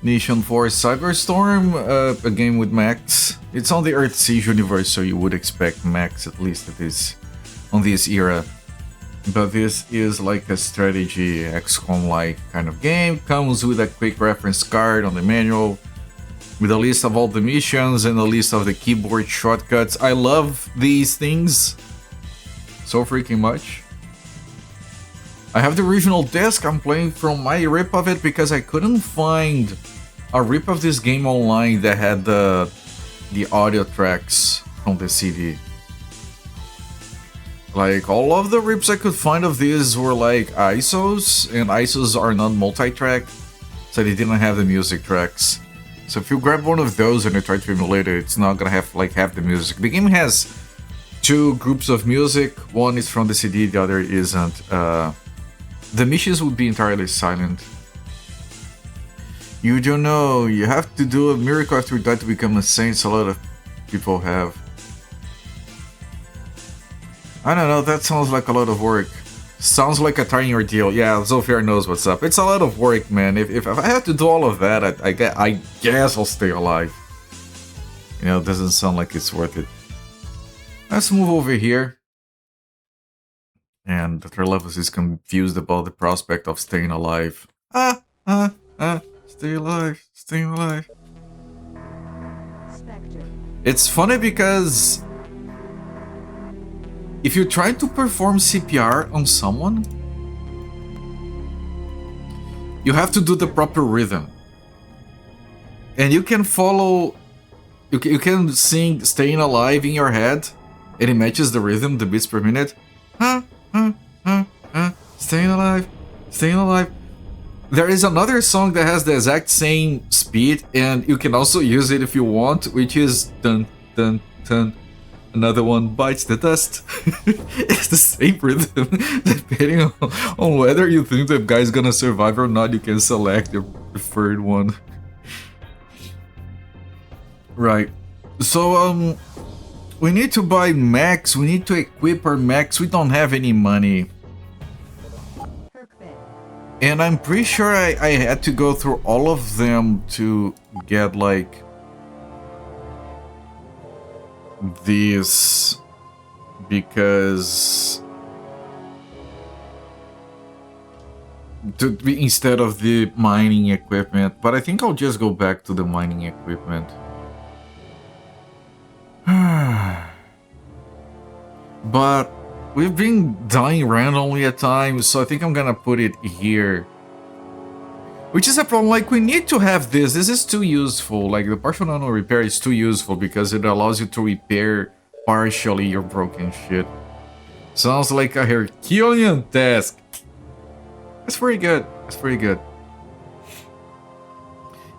MissionForce CyberStorm, a game with mechs. It's on the Earthsiege universe, so you would expect mechs, at least it is on this era. But this is like a strategy XCOM-like kind of game. Comes with a quick reference card on the manual, with a list of all the missions and a list of the keyboard shortcuts. I love these things so freaking much. I have the original disc. I'm playing from my rip of it because I couldn't find a rip of this game online that had the audio tracks from the CD. Like, all of the rips I could find of these were like ISOs, and ISOs are not multi-track, so they didn't have the music tracks. So if you grab one of those and you try to emulate it, it's not gonna have like half the music. The game has two groups of music. One is from the CD, the other isn't. The missions would be entirely silent. You don't know, you have to do a miracle after you die to become a saint, so a lot of people have. I don't know, that sounds like a lot of work. Sounds like a tiny ordeal. Yeah, Zofia knows what's up. It's a lot of work, man. If I have to do all of that, I guess I'll stay alive. You know, it doesn't sound like it's worth it. Let's move over here. And Dr. Levis is confused about the prospect of staying alive. Stay alive, stay alive. It's funny because if you try to perform CPR on someone, you have to do the proper rhythm. And you can follow, you can sing Staying Alive in your head, and it matches the rhythm, the beats per minute. Staying alive, staying alive. There is another song that has the exact same speed, and you can also use it if you want, which is dun dun dun. Another one bites the dust. It's the same rhythm. Depending on whether you think the guy's gonna survive or not, you can select your preferred one. Right. So, we need to buy mechs. We need to equip our mechs. We don't have any money. And I'm pretty sure I had to go through all of them to get, like, this, because instead of the mining equipment, but I think I'll just go back to the mining equipment. But we've been dying randomly at times, so I think I'm gonna put it here. Which is a problem, like, we need to have this. This is too useful. Like, the partial nano repair is too useful because it allows you to repair partially your broken shit. Sounds like a Herculean task. That's pretty good. That's pretty good.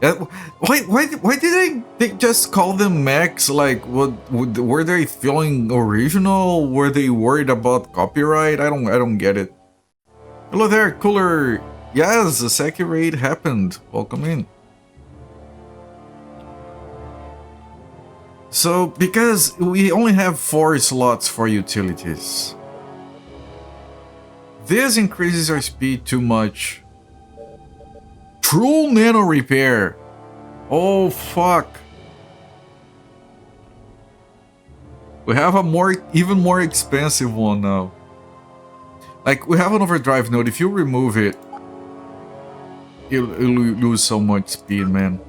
Why did they just call them mechs? Like, were they feeling original? Were they worried about copyright? I don't get it. Hello there, Cooler. Yes, the second raid happened. Welcome in. So, because we only have 4 slots for utilities, this increases our speed too much. True nano repair. Oh, fuck. We have a even more expensive one now. Like, we have an overdrive node. If you remove it, you'll lose so much speed, man.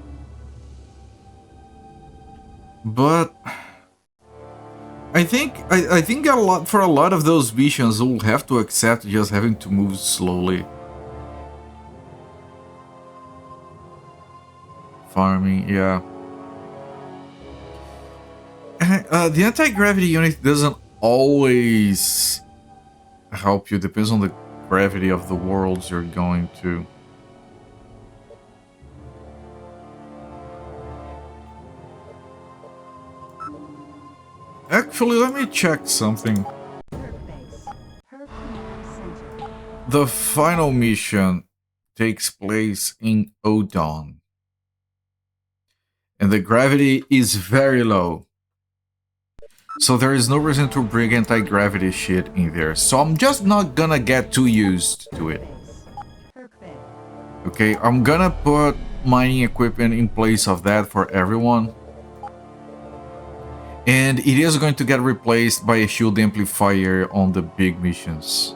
But I think for a lot of those missions, we'll have to accept just having to move slowly. Farming, yeah. The anti-gravity unit doesn't always help you. Depends on the gravity of the worlds you're going to. Actually, let me check something. The final mission takes place in Odon. And the gravity is very low. So there is no reason to bring anti-gravity shit in there. So I'm just not gonna get too used to it. Okay, I'm gonna put mining equipment in place of that for everyone. And it is going to get replaced by a shield amplifier on the big missions.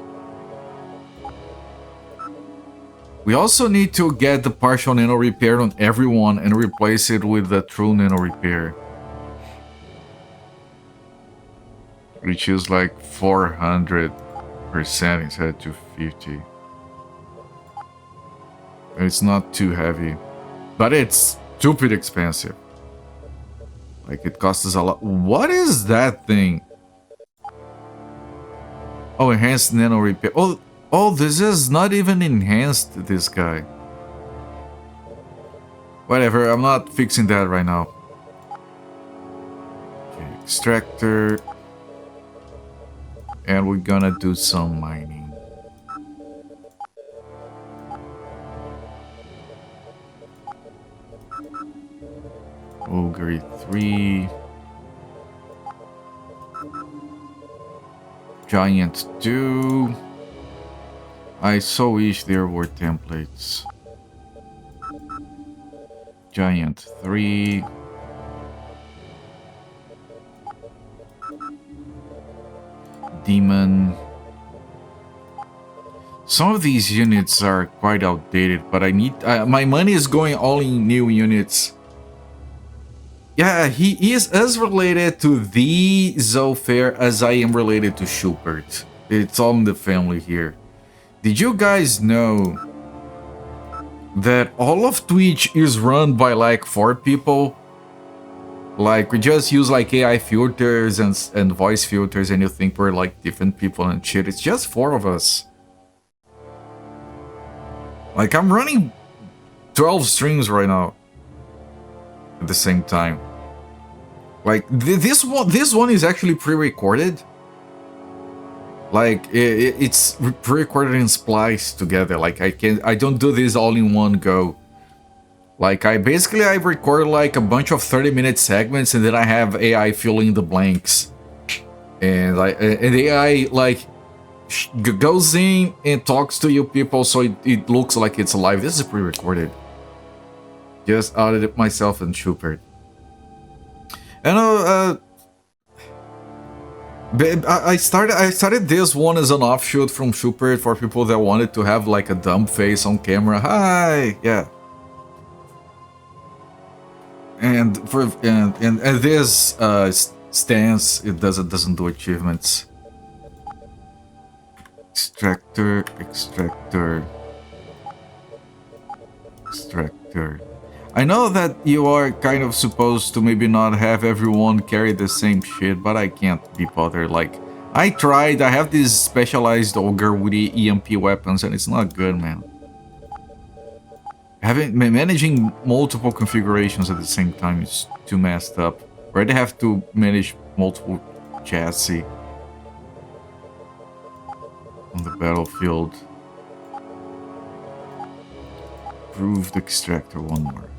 We also need to get the partial nano repair on everyone and replace it with the true nano repair, which is like 400% instead of 250. It's not too heavy, but it's stupid expensive. Like, it costs us a lot. What is that thing? Oh, enhanced nano repair. Oh, this is not even enhanced, this guy. Whatever, I'm not fixing that right now. Okay, extractor. And we're gonna do some mining. Ogre 3. Giant 2. I so wish there were templates. Giant 3. Demon. Some of these units are quite outdated, but I need... my money is going all in new units. Yeah, he is as related to the Zofair as I am related to Schubert. It's all in the family here. Did you guys know that all of Twitch is run by like 4 people? Like, we just use like AI filters and voice filters, and you think we're like different people and shit. It's just 4 of us. Like, I'm running 12 streams right now at the same time. Like, this one is actually pre-recorded. Like, it's pre-recorded and spliced together. Like, I don't do this all in one go. Like, I record like a bunch of 30-minute segments, and then I have AI filling the blanks. And the AI like goes in and talks to you people, so it looks like it's live. This is pre-recorded. Just audited myself and Schubert. I know, I started this one as an offshoot from Schubert for people that wanted to have like a dumb face on camera. Hi, yeah. And this stance, it doesn't do achievements. Extractor. I know that you are kind of supposed to maybe not have everyone carry the same shit, but I can't be bothered. Like, I tried, I have this specialized ogre with the EMP weapons, and it's not good, man. Managing multiple configurations at the same time is too messed up. Right, I have to manage multiple chassis on the battlefield. Improved extractor, one more.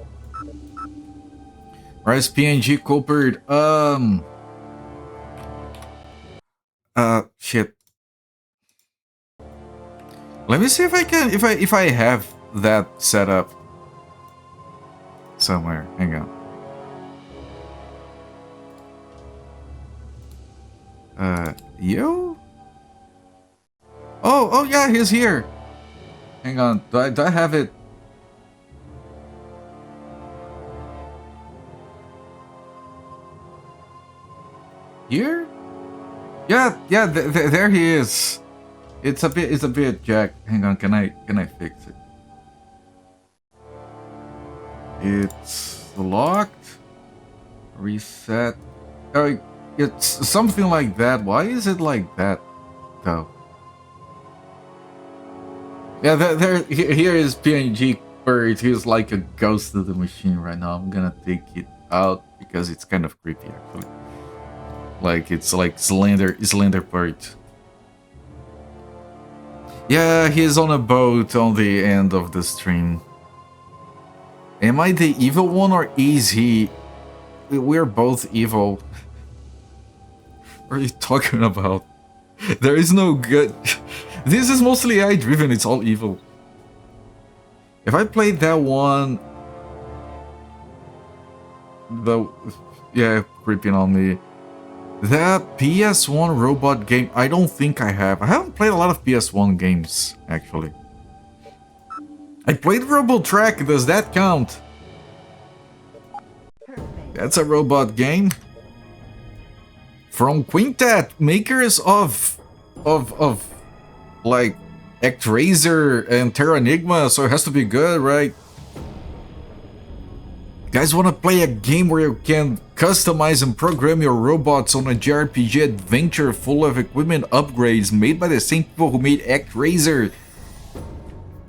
Rise PNG Culpert. Shit. Let me see if I can, if I have that set up somewhere. Hang on. You? Oh yeah, he's here. Hang on. Do I have it? Here? Yeah, there he is. It's a bit jacked. Hang on, can I fix it? It's locked. Reset. Oh, it's something like that. Why is it like that, though? Yeah, here is PNG Bird. He's like a ghost of the machine right now. I'm gonna take it out because it's kind of creepy, actually. Like, it's like Slender Bird. Yeah, he's on a boat on the end of the stream. Am I the evil one, or is he? We're both evil. What are you talking about? There is no good. This is mostly AI driven, it's all evil. If I played that one yeah, creeping on me. That PS1 robot game, I don't think I have. I haven't played a lot of PS1 games, actually. I played RoboTrack, does that count? That's a robot game. From Quintet, makers of like ActRaiser and Terranigma, so it has to be good, right? Guys want to play a game where you can customize and program your robots on a JRPG adventure full of equipment upgrades made by the same people who made ActRaiser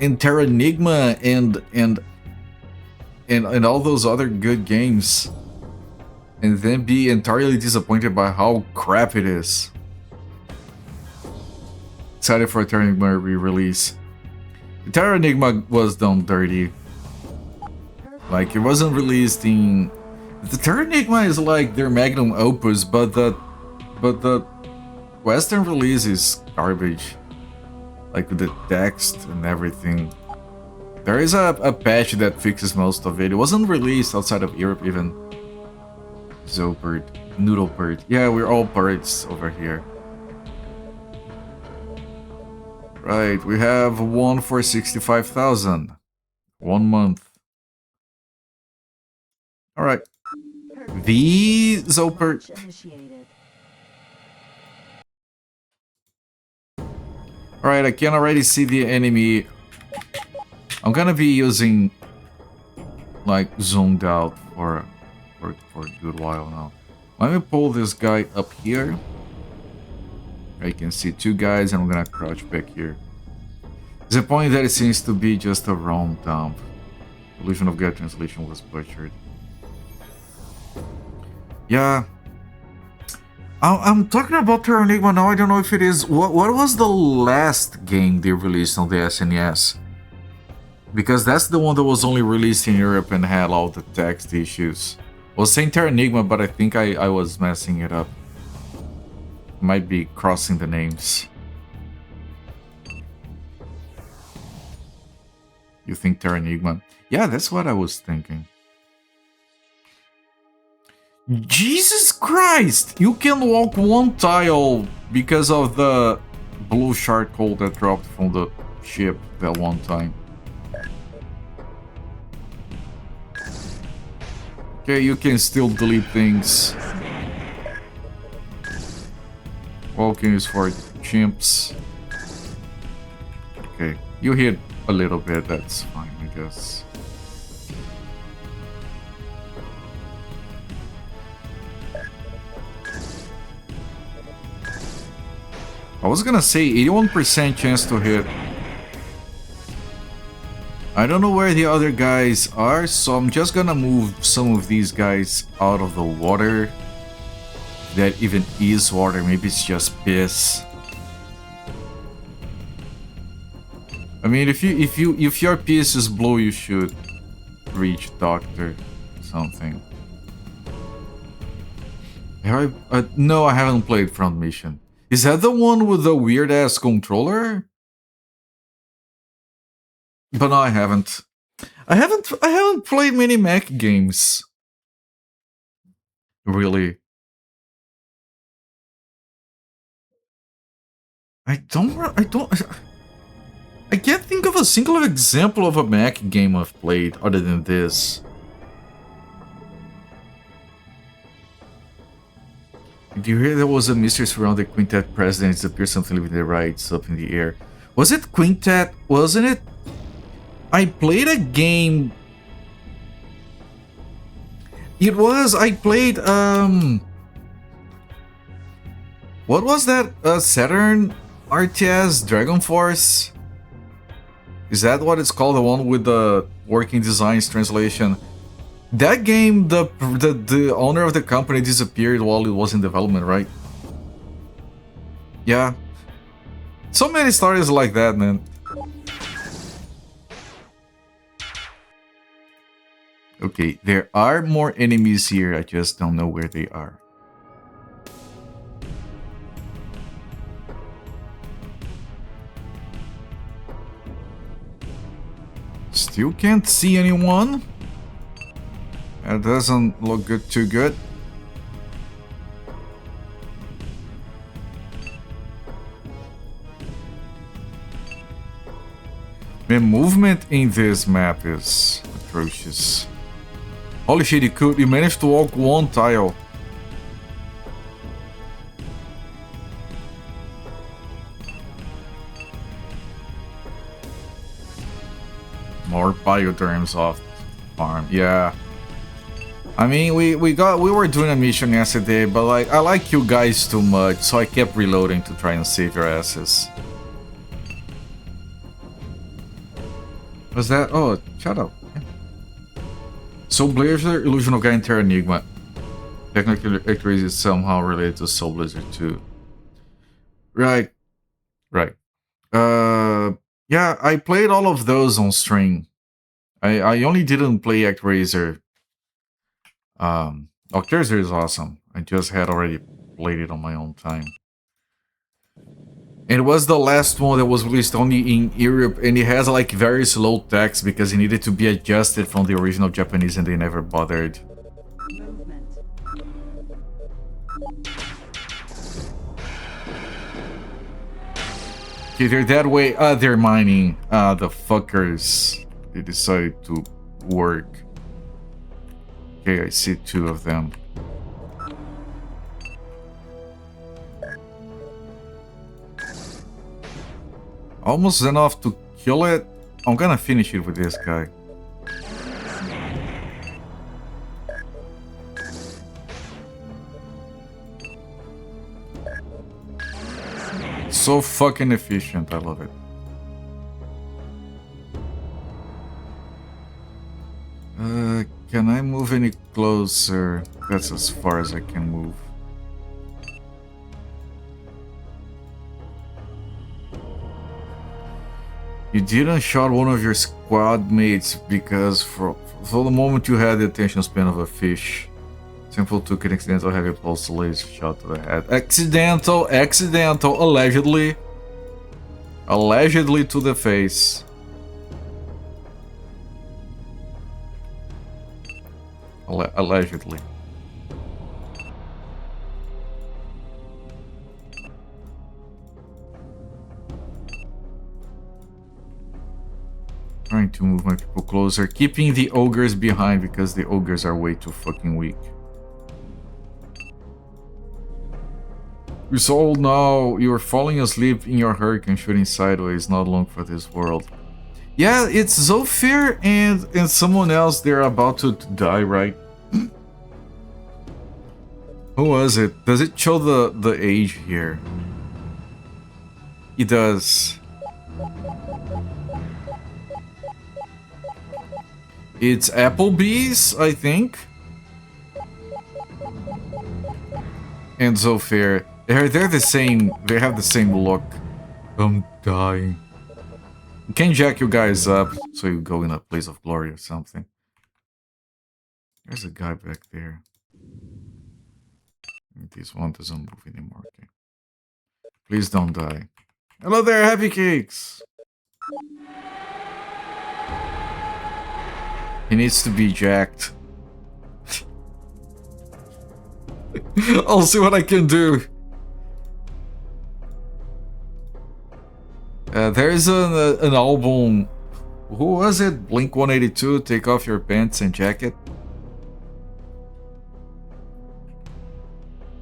and Terranigma and all those other good games, and then be entirely disappointed by how crap it is. Excited for a Terranigma re-release. Terranigma was done dirty. Like, it wasn't released in... The Terranigma is like their magnum opus, but the Western release is garbage. Like, with the text and everything. There is a patch that fixes most of it. It wasn't released outside of Europe even. Zopert, Noodlepert. Yeah, we're all birds over here. Right, we have one for 65,000. 1 month. Alright. The Zopert. Alright, I can already see the enemy. I'm gonna be using like zoomed out for a good while now. Let me pull this guy up here. I can see 2 guys and I'm gonna crouch back here. There's a point that it seems to be just a wrong dump. Illusion of God translation was butchered. Yeah. I'm talking about Terranigma now, I don't know if it is... What was the last game they released on the SNES? Because that's the one that was only released in Europe and had all the text issues. I was saying Terranigma, but I think I was messing it up. Might be crossing the names. You think Terranigma? Yeah, that's what I was thinking. Jesus Christ! You can walk 1 tile because of the blue charcoal that dropped from the ship that one time. Okay, you can still delete things. Walking is for chimps. Okay, you hit a little bit, that's fine, I guess. I was gonna say 81% chance to hit. I don't know where the other guys are, so I'm just gonna move some of these guys out of the water. That even is water, maybe it's just piss. I mean, if your piss is blue, you should reach doctor something. No, I haven't played Front Mission. Is that the one with the weird ass controller? But no, I haven't. I haven't played many Mac games. Really. I can't think of a single example of a Mac game I've played other than this. Did you hear there was a mystery surrounding the Quintet president? It appears something with the rights up in the air. Was it Quintet? Wasn't it? I played a game. It was. I played. What was that? Saturn RTS Dragon Force? Is that what it's called? The one with the working designs translation? That game, the owner of the company disappeared while it was in development, right? Yeah. So many stories like that, man. Okay, there are more enemies here, I just don't know where they are. Still can't see anyone. It doesn't look good, too good. The movement in this map is atrocious. Holy shit, you managed to walk one tile. More bioderms off farm, yeah. I mean, we were doing a mission yesterday, but like I like you guys too much, so I kept reloading to try and save your asses. Was that? Oh, shut up. Soul Blazer, Illusion of Gaia, Terra Enigma. Technically, Actress is somehow related to Soul Blazer too. Right. Right. Yeah, I played all of those on stream. I only didn't play Actraiser. Actraiser is awesome. I just had already played it on my own time. It was the last one that was released only in Europe, and it has like very slow text because it needed to be adjusted from the original Japanese, and they never bothered. Okay, they're that way. They're mining. The fuckers. They decided to work. Okay, I see two of them. Almost enough to kill it. I'm gonna finish it with this guy. So fucking efficient, I love it. Can I move any closer? That's as far as I can move. You didn't shot one of your squad mates because for the moment you had the attention span of a fish. Simple took an accidental heavy pulse laser shot to the head. Accidental, allegedly. Allegedly to the face. Allegedly. Trying to move my people closer, keeping the ogres behind because the ogres are way too fucking weak. You're so old now, you're falling asleep in your hurricane shooting sideways, not long for this world. Yeah, it's Zofir and someone else, they're about to die, right? Who was it? Does it show the age here? It does. It's Applebee's, I think. And Zofir. They're the same. They have the same look. I'm dying. You can jack you guys up so you go in a place of glory or something. There's a guy back there. This one doesn't move anymore. Okay. Please don't die. Hello there, happy cakes. He needs to be jacked. I'll see what I can do. There's an album. Who was it? Blink 182. Take off your pants and jacket.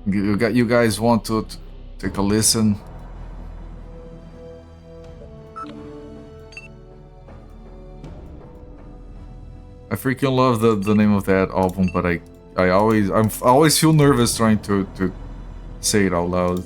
You guys want to take a listen? I freaking love the name of that album, but I always feel nervous trying to say it out loud.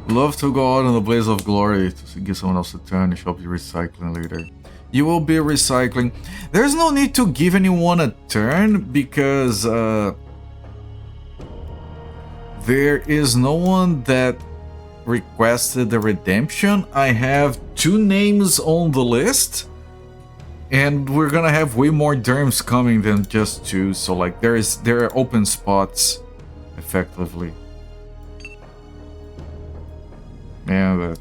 Love to go out in the blaze of glory to give someone else a turn. You shall be recycling later. You will be recycling. There's no need to give anyone a turn because there is no one that requested the redemption. I have 2 names on the list, and we're gonna have way more derms coming than just 2. So like there are open spots, effectively. Man,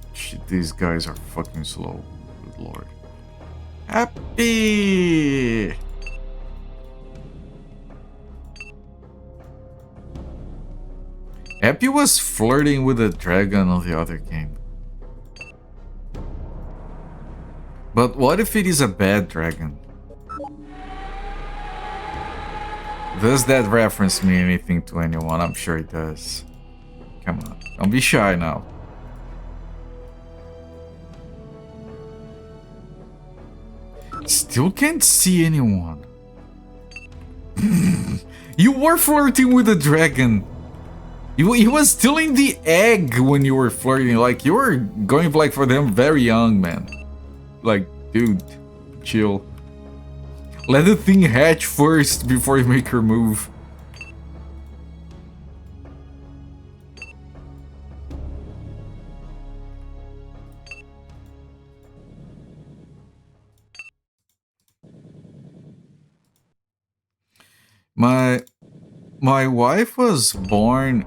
these guys are fucking slow. Good lord. Happy! Happy was flirting with a dragon on the other game. But what if it is a bad dragon? Does that reference mean anything to anyone? I'm sure it does. Come on, don't be shy now. Still can't see anyone. You were flirting with a dragon. He was still in the egg when you were flirting. Like, you were going like for them very young, man. Like, dude, chill. Let the thing hatch first before you make your move. My wife was born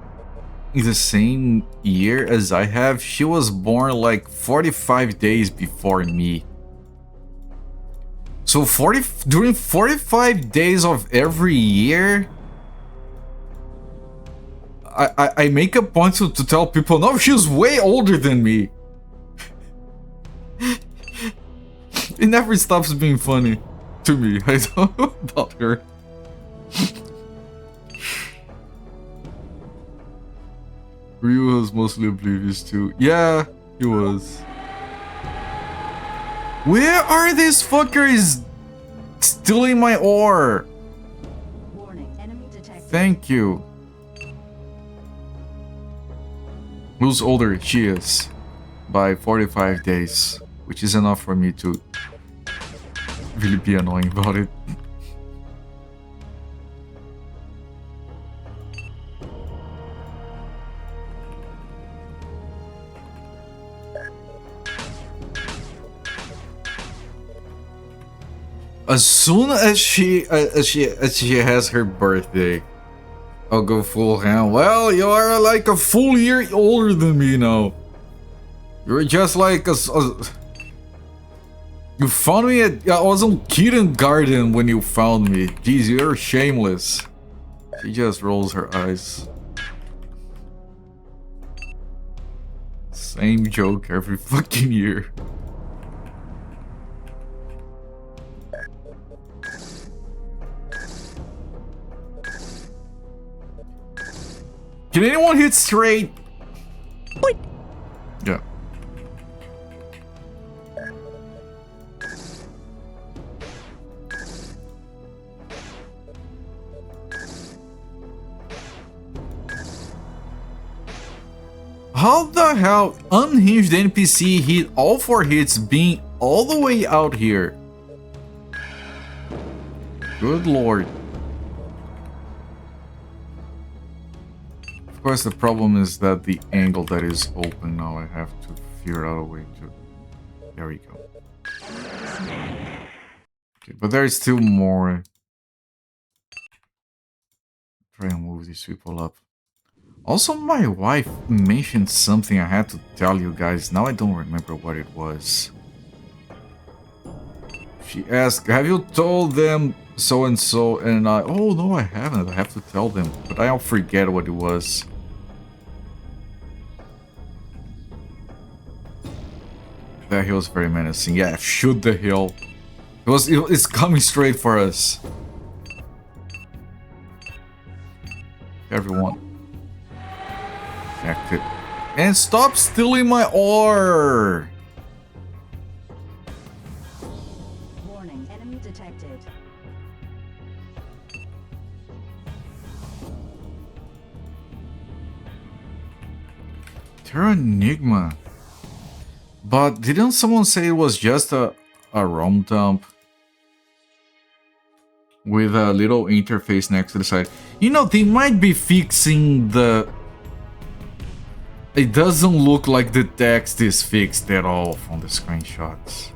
in the same year as I have. She was born like 45 days before me. So during 45 days of every year, I make a point to tell people, no, she's way older than me. It never stops being funny to me. I don't know about her. Ryu was mostly oblivious too. Yeah, he was. Where are these fuckers stealing my ore? Warning, enemy detected. Thank you. Who's older? She is. By 45 days. Which is enough for me to really be annoying about it. As soon as she has her birthday, I'll go full ham. Well, you are like a full year older than me now. You're just like you found me at... I was on kindergarten when you found me. Jeez, you're shameless. She just rolls her eyes. Same joke every fucking year. Can anyone hit straight? What? Yeah. How the hell unhinged NPC hit all 4 hits being all the way out here? Good lord. Of course, the problem is that the angle that is open now, I have to figure out a way to... There we go. Okay, but there is still more. Try and move these people up. Also, my wife mentioned something I had to tell you guys. Now I don't remember what it was. She asked, have you told them so-and-so? And I, oh no, I haven't. I have to tell them. But I'll forget what it was. That hill is very menacing. Yeah, shoot the hill. It's coming straight for us. Everyone. Active. And stop stealing my ore! Warning, enemy detected. Terra Enigma. But didn't someone say it was just a ROM dump? With a little interface next to the side. You know, they might be fixing the... It doesn't look like the text is fixed at all from the screenshots.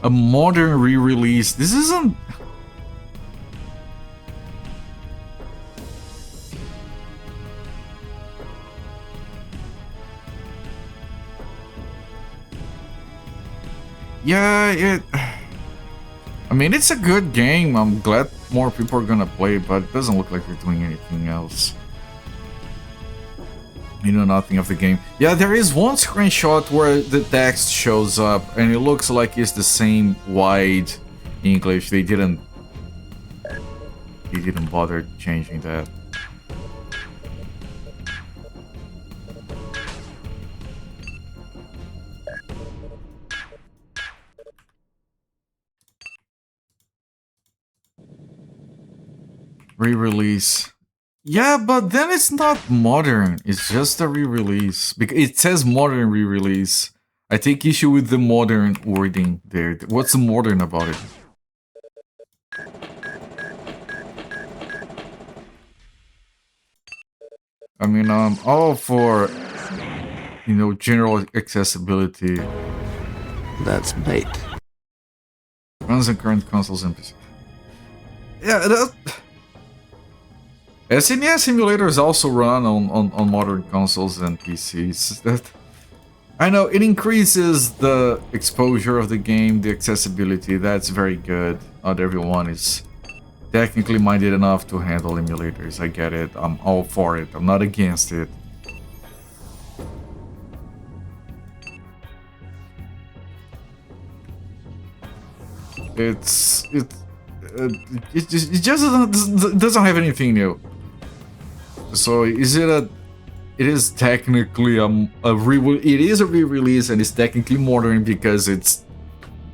A modern re-release. This isn't... Yeah, I mean, it's a good game. I'm glad more people are gonna play, but it doesn't look like they're doing anything else. You know nothing of the game. Yeah, there is one screenshot where the text shows up, and it looks like it's the same wide English. They didn't bother changing that. Re-release. Yeah, but then it's not modern. It's just a re-release. Because it says modern re-release. I take issue with the modern wording there. What's modern about it? I mean, I'm all for, you know, general accessibility. That's bait. Runs on current consoles and PC. Yeah, that... SNES simulators also run on modern consoles and PCs. That I know it increases the exposure of the game, the accessibility. That's very good. Not everyone is technically minded enough to handle emulators. I get it. I'm all for it. I'm not against it. It just doesn't have anything new. So is it a? It is technically it is a re-release and it's technically modern because it's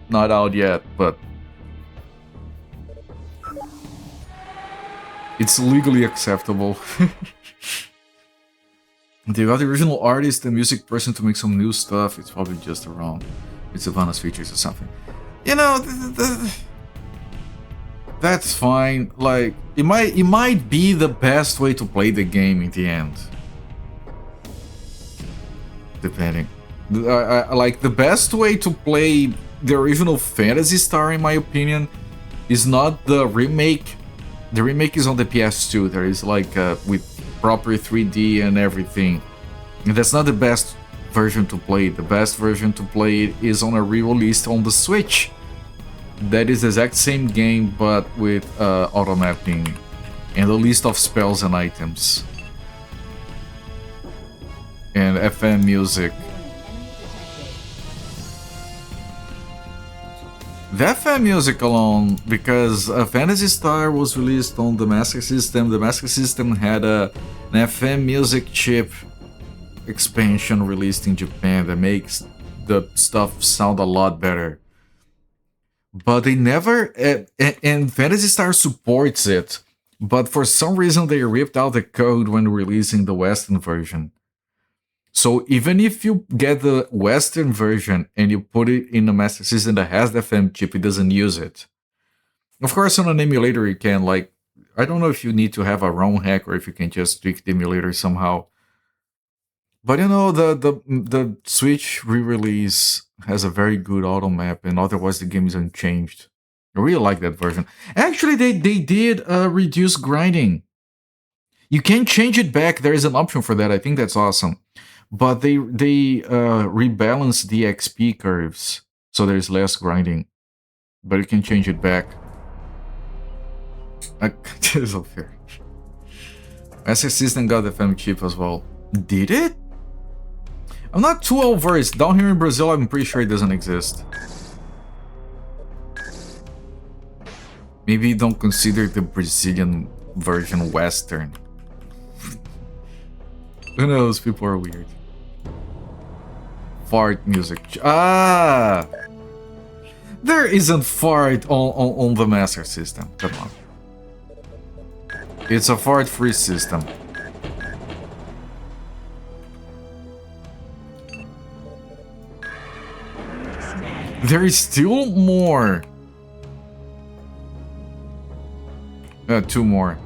not out yet, but it's legally acceptable. They got the original artist and music person to make some new stuff. It's probably just around it's Savannah's features or something. You know, that's fine. Like it might be the best way to play the game in the end. Depending. Like the best way to play the original Phantasy Star, in my opinion, is not the remake. The remake is on the PS2. There is like with proper 3D and everything. And that's not the best version to play. The best version to play is on a re-release on the Switch. That is the exact same game, but with auto mapping and a list of spells and items. And FM music. The FM music alone, because Phantasy Star was released on the Master System. The Master System had an FM music chip expansion released in Japan that makes the stuff sound a lot better. But they never, and Phantasy Star supports it, but for some reason they ripped out the code when releasing the Western version. So even if you get the Western version and you put it in a Master System that has the FM chip, it doesn't use it. Of course, on an emulator you can, like, I don't know if you need to have a ROM hack or if you can just tweak the emulator somehow. But you know, the Switch re-release has a very good auto map, and otherwise the game is unchanged. I really like that version. Actually, they did reduce grinding. You can change it back. There is an option for that. I think that's awesome. But they rebalance the XP curves, so there's less grinding. But you can change it back. That is unfair. Master System got the FM chip as well. Did it? I'm not too well versed. Down here in Brazil, I'm pretty sure it doesn't exist. Maybe you don't consider the Brazilian version Western. Who knows? People are weird. Fart music. Ah! There isn't fart on the Master System. Come on. It's a fart-free system. There is still more. Two more.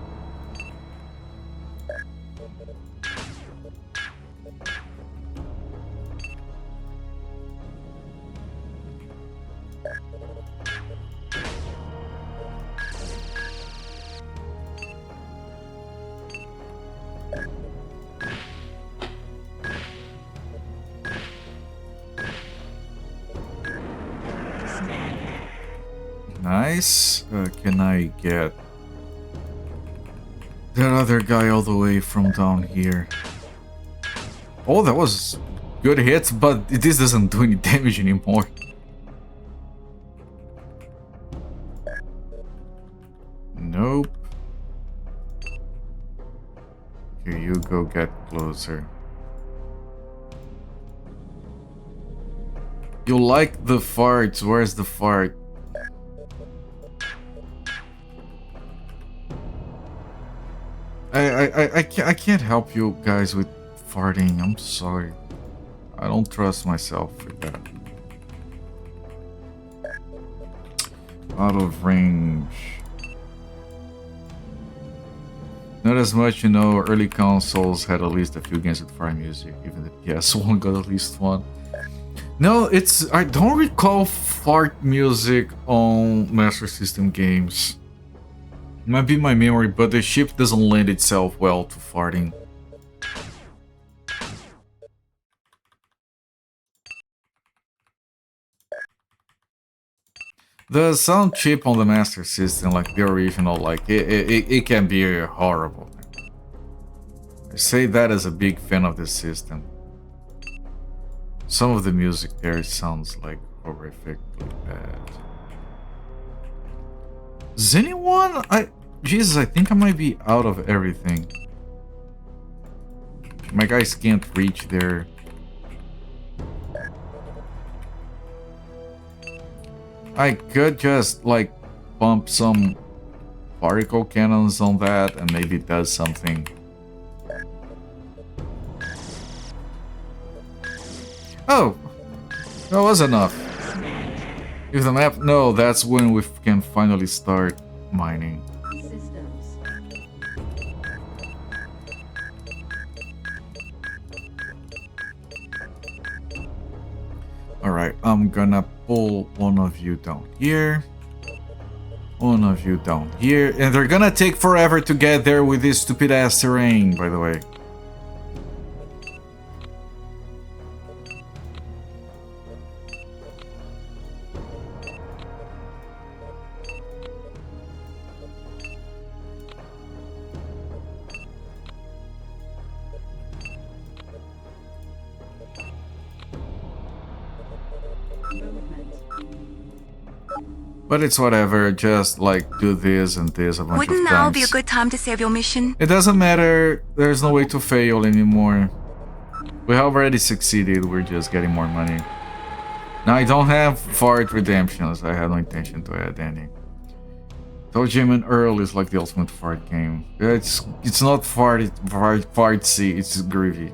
Nice. Can I get that other guy all the way from down here? Oh, that was good hits, but this doesn't do any damage anymore. Nope. Here you go, get closer. You like the farts, where's the fart? I can't help you guys with farting, I'm sorry. I don't trust myself for that. Out of range. Not as much, you know, early consoles had at least a few games with fart music, even the PS1 got at least one. No, I don't recall fart music on Master System games. Might be my memory, but the ship doesn't lend itself well to farting. The sound chip on the Master System, like the original, like it can be horrible. I say that as a big fan of the system. Some of the music there sounds like horrifically bad. Is anyone? Jesus, I think I might be out of everything. My guys can't reach there. I could just like pump some particle cannons on that and maybe it does something. Oh, that was enough. If the map, no, that's when we can finally start mining. Systems. Alright, I'm gonna pull one of you down here. One of you down here. And they're gonna take forever to get there with this stupid ass terrain, by the way. But it's whatever, just like do this and this a bunch Wouldn't of now times. be a good time to save your mission? It doesn't matter, there's no way to fail anymore. We have already succeeded, we're just getting more money. Now I don't have fart redemptions, I have no intention to add any. Told Jim and Earl is like the ultimate fart game. It's not fartsy, it's groovy.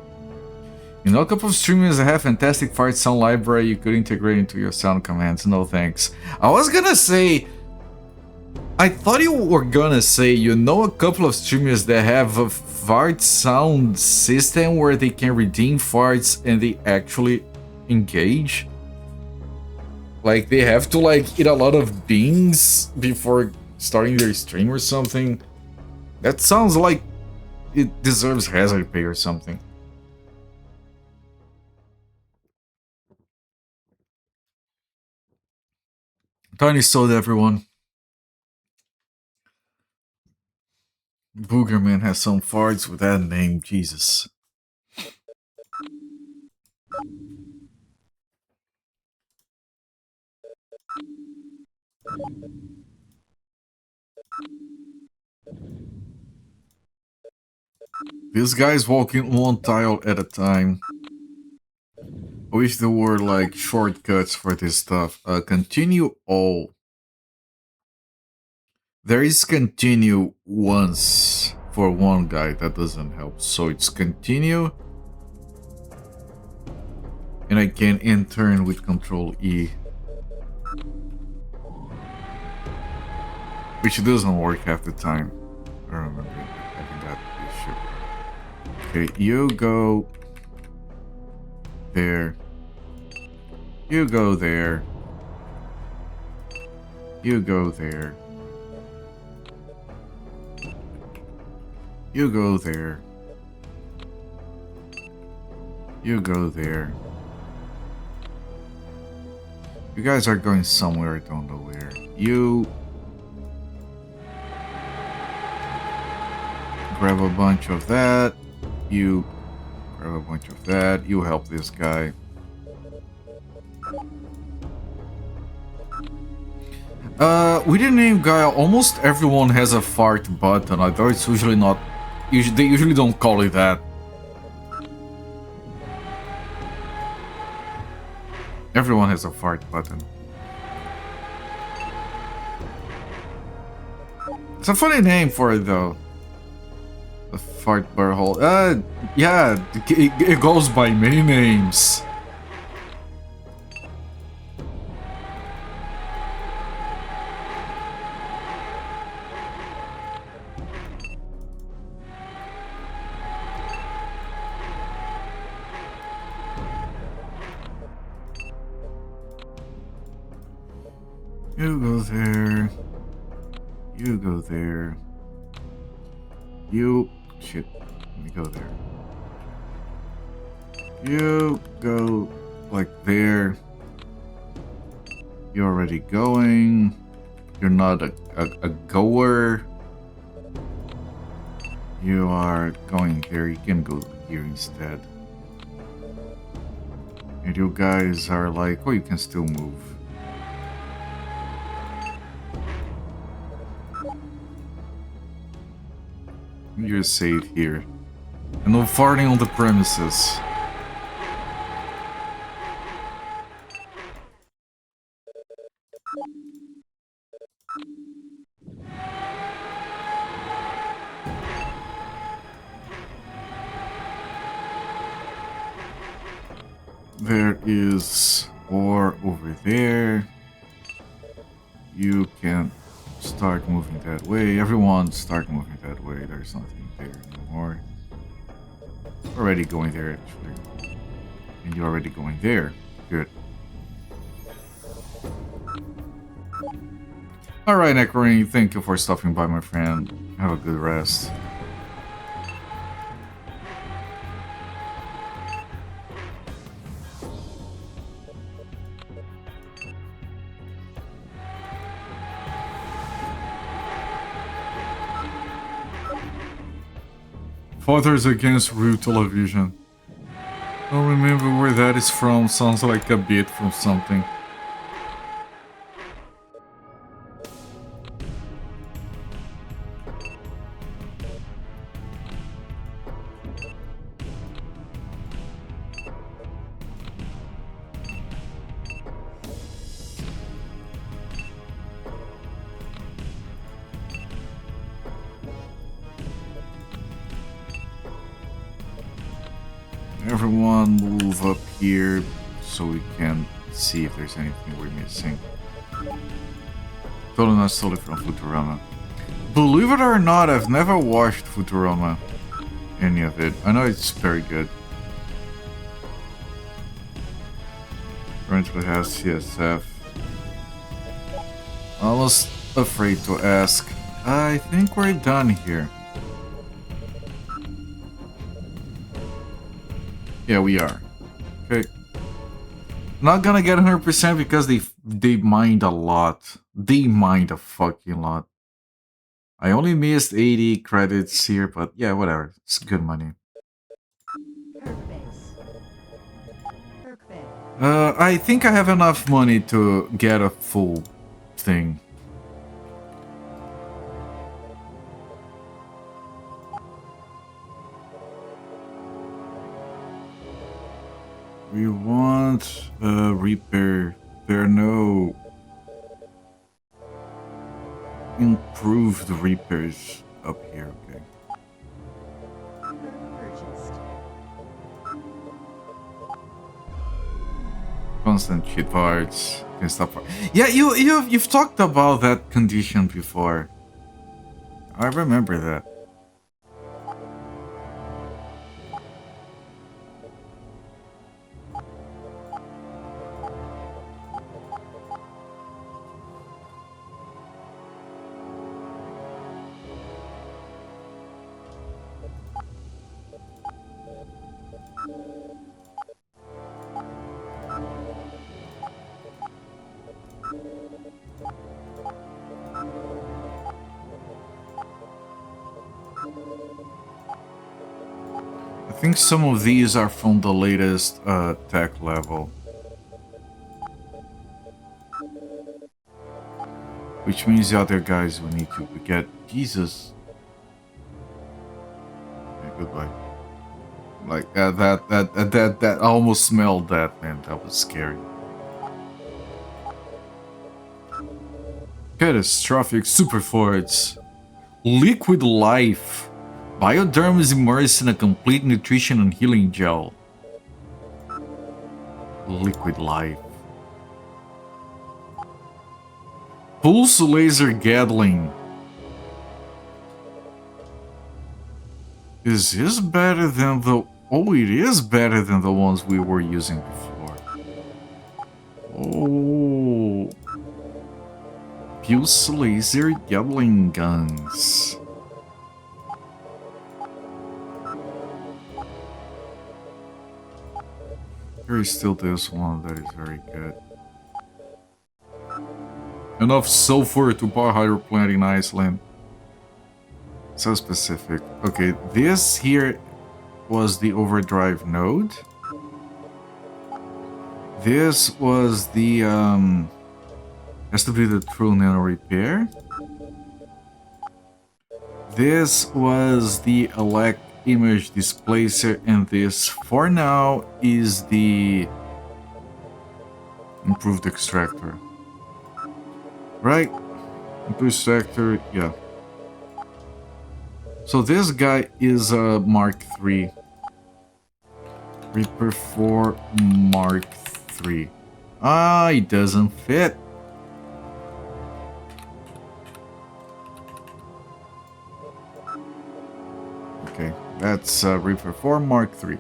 You know a couple of streamers that have fantastic fart sound library you could integrate into your sound commands. No thanks. I was gonna say... I thought you were gonna say you know a couple of streamers that have a fart sound system where they can redeem farts and they actually engage. Like they have to like eat a lot of beans before starting their stream or something. That sounds like it deserves hazard pay or something. Tiny sold everyone. Boogerman has some farts with that name, Jesus. This guy's walking one tile at a time. I wish there were like shortcuts for this stuff. Continue all. There is continue once for one guy, that doesn't help. So it's continue. And I can intern with Control E. Which doesn't work half the time. I remember having that issue. Okay, you go there. You go there. You go there. You go there. You go there. You guys are going somewhere, I don't know where. You grab a bunch of that. You grab a bunch of that. You help this guy. With the name guy, almost everyone has a fart button. I thought it's usually not. They usually don't call it that. Everyone has a fart button. It's a funny name for it though. The fart burhole. Yeah, it goes by many names. You go there. You go there. You... Shit. Let me go there. You go like there. You're already going. You're not a goer. You are going there. You can go here instead. And you guys are like, oh, you can still move. You're safe here. And no farting on the premises. There is ore over there. You can start moving that way. Everyone start moving that way. There's nothing there anymore. Already going there actually. And you're already going there. Good. Alright, Necroring, thank you for stopping by, my friend. Have a good rest. Fathers Against Rude Television. I don't remember where that is from. Sounds like a bit from something. Everyone move up here so we can see if there's anything we're missing. Totally not solely from Futurama. Believe it or not, I've never watched Futurama. Any of it. I know it's very good. Currently has CSF. I was afraid to ask. I think we're done here. Yeah, we are. Okay. Not gonna get 100% because they mined a lot. They mined a fucking lot. I only missed 80 credits here, but yeah, whatever. It's good money. Perk base. Perk bay. I think I have enough money to get a full thing. We want repair. There are no improved repairs up here, okay. Perk purchased. Constant shit parts. Can stop. Yeah, you've talked about that condition before. I remember that. think some of these are from the latest tech level. Which means the other guys will need to get... Jesus. Okay, goodbye. Like, that I almost smelled that, man. That was scary. Catastrophic Superforts. Liquid Life. Bioderm is immersed in a complete nutrition and healing gel. Liquid Life. Pulse Laser Gatling. Is this better than the... Oh, it is better than the ones we were using before. Oh. Pulse Laser Gatling Guns. There is still this one that is very good. Enough sulfur to power hydro plant in Iceland. So specific. Okay, this here was the overdrive node. This was the has to be the true nano repair. This was the elect image displacer, and this for now is the improved extractor. Right? Improved extractor, yeah. So this guy is a Mark III. Reaper 4 Mark III. Ah, it doesn't fit. Okay, that's Reaper 4 Mark III.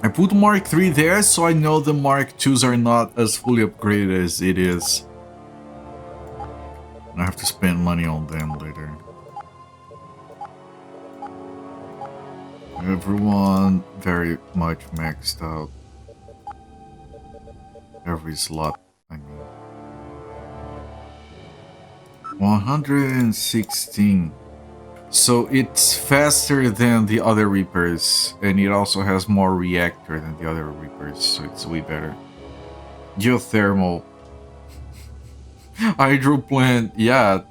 I put Mark III there so I know the Mark IIs are not as fully upgraded as it is. I have to spend money on them later. Everyone very much maxed out. Every slot, I mean. 116. So it's faster than the other Reapers, and it also has more reactor than the other Reapers, so it's way better. Geothermal. Hydro plant, yeah.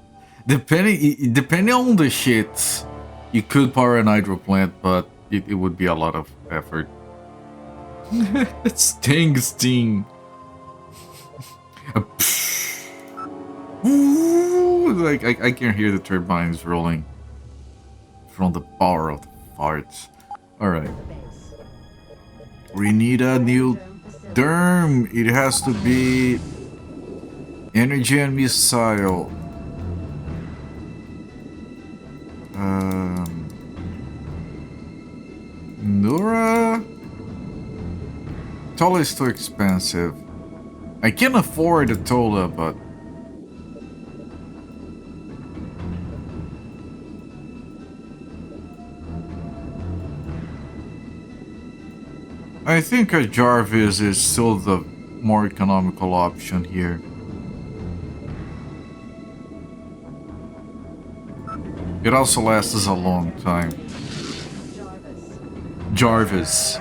Depending on the shit, you could power an hydro plant, but it would be a lot of effort. Sting. Like I can hear the turbines rolling from the power of the farts. Alright. We need a new derm. It has to be energy and missile. Nura? Tola is too expensive. I can afford a Tola, but I think a Jarvis is still the more economical option here. It also lasts a long time. Jarvis.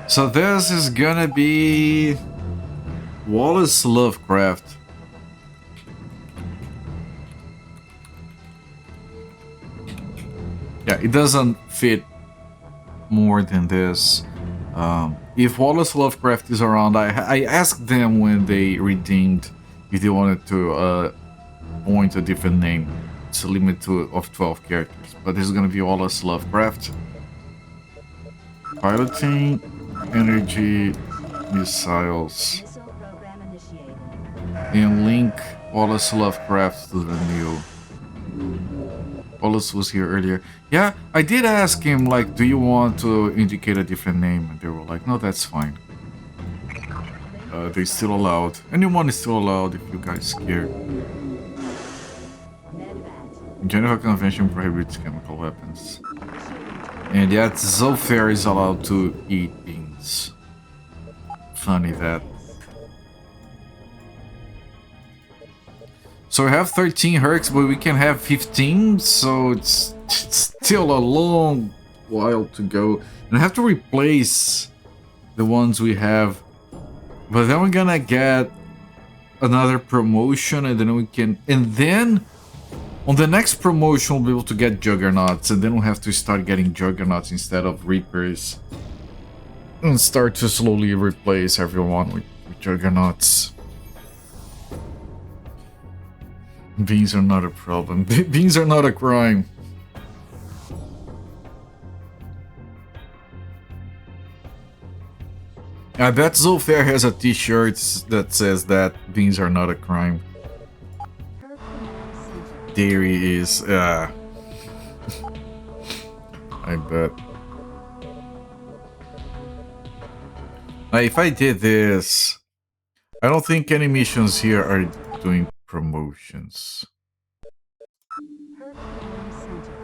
So this is gonna be Wallace Lovecraft. Yeah, it doesn't fit more than this. If Wallace Lovecraft is around, I asked them when they redeemed if they wanted to point a different name. It's a limit of 12 characters, but this is gonna be Wallace Lovecraft. Piloting, energy, missiles, and link Wallace Lovecraft to the new. Wallace was here earlier. Yeah, I did ask him, like, do you want to indicate a different name? And they were like, no, that's fine. They still allowed. Anyone is still allowed if you guys care. Geneva Convention prohibits chemical weapons. And yet, Zolfair is allowed to eat beans. Funny that. So we have 13 Hercs, but we can have 15, so it's still a long while to go. And I have to replace the ones we have. But then we're gonna get another promotion, and then we can... And then on the next promotion, we'll be able to get Juggernauts, and then we'll have to start getting Juggernauts instead of Reapers. And start to slowly replace everyone with Juggernauts. Beans are not a problem. Beans are not a crime. I bet Zolfair has a t-shirt that says that beans are not a crime. Dairy is, I bet. If I did this, I don't think any missions here are doing promotions.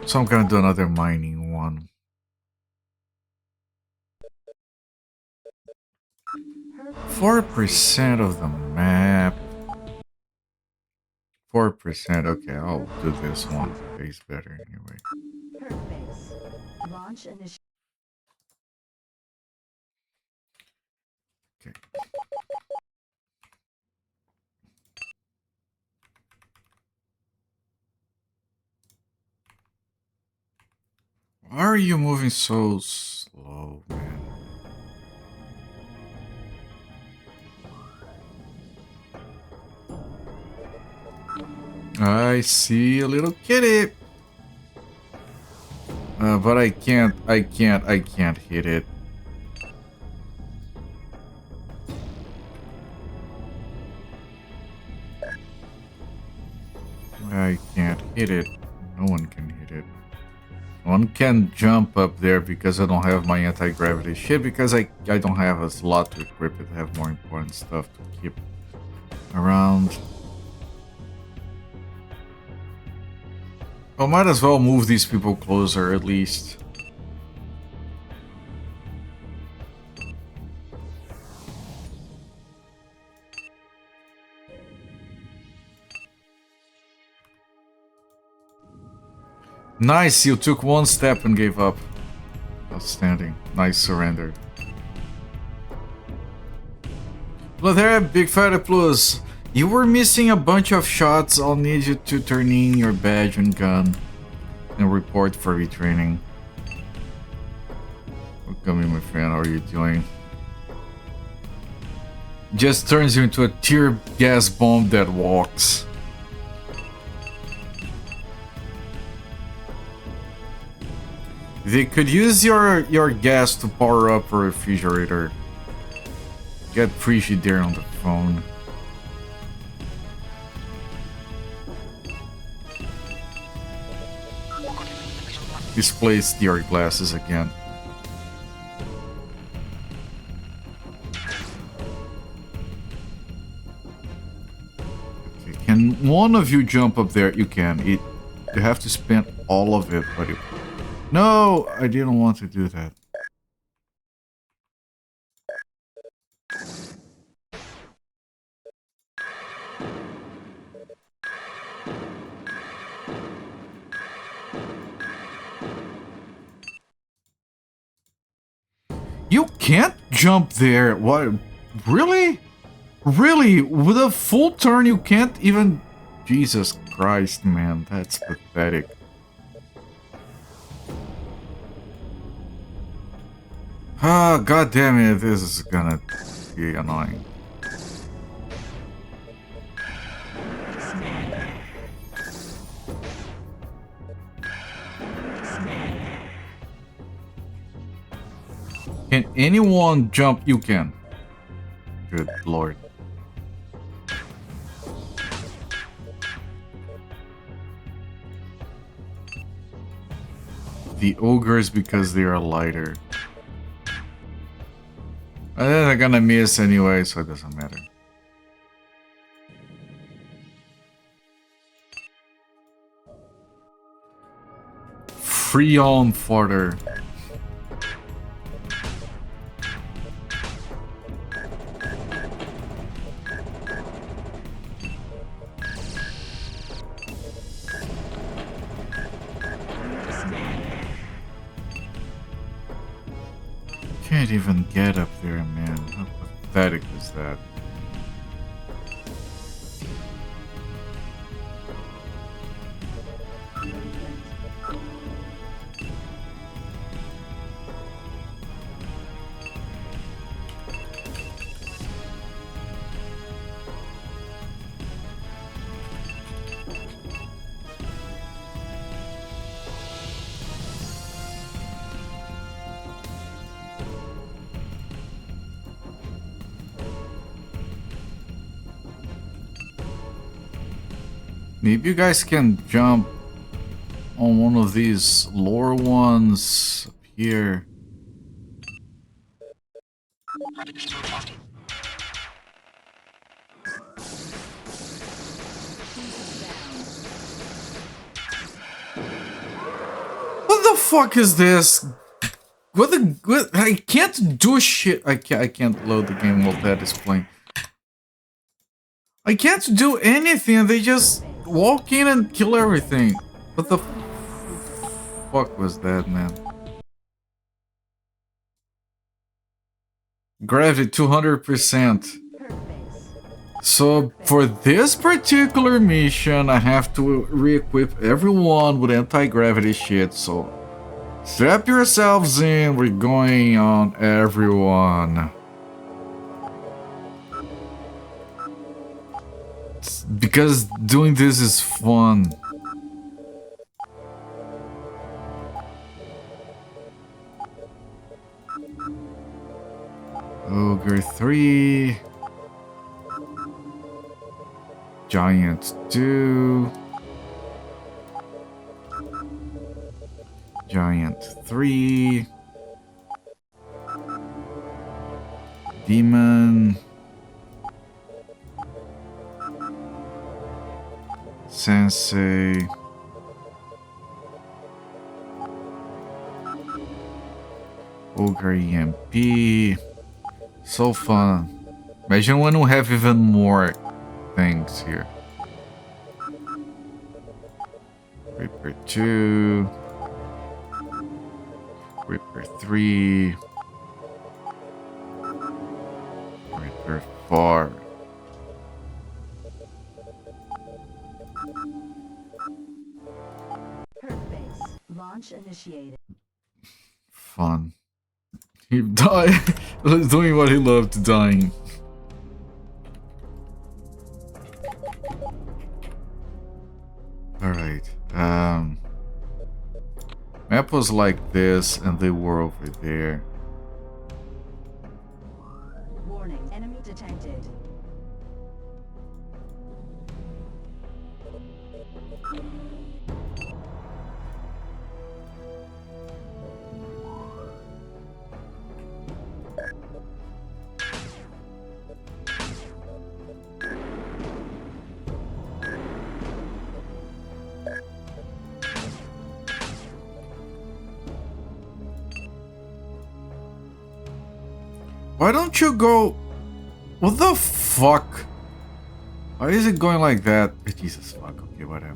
So I'm gonna do another mining one. 4% of the map. 4%, okay, I'll do this one. Pays better anyway. Perk base. Launch initiative. Okay. Why are you moving so slow, man? I see a little kitty. But I can't hit it. I can't hit it. No one can hit it. One can jump up there because I don't have my anti-gravity shit, because I don't have a slot to equip it. I have more important stuff to keep around. I might as well move these people closer at least. Nice, you took one step and gave up. Outstanding. Nice surrender. Well, there, Big Fatty Plus. You were missing a bunch of shots. I'll need you to turn in your badge and gun and report for retraining. Welcome, my friend. How are you doing? Just turns you into a tear gas bomb that walks. They could use your gas to power up a refrigerator. Get Preachy there on the phone. Displace your glasses again. Okay, can one of you jump up there? You can. You have to spend all of it, buddy. No, I didn't want to do that. You can't jump there. What? Really? Really? With a full turn, you can't even... Jesus Christ, man. That's pathetic. Ah, god damn it. This is gonna be annoying. Can anyone jump? You can. Good lord. The ogres, because they are lighter. They're gonna miss anyway, so it doesn't matter. Free on fodder. can't even get up there, man. How pathetic is that? Maybe you guys can jump on one of these lower ones up here. What the fuck is this? What? I can't do shit. I can't load the game while that is playing. I can't do anything. They just walk in and kill everything. What the fuck was that, man? Gravity 200%. So for this particular mission, I have to re-equip everyone with anti-gravity shit. So strap yourselves in. We're going on everyone. Because doing this is fun. Ogre 3. Giant 2. Giant 3. Demon. Sensei. Ogre EMP. So fun. Imagine when we have even more things here. Reaper 2. Reaper 3. Reaper 4. Launch initiated. Fun. He died. Doing what he loved, dying. Alright. Map was like this and they were over there. Warning, enemy detected. Why don't you go? What the fuck? Why is it going like that? Jesus fuck. Okay, whatever.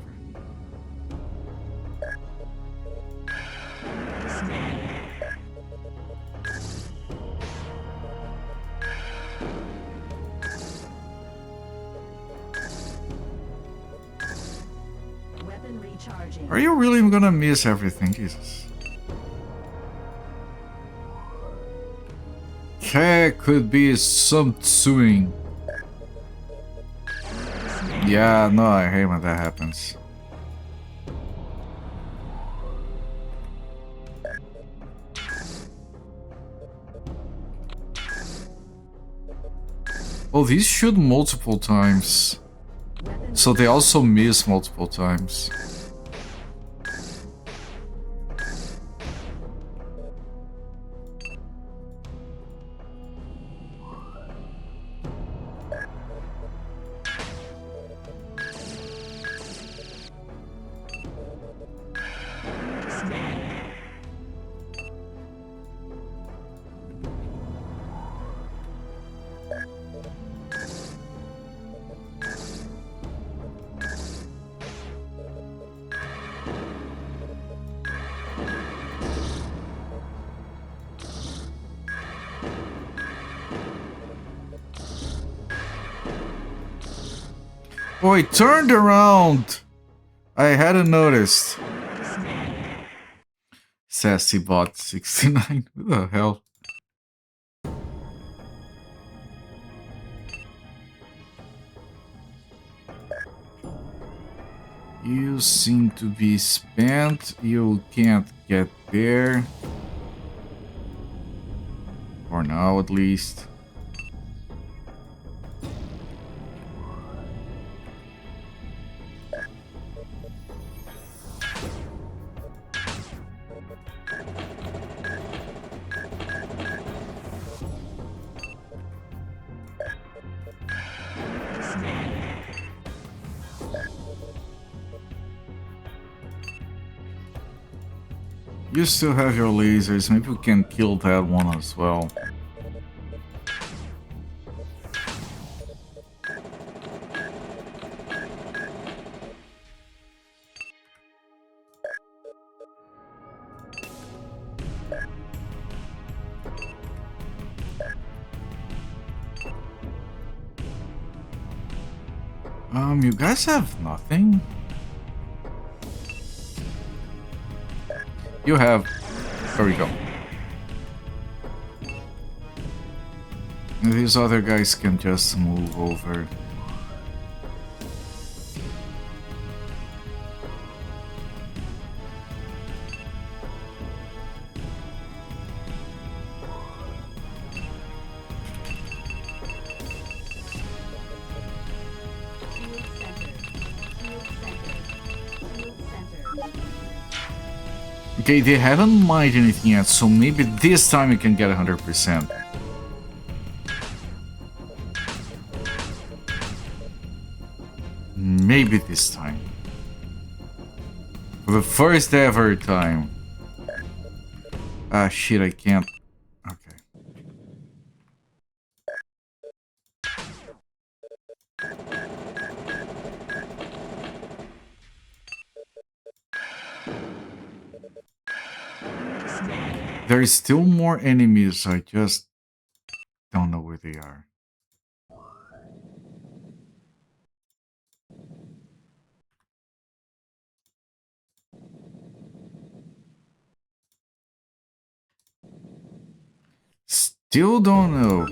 Weapon recharging. Are you really gonna miss everything? Jesus. Okay, could be some suing. Yeah, no, I hate when that happens. Oh, these shoot multiple times. So they also miss multiple times. Oh, it turned around! I hadn't noticed. Sassy bot 69. What the hell? You seem to be spent. You can't get there. For now, at least. You still have your lasers. Maybe we can kill that one as well. You guys have nothing? You have... There we go. These other guys can just move over. Okay, they haven't mined anything yet, so maybe this time we can get 100%. Maybe this time. For the first ever time. Ah, shit, I can't. Okay. There is still more enemies, I just don't know where they are. Still don't know.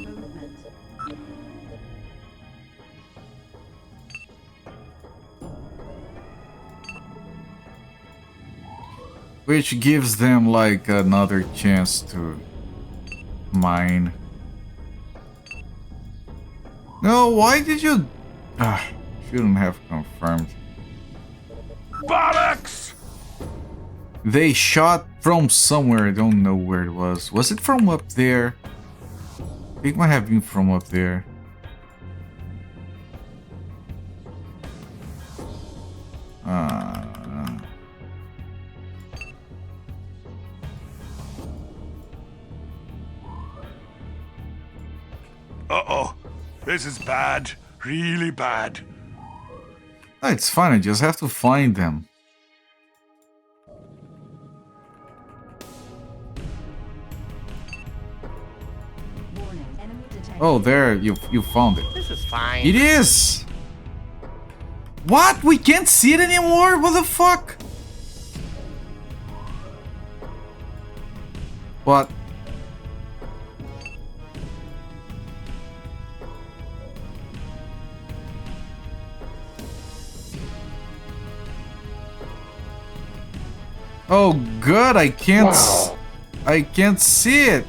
Which gives them like another chance to mine. No, why did you... shouldn't have confirmed. Bollocks! They shot from somewhere, I don't know where it was. Was it from up there? I think it might have been from up there. Uh-oh. This is bad. Really bad. It's fine, I just have to find them. Oh, there, you found it. This is fine. It is! What? We can't see it anymore? What the fuck? What? Oh, good, I can't see it.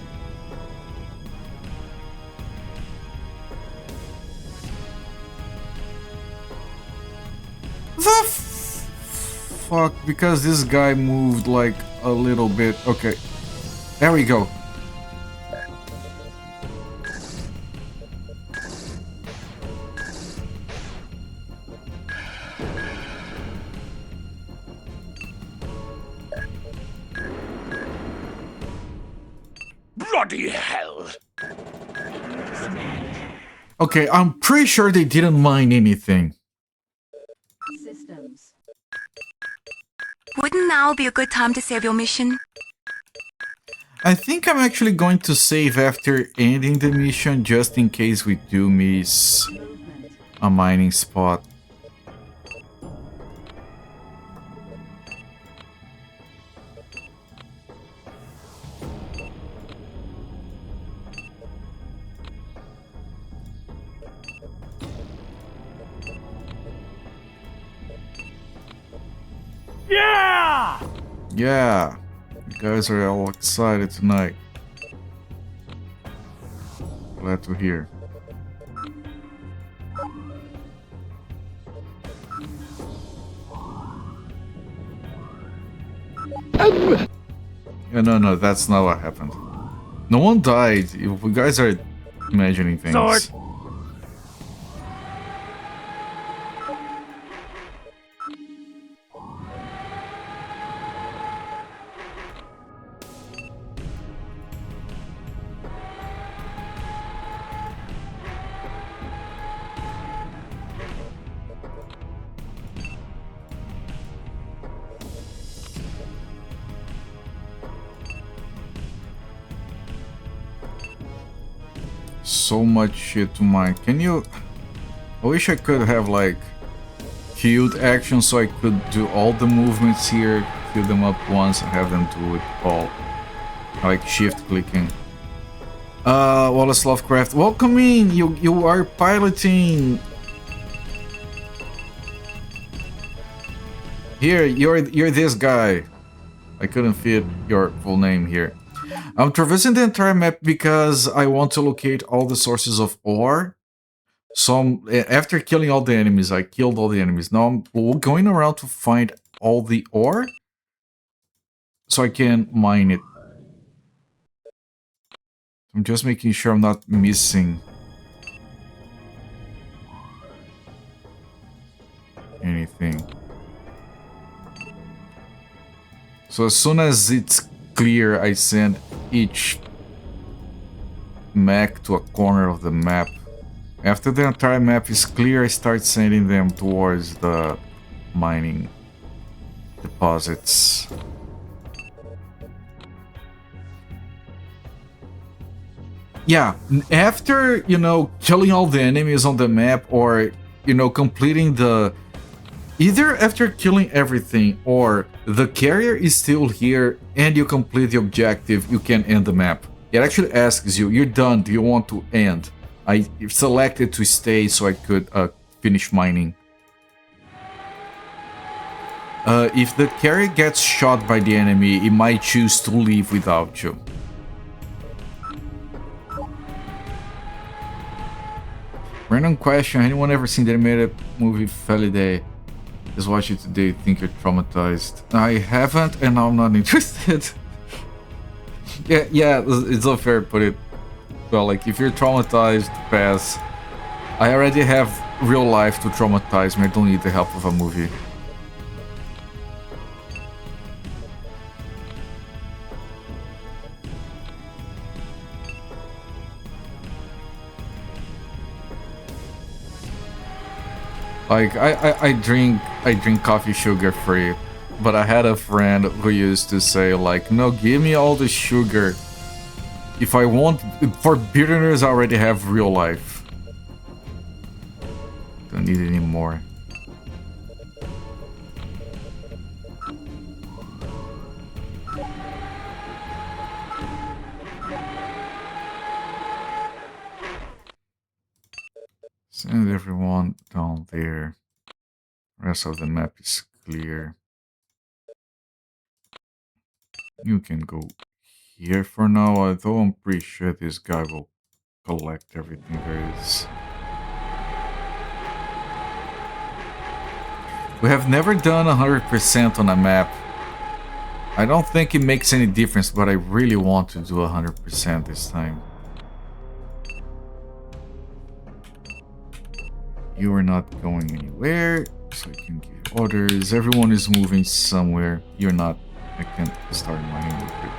Fuck, because this guy moved like a little bit. Okay, there we go. Bloody hell! Okay, I'm pretty sure they didn't mine anything. Systems. Wouldn't now be a good time to save your mission? I think I'm actually going to save after ending the mission, just in case we do miss a mining spot. Yeah! Yeah, you guys are all excited tonight. Glad to hear. Yeah, no, that's not what happened. No one died. You guys are imagining things. Sword. So much shit to mine. Can you... I wish I could have like queued action so I could do all the movements here, queue them up once and have them do it all. Like shift clicking. Wallace Lovecraft, welcome in! You are piloting. Here, you're this guy. I couldn't fit your full name here. I'm traversing the entire map because I want to locate all the sources of ore. So after killing all the enemies, I killed all the enemies. Now I'm going around to find all the ore so I can mine it. I'm just making sure I'm not missing anything. So as soon as it's clear, I send each mech to a corner of the map. After the entire map is clear, I start sending them towards the mining deposits. Yeah, after, you know, killing all the enemies on the map or, you know, completing the... Either after killing everything or the carrier is still here and you complete the objective, you can end the map. It actually asks you, you're done, do you want to end? I selected to stay so I could finish mining. If the carrier gets shot by the enemy, it might choose to leave without you. Random question, anyone ever seen the animated movie Feliday? Just watch it today, think you're traumatized. I haven't and I'm not interested. yeah, it's unfair to put it. Well, like, if you're traumatized, pass. I already have real life to traumatize me, I don't need the help of a movie. Like, I drink coffee sugar free, but I had a friend who used to say like, no, give me all the sugar. If I want, for bitterness I already have real life. Don't need any more. Send everyone down there. Rest of the map is clear. You can go here for now, although I'm pretty sure this guy will collect everything there is. We have never done 100% on a map. I don't think it makes any difference, but I really want to do 100% this time. You are not going anywhere, so I can give orders. Everyone is moving somewhere. You're not. I can't start mining with you.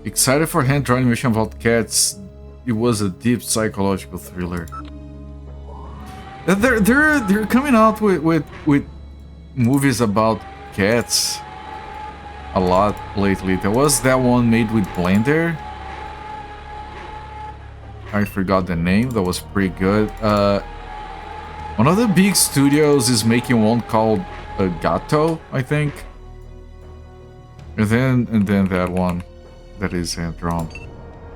Excited for hand-drawn animation about cats. It was a deep psychological thriller. They're coming out with movies about cats a lot lately. There was that one made with Blender. I forgot the name. That was pretty good. One of the big studios is making one called Gato, I think. And then that one. That is hand-drawn.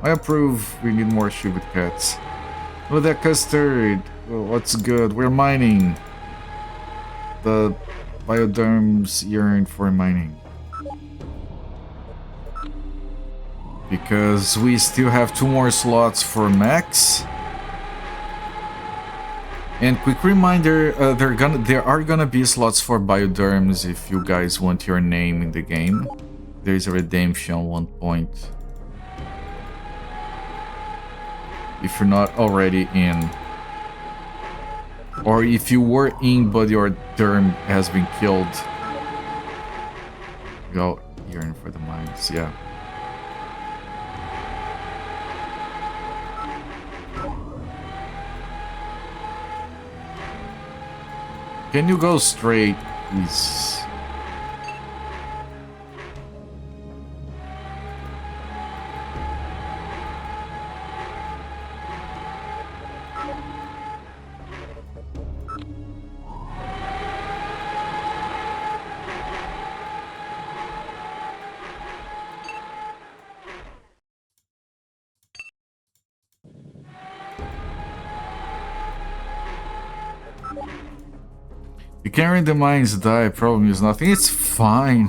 I approve. We need more shit with cats. Look at that custard. Oh, what's good? We're mining. The bioderms yearn for mining. Because we still have 2 more slots for Max. And quick reminder, there are gonna be slots for bioderms if you guys want your name in the game. There is a redemption 1 point. If you're not already in. Or if you were in but your derm has been killed. Go yearn for the mines, yeah. Can you go straight, please? You carrying the mines die, problem is nothing. It's fine.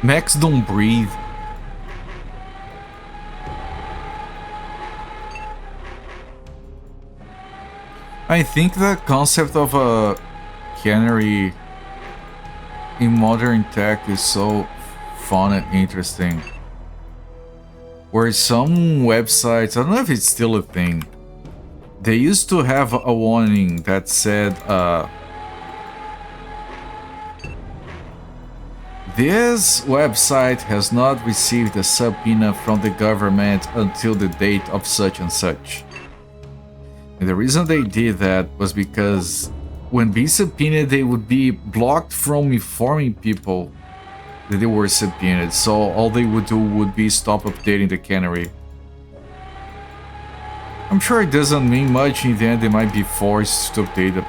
Max don't breathe. I think the concept of a cannery in modern tech is so fun and interesting. Where some websites, I don't know if it's still a thing, they used to have a warning that said, this website has not received a subpoena from the government until the date of such and such. And the reason they did that was because when being subpoenaed, they would be blocked from informing people that they were subpoenaed. So all they would do would be stop updating the cannery. I'm sure it doesn't mean much in the end. They might be forced to update the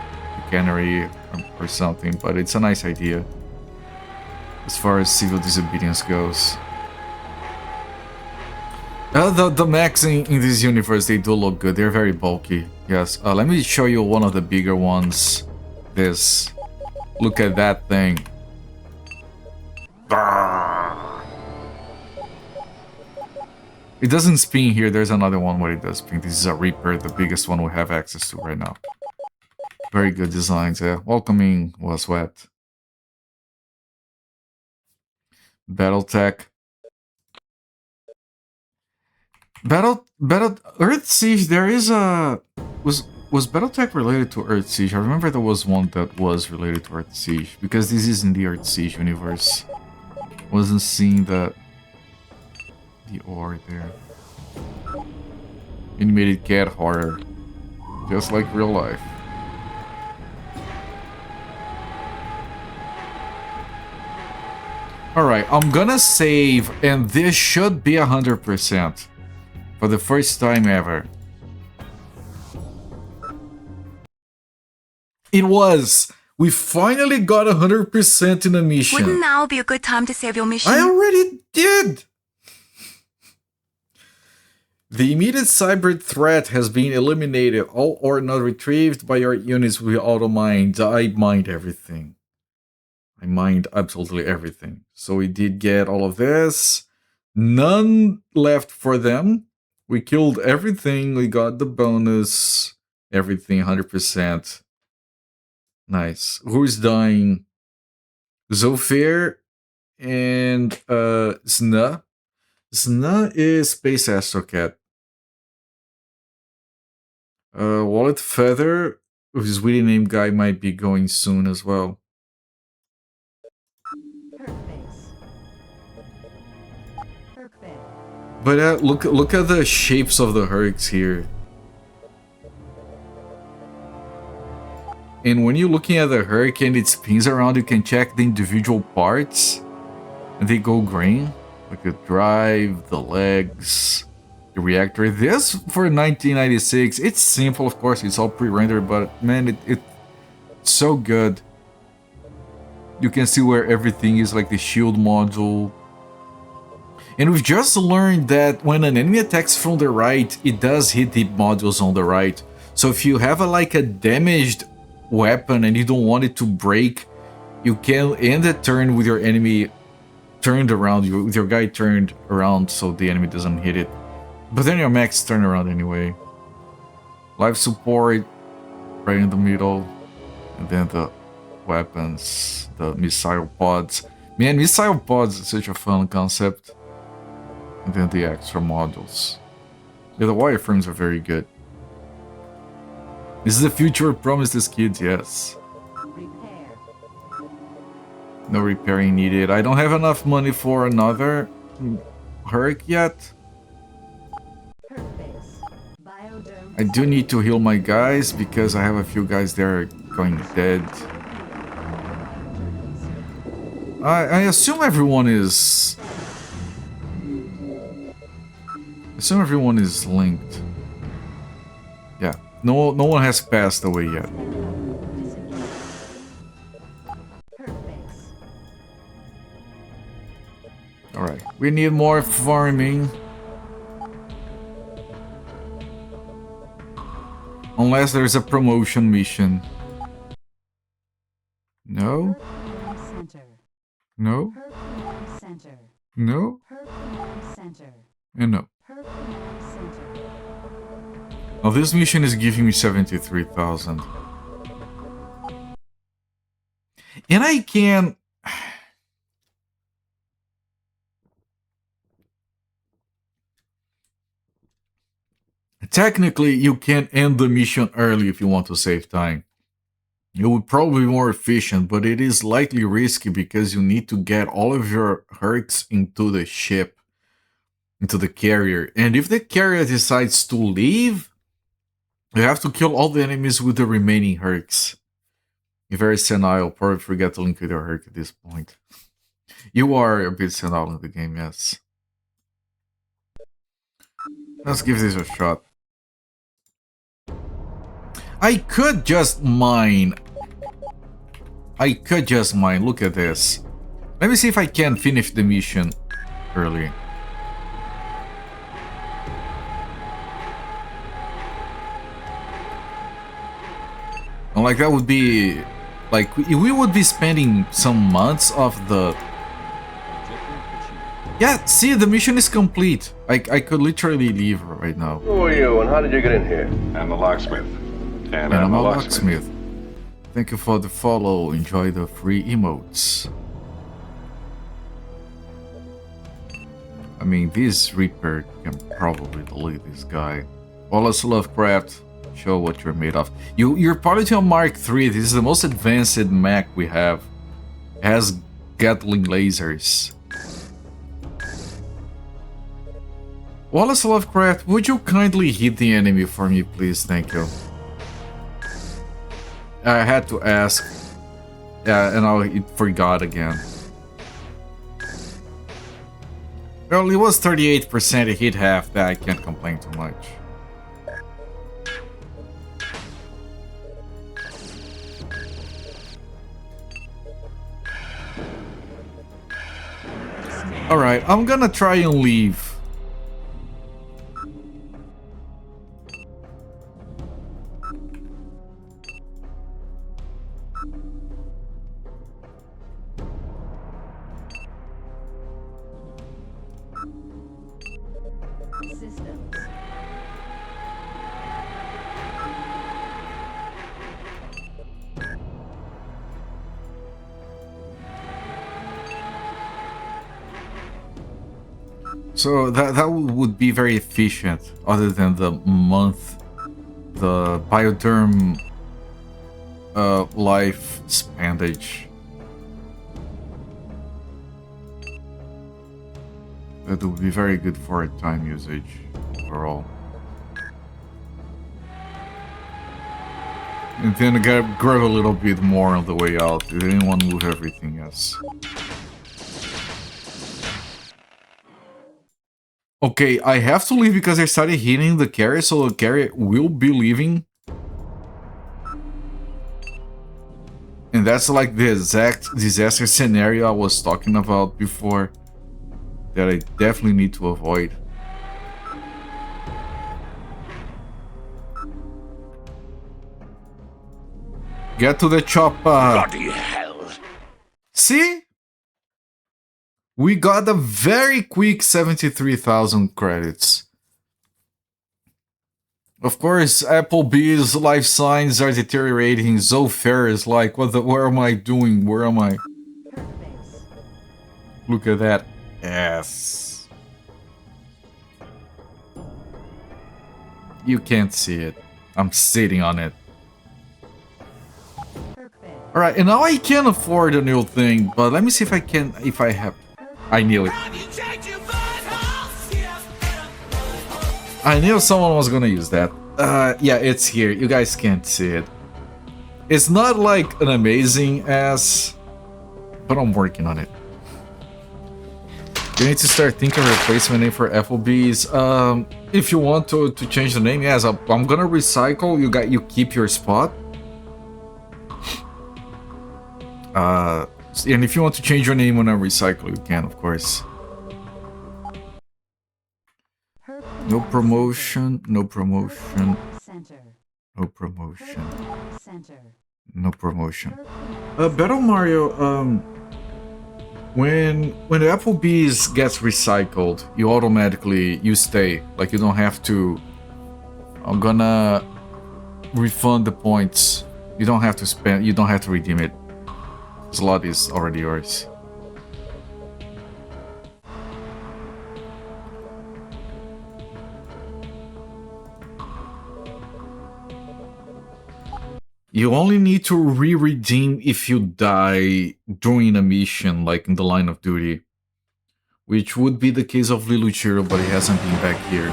cannery or something, but it's a nice idea. As far as civil disobedience goes. The mechs in this universe, they do look good. They're very bulky. Yes. Let me show you one of the bigger ones. This. Look at that thing. It doesn't spin here. There's another one where it does spin. This is a Reaper, the biggest one we have access to right now. Very good designs. Yeah. Welcoming was wet. Battletech. Earth Siege, there is a... Was Battletech related to Earth Siege? I remember there was one that was related to Earth Siege, because this is in the Earth Siege universe. Wasn't seeing the ore there. Animated cat horror. Just like real life. Alright, I'm gonna save, and this should be 100%. For the first time ever. It was! We finally got 100% in a mission. Wouldn't now be a good time to save your mission? I already did! The immediate cyber threat has been eliminated. All or not retrieved by your units will auto-mined. I mined everything. I mined absolutely everything. So we did get all of this. None left for them. We killed everything. We got the bonus. Everything 100%. Nice. Who's dying? Zofir and Sna. Sna is Space Astrocat. Wallet Feather, his witty name guy, might be going soon as well. But look at the shapes of the Hercs here. And when you're looking at the Herc and it spins around, you can check the individual parts. And they go green. Like the drive, the legs, the reactor. This for 1996, it's simple, of course, it's all pre-rendered, but man, it's so good. You can see where everything is, like the shield module. And we've just learned that when an enemy attacks from the right, it does hit the modules on the right. So if you have like a damaged weapon and you don't want it to break, you can end the turn with your enemy turned around, with your guy turned around so the enemy doesn't hit it. But then your mechs turn around anyway. Life support right in the middle. And then the weapons, the missile pods. Man, missile pods is such a fun concept. And then the extra modules. Yeah, the wireframes are very good. This is the future promised as kids, yes. Repair. No repairing needed. I don't have enough money for another Hurricane yet. Perk base. Bioderm. I do need to heal my guys because I have a few guys there going dead. I assume everyone is... linked. Yeah, no one has passed away yet. Perk base. Alright, we need more farming. Unless there's a promotion mission. No? Perk center. No? Perk center. No? Perk center. And no. Perk center. Now this mission is giving me 73,000. And I can... Technically, you can end the mission early if you want to save time. It would probably be more efficient, but it is slightly risky because you need to get all of your Hercs into the ship, into the carrier. And if the carrier decides to leave, you have to kill all the enemies with the remaining Hercs. You're very senile, probably forget to link with your Herc at this point. You are a bit senile in the game, yes. Let's give this a shot. I could just mine. Look at this. Let me see if I can finish the mission early. And like that would be... Like, we would be spending some months of the... Yeah, see, the mission is complete. I could literally leave right now. Who are you and how did you get in here? I'm the locksmith. And I'm I'm a a locksmith. locksmith. Thank you for the follow. Enjoy the free emotes. I mean, this Reaper can probably delete this guy. Wallace Lovecraft, show what you're made of. You're piloting a Mark III. This is the most advanced mech we have. It has Gatling lasers. Wallace Lovecraft, would you kindly hit the enemy for me, please? Thank you. I had to ask. Yeah, and I forgot again. Well, it was 38%, it hit half that, I can't complain too much. Alright, I'm gonna try and leave. Systems. So that would be very efficient, other than the bioderm life spandage. That would be very good for time usage overall. And then I gotta grow a little bit more on the way out. Did anyone move everything? Yes. Okay, I have to leave because I started hitting the carrier, so the carrier will be leaving. And that's like the exact disaster scenario I was talking about before that I definitely need to avoid. Get to the chopper. Bloody hell. See? We got a very quick 73,000 credits. Of course, Applebee's life signs are deteriorating. Zofair is like, where am I doing? Where am I? Perk base. Look at that. Yes. You can't see it. I'm sitting on it. Perk base. Alright, and now I can afford a new thing, but let me see if I can, if I have... I knew it. I knew someone was gonna use that. Yeah, it's here. You guys can't see it. It's not like an amazing ass, but I'm working on it. You need to start thinking of a replacement name for Applebee's. If you want to change the name, yes, I'm gonna recycle. You keep your spot. And if you want to change your name when I recycle, you can, of course. Perk No promotion, no promotion, center. no promotion, Perk center. no promotion. Perk Battle Mario, when the Applebee's gets recycled, you stay. Like, you don't have to... I'm gonna refund the points. You don't have to spend, you don't have to redeem it. The slot is already yours. You only need to re-redeem if you die during a mission, like in the line of duty. Which would be the case of Liluchiro, but he hasn't been back here.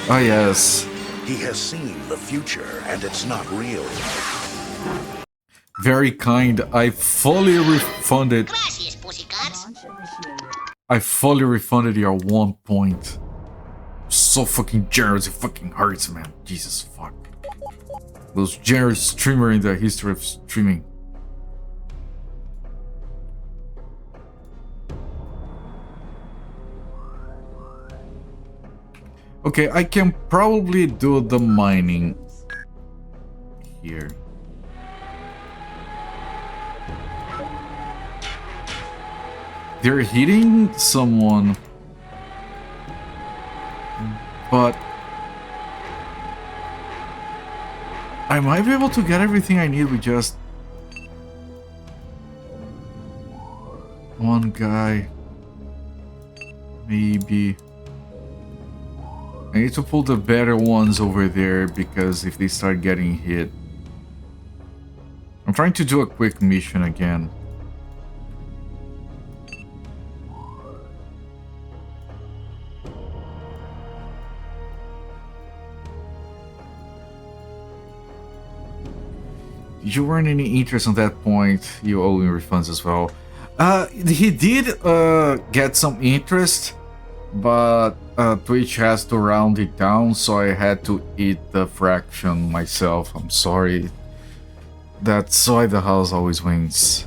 Ah, yes. He has seen the future, and it's not real. Very kind. I fully refunded. launch initiated. I fully refunded your 1 point. So fucking generous, it fucking hurts, man. Jesus fuck. Most generous streamer in the history of streaming. Okay, I can probably do the mining here. They're hitting someone, but I might be able to get everything I need with just one guy. Maybe. I need to pull the better ones over there because if they start getting hit. I'm trying to do a quick mission again. Did you earn any interest on that point? You owe me refunds as well. He did get some interest, but Twitch has to round it down, so I had to eat the fraction myself. I'm sorry. That's why the house always wins.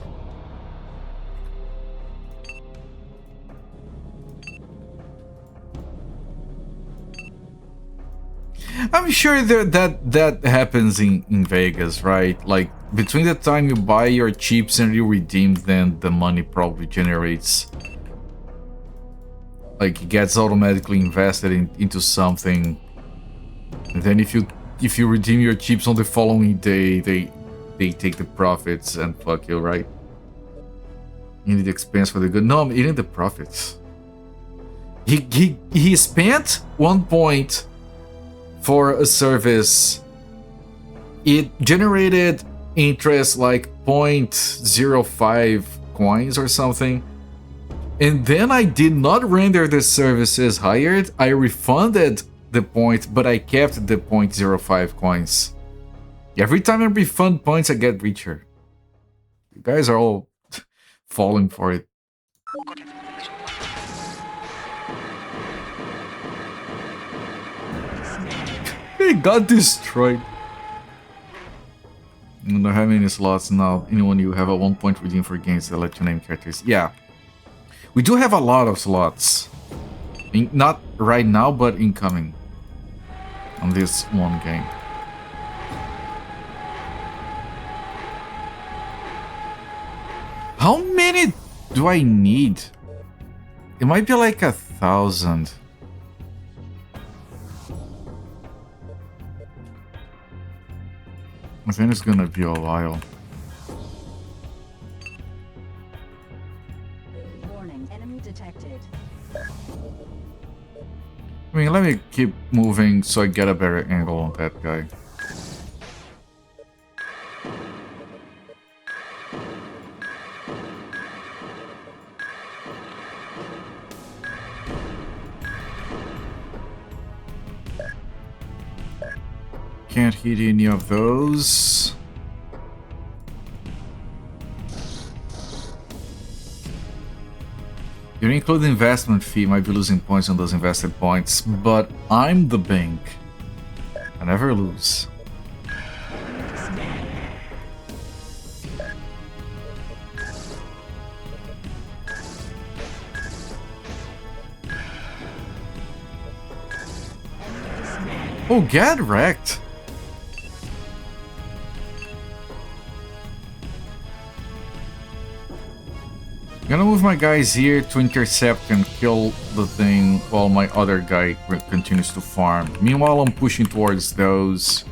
I'm sure that happens in Vegas, right? Like, between the time you buy your chips and you redeem them, the money probably generates. Like, it gets automatically invested into something. And then if you redeem your chips on the following day, they take the profits and fuck you, right? You need the expense for the good. No, I'm eating the profits. He spent 1 point for a service. It generated interest like 0.05 coins or something. And then I did not render the services hired. I refunded the point, but I kept the 0.05 coins. Every time I refund points, I get richer. You guys are all falling for it. He got destroyed. You don't have any slots now. Anyone you have a 1 point redeem for games that let you name characters. Yeah. We do have a lot of slots. Not right now, but incoming. On this one game. How many do I need? It might be like 1,000. I think it's gonna be a while. Warning, enemy detected. I mean, let me keep moving so I get a better angle on that guy. Can't hit any of those. You include the investment fee, might be losing points on those invested points, but I'm the bank. I never lose. Oh, get wrecked! I'm gonna move my guys here to intercept and kill the thing while my other guy continues to farm. Meanwhile, I'm pushing towards those.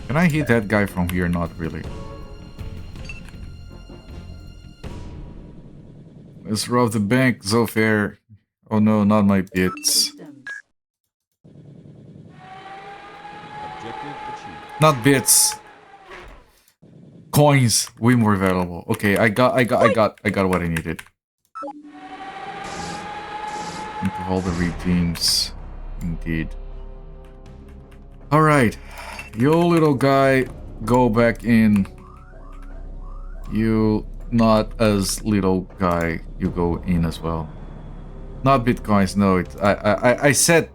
Can I hit that guy from here? Not really. Let's rob the bank, Zofair. Oh no, not my bits. Not bits. Coins, way more valuable. Okay, I got what I needed. Improve all the redeems, indeed. All right, you little guy, go back in. You not as little guy, you go in as well. Not bitcoins, no. I said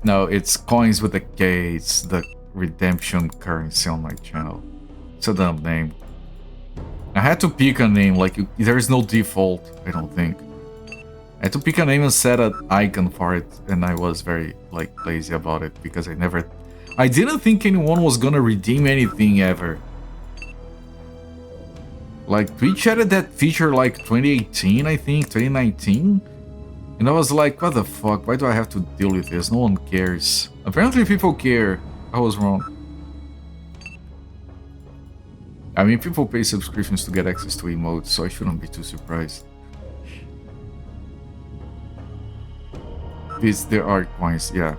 no. It's coins with a K. It's the redemption currency on my channel. It's a dumb name. I had to pick a name, like, there is no default, I don't think. I had to pick a name and set an icon for it, and I was very, like, lazy about it, because I didn't think anyone was gonna redeem anything ever. Like, Twitch added that feature, like, 2018, I think, 2019? And I was like, what the fuck, why do I have to deal with this? No one cares. Apparently people care. I was wrong. I mean, people pay subscriptions to get access to emotes, so I shouldn't be too surprised. There are coins, yeah.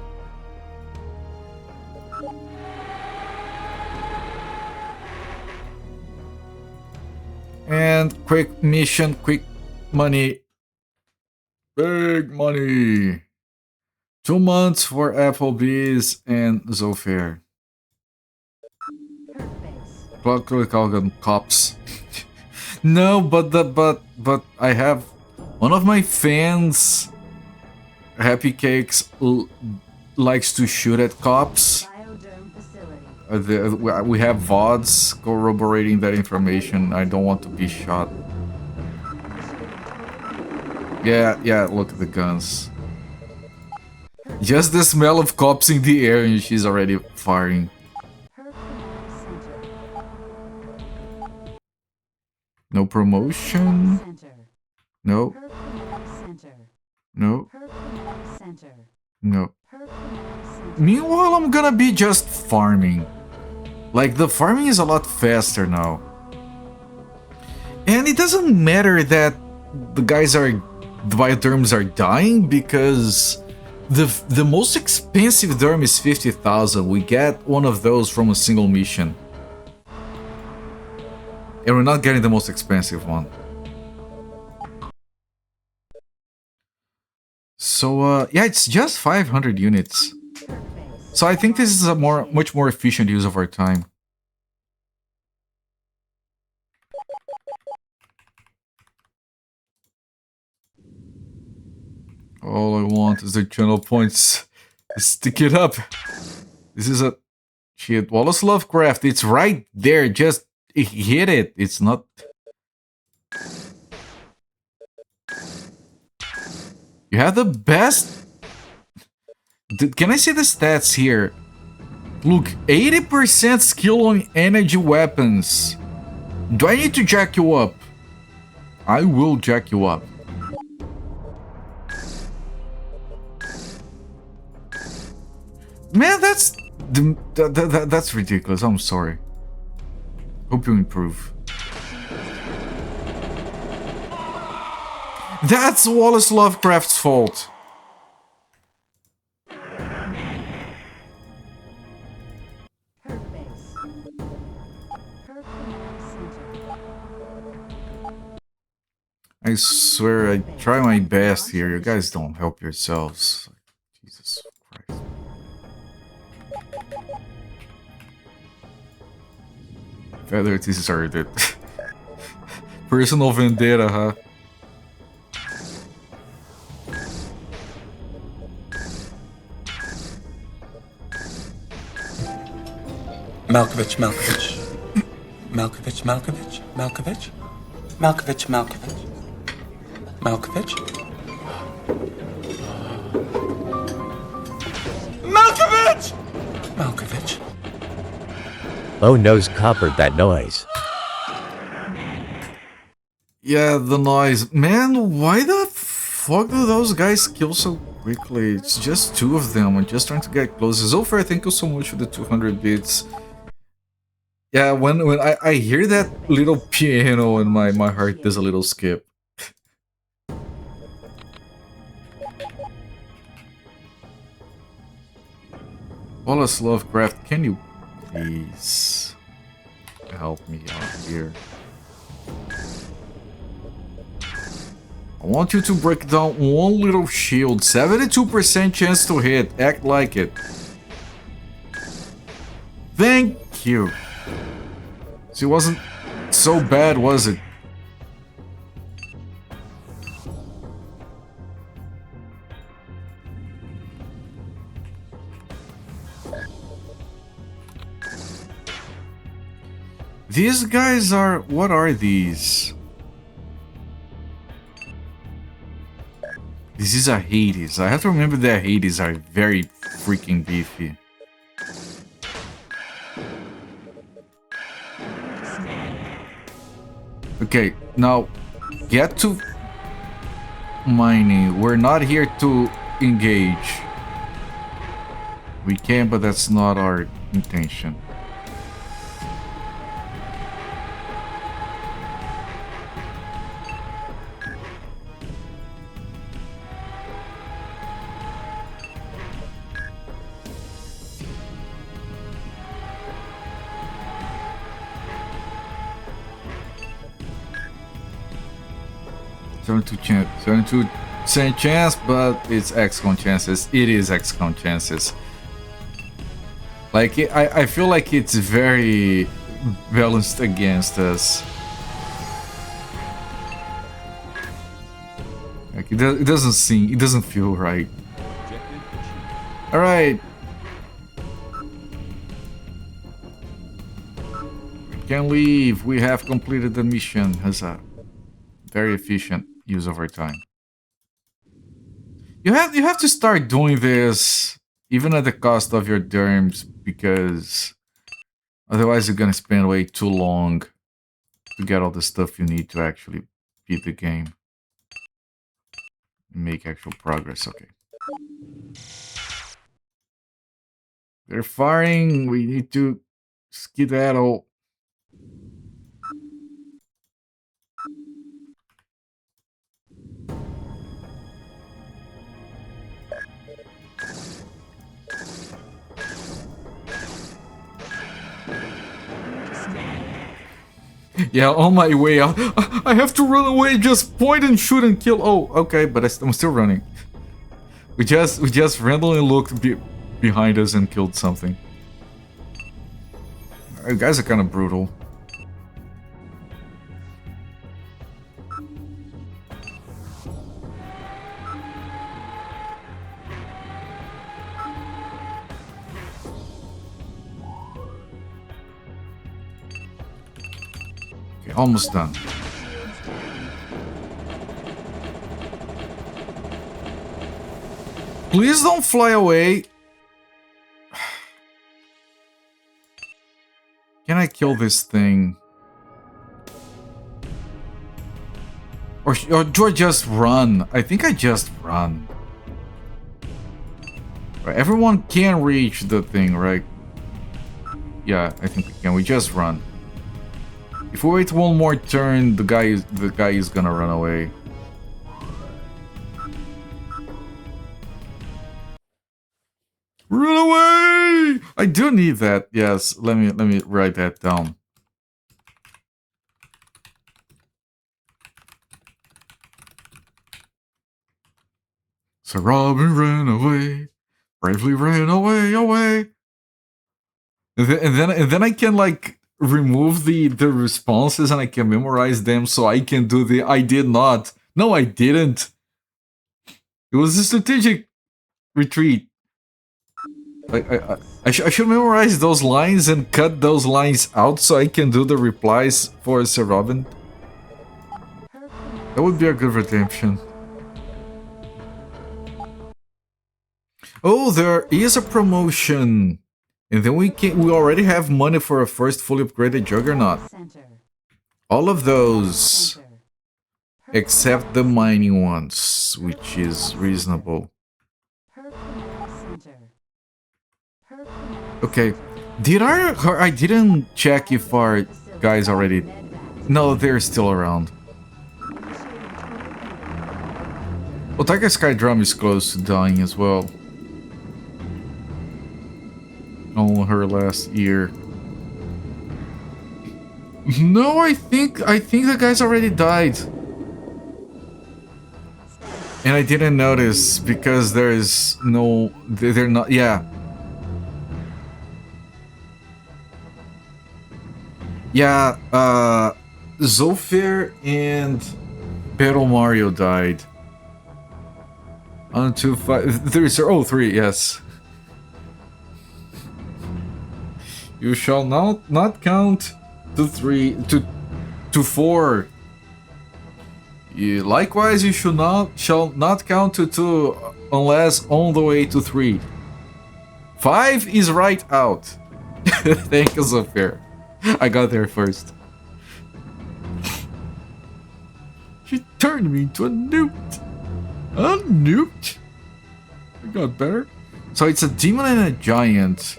And quick mission, quick money. Big money. 2 months for Applebee's and Zofair. Click on cops. No, but I have one of my fans, Happy Cakes, likes to shoot at cops. We have VODs corroborating that information. I don't want to be shot. Yeah, look at the guns. Just the smell of cops in the air and she's already firing. No promotion. No. No. No. Meanwhile, I'm gonna be just farming. Like, the farming is a lot faster now. And it doesn't matter that the biotherms are dying, because the most expensive derm is 50,000. We get one of those from a single mission. And we're not getting the most expensive one. So, yeah, it's just 500 units. So I think this is a much more efficient use of our time. All I want is the channel points. Stick it up. This is a shit. Wallace Lovecraft. It's right there. Just hit it. It's not. You have the best. Can I see the stats here? Look, 80% skill on energy weapons. Do I need to jack you up? I will jack you up. Man, that's ridiculous. I'm sorry. Hope you improve. That's Wallace Lovecraft's fault. Herb base. Herb command center. I swear I try my best here. You guys don't help yourselves. Jesus Christ. Feather deserted. Personal vendetta, huh? Malkovich, Malkovich. Malkovich, Malkovich, Malkovich. Malkovich, Malkovich. Malkovich. Malkovich! Malkovich. Oh, nose coppered that noise. Yeah, the noise. Man, why the fuck do those guys kill so quickly? It's just two of them. I'm just trying to get close. Zofar, thank you so much for the 200 bits. Yeah, when I hear that little piano and my heart does a little skip. Wallace Lovecraft, can you please help me out here? I want you to break down one little shield. 72% chance to hit. Act like it. Thank you. So it wasn't so bad, was it? These guys are... What are these? This is a Hades. I have to remember that Hades are very freaking beefy. Okay, now get to mining. We're not here to engage. We can, but that's not our intention. Chance, 72% chance, but it's XCOM chances. It is XCOM chances. Like, I feel like it's very balanced against us. Like, it doesn't feel right. Alright. We can leave. We have completed the mission. Huzzah. Very efficient use of our time. You have to start doing this even at the cost of your derms, because otherwise you're gonna spend way too long to get all the stuff you need to actually beat the game and make actual progress. Okay. They're firing. We need to skedaddle. Yeah, on my way out. I have to run away. Just point and shoot and kill. Oh, okay, but I'm still running. We just randomly looked behind us and killed something. You guys are kind of brutal. Okay, almost done. Please don't fly away. Can I kill this thing? Or do I just run? I think I just run. Right, everyone can reach the thing, right? Yeah, I think we can. We just run. If we wait one more turn, the guy is gonna run away. Run away! I do need that. Yes, let me write that down. So Robin ran away, bravely ran away. And then I can like remove the responses and I can memorize them so I can do the I did not. No, I didn't. It was a strategic retreat. I should memorize those lines and cut those lines out so I can do the replies for Sir Robin. That would be a good redemption. Oh, there is a promotion. And then we already have money for a first fully upgraded Juggernaut. All of those. Except the mining ones, which is reasonable. Okay. I didn't check if our guys already... No, they're still around. Well, Tiger Sky Drum is close to dying as well. On her last year. No, I think the guys already died. And I didn't notice because there is no... They're not... Yeah. Yeah, Zofir and Battle Mario died. 1, 2, 5... 3, sir. Oh, 3, yes. You shall not count to 3... to 4. Likewise, you shall not count to 2 unless on the way to 3. 5 is right out. Thank you, Zofir. I got there first. She turned me into a newt. A newt? I got better. So it's a demon and a giant.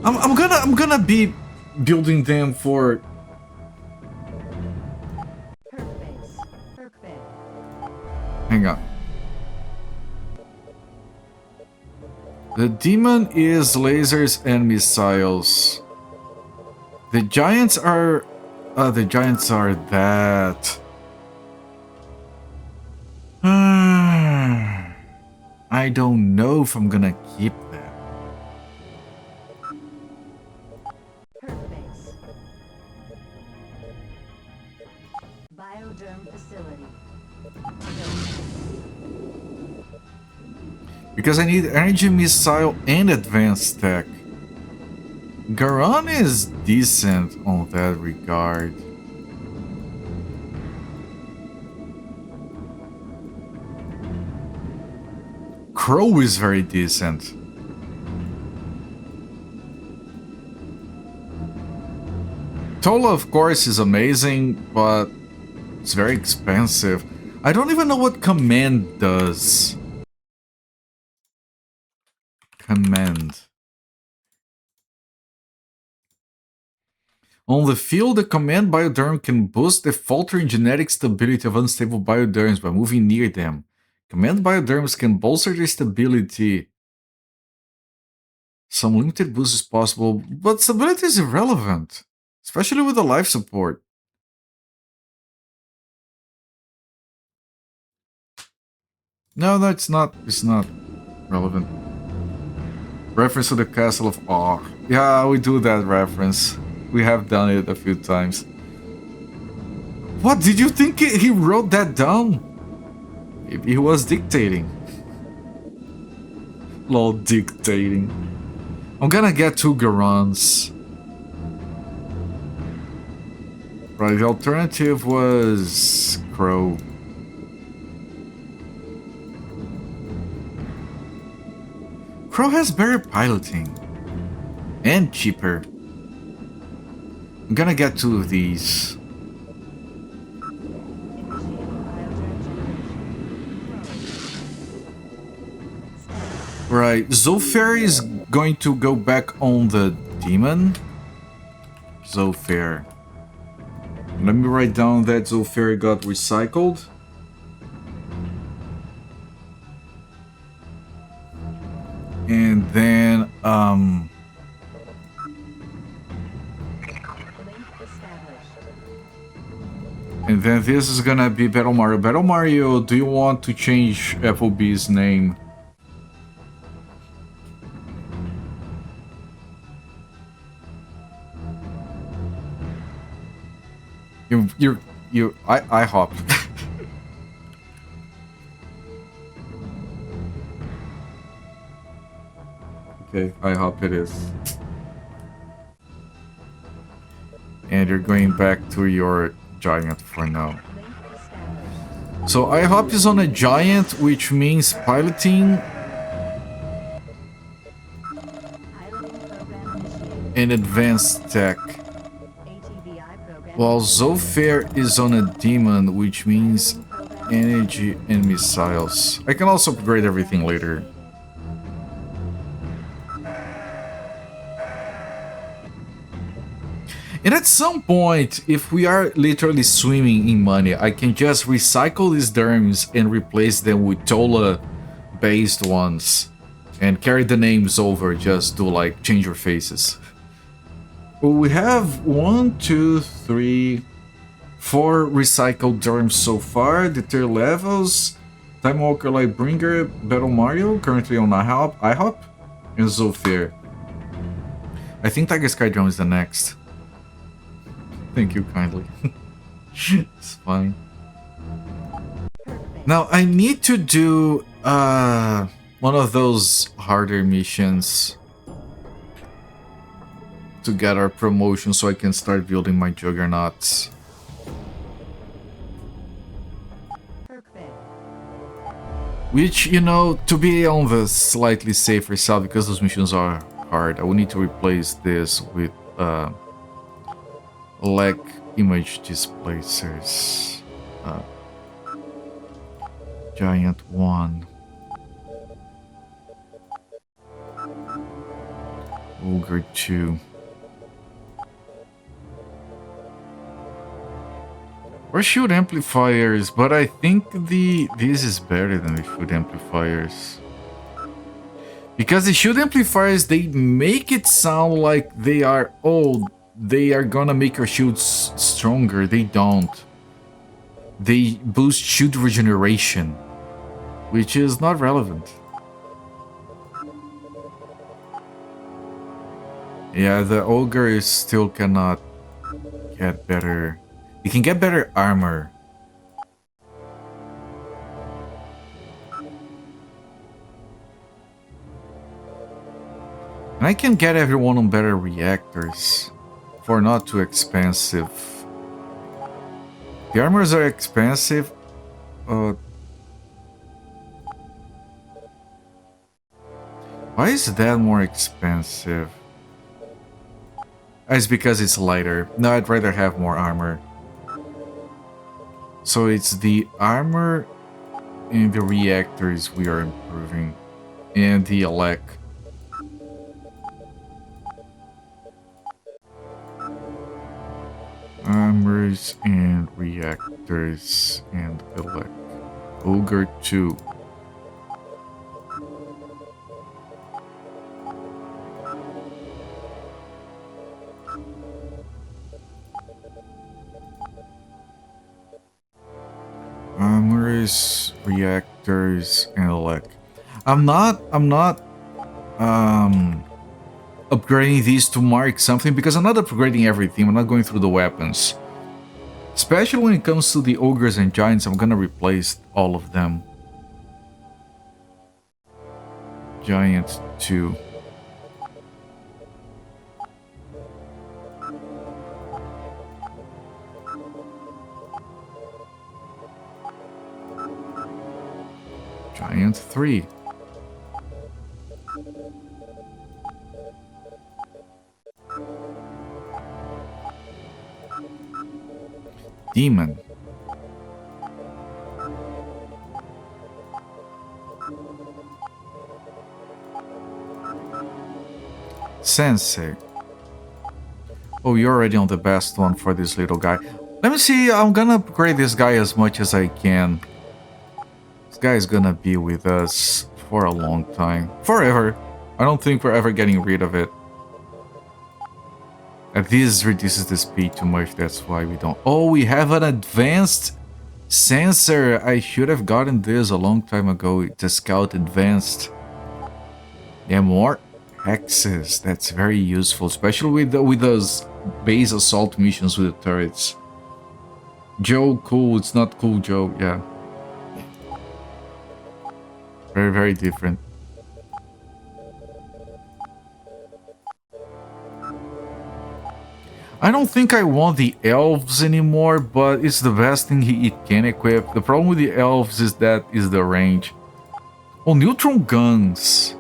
I'm gonna be building them for... Hang on. The demon is lasers and missiles. The giants are that. I don't know if I'm gonna keep that. Bioderm facility. Because I need energy missile and advanced tech. Garon is decent on that regard. Crow is very decent. Tola, of course, is amazing, but it's very expensive. I don't even know what command does. Command. On the field, the command bioderm can boost the faltering genetic stability of unstable bioderms by moving near them. Command bioderms can bolster their stability. Some limited boost is possible, but stability is irrelevant, especially with the life support. No, it's not relevant. Reference to the Castle of Awe. Yeah, we do that reference. We have done it a few times. What, did you think he wrote that down? Maybe he was dictating. Lol, dictating. I'm gonna get 2 Garons. Right, the alternative was Crow. Crow has better piloting. And cheaper. I'm gonna get 2 of these. Right, Zolfair is going to go back on the demon. Zolfair. Let me write down that Zolfair got recycled. And then, Link established. and then this is gonna be Battle Mario. Battle Mario, do you want to change FOB's name? I hop. Okay, I hop it is. And you're going back to your giant for now. Link established. So IHOP is on a giant, which means piloting Piloting program initiated. and advanced tech. ATVI program. While Zolfair is on a demon, which means energy and missiles. I can also upgrade everything later. And at some point, if we are literally swimming in money, I can just recycle these derms and replace them with Tola-based ones. And carry the names over, just to like change your faces. Well, we have 1, 2, 3, 4 recycled derms so far. The tier levels: Time Walker, Lightbringer, Battle Mario, currently on IHOP, and Zolfair. I think Tiger Skydrome is the next. Thank you kindly. It's fine. Now I need to do one of those harder missions to get our promotion so I can start building my juggernauts. Perfect. Which, you know, to be on the slightly safer side, because those missions are hard, I will need to replace this with lag image displacers. Giant 1. Ogre 2. Or shield amplifiers, but I think this is better than the shield amplifiers. Because the shield amplifiers, they make it sound like they are they are gonna make your shields stronger. They don't. They boost shield regeneration, which is not relevant. Yeah, the ogre is still cannot get better. You can get better armor. And I can get everyone on better reactors for not too expensive. The armors are expensive. Why is that more expensive? It's because it's lighter. No, I'd rather have more armor. So it's the armor and the reactors we are improving. And the elec. Armors and reactors and elec. Ogre 2. Armors, reactors, and elec. I'm not upgrading these to mark something because I'm not upgrading everything. I'm not going through the weapons. Especially when it comes to the ogres and giants, I'm gonna replace all of them. Giant 2. 3. Demon. Sensei. Oh, you're already on the best one for this little guy. Let me see, I'm gonna upgrade this guy as much as I can. This guy is gonna be with us for a long time. Forever. I don't think we're ever getting rid of it. And this reduces the speed too much, that's why we don't. Oh, we have an advanced sensor. I should have gotten this a long time ago. It's a Scout Advanced. Yeah, more hexes. That's very useful, especially with those base assault missions with the turrets. Joe, cool. It's not cool, Joe. Yeah. Very, very different. I don't think I want the elves anymore, but it's the best thing it can equip. The problem with the elves is that is the range. Oh, neutron guns.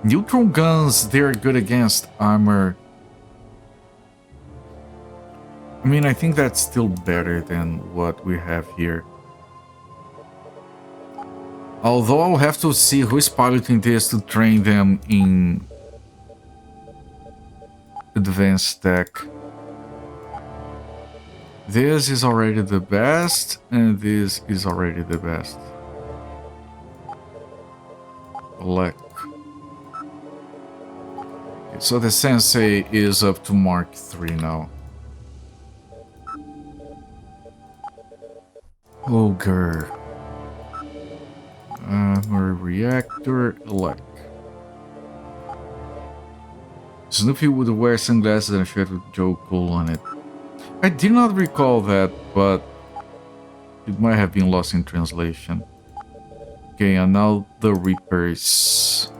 Neutron guns, they're good against armor. I mean, I think that's still better than what we have here. Although I'll have to see who is piloting this to train them in advanced tech. This is already the best, and this is already the best. Elect. Okay, so the Sensei is up to Mark 3 now. Ogre. Reactor, elect. Snoopy would wear sunglasses and a shirt with Joe Cool on it. I did not recall that, but it might have been lost in translation. Okay, and now the Reapers.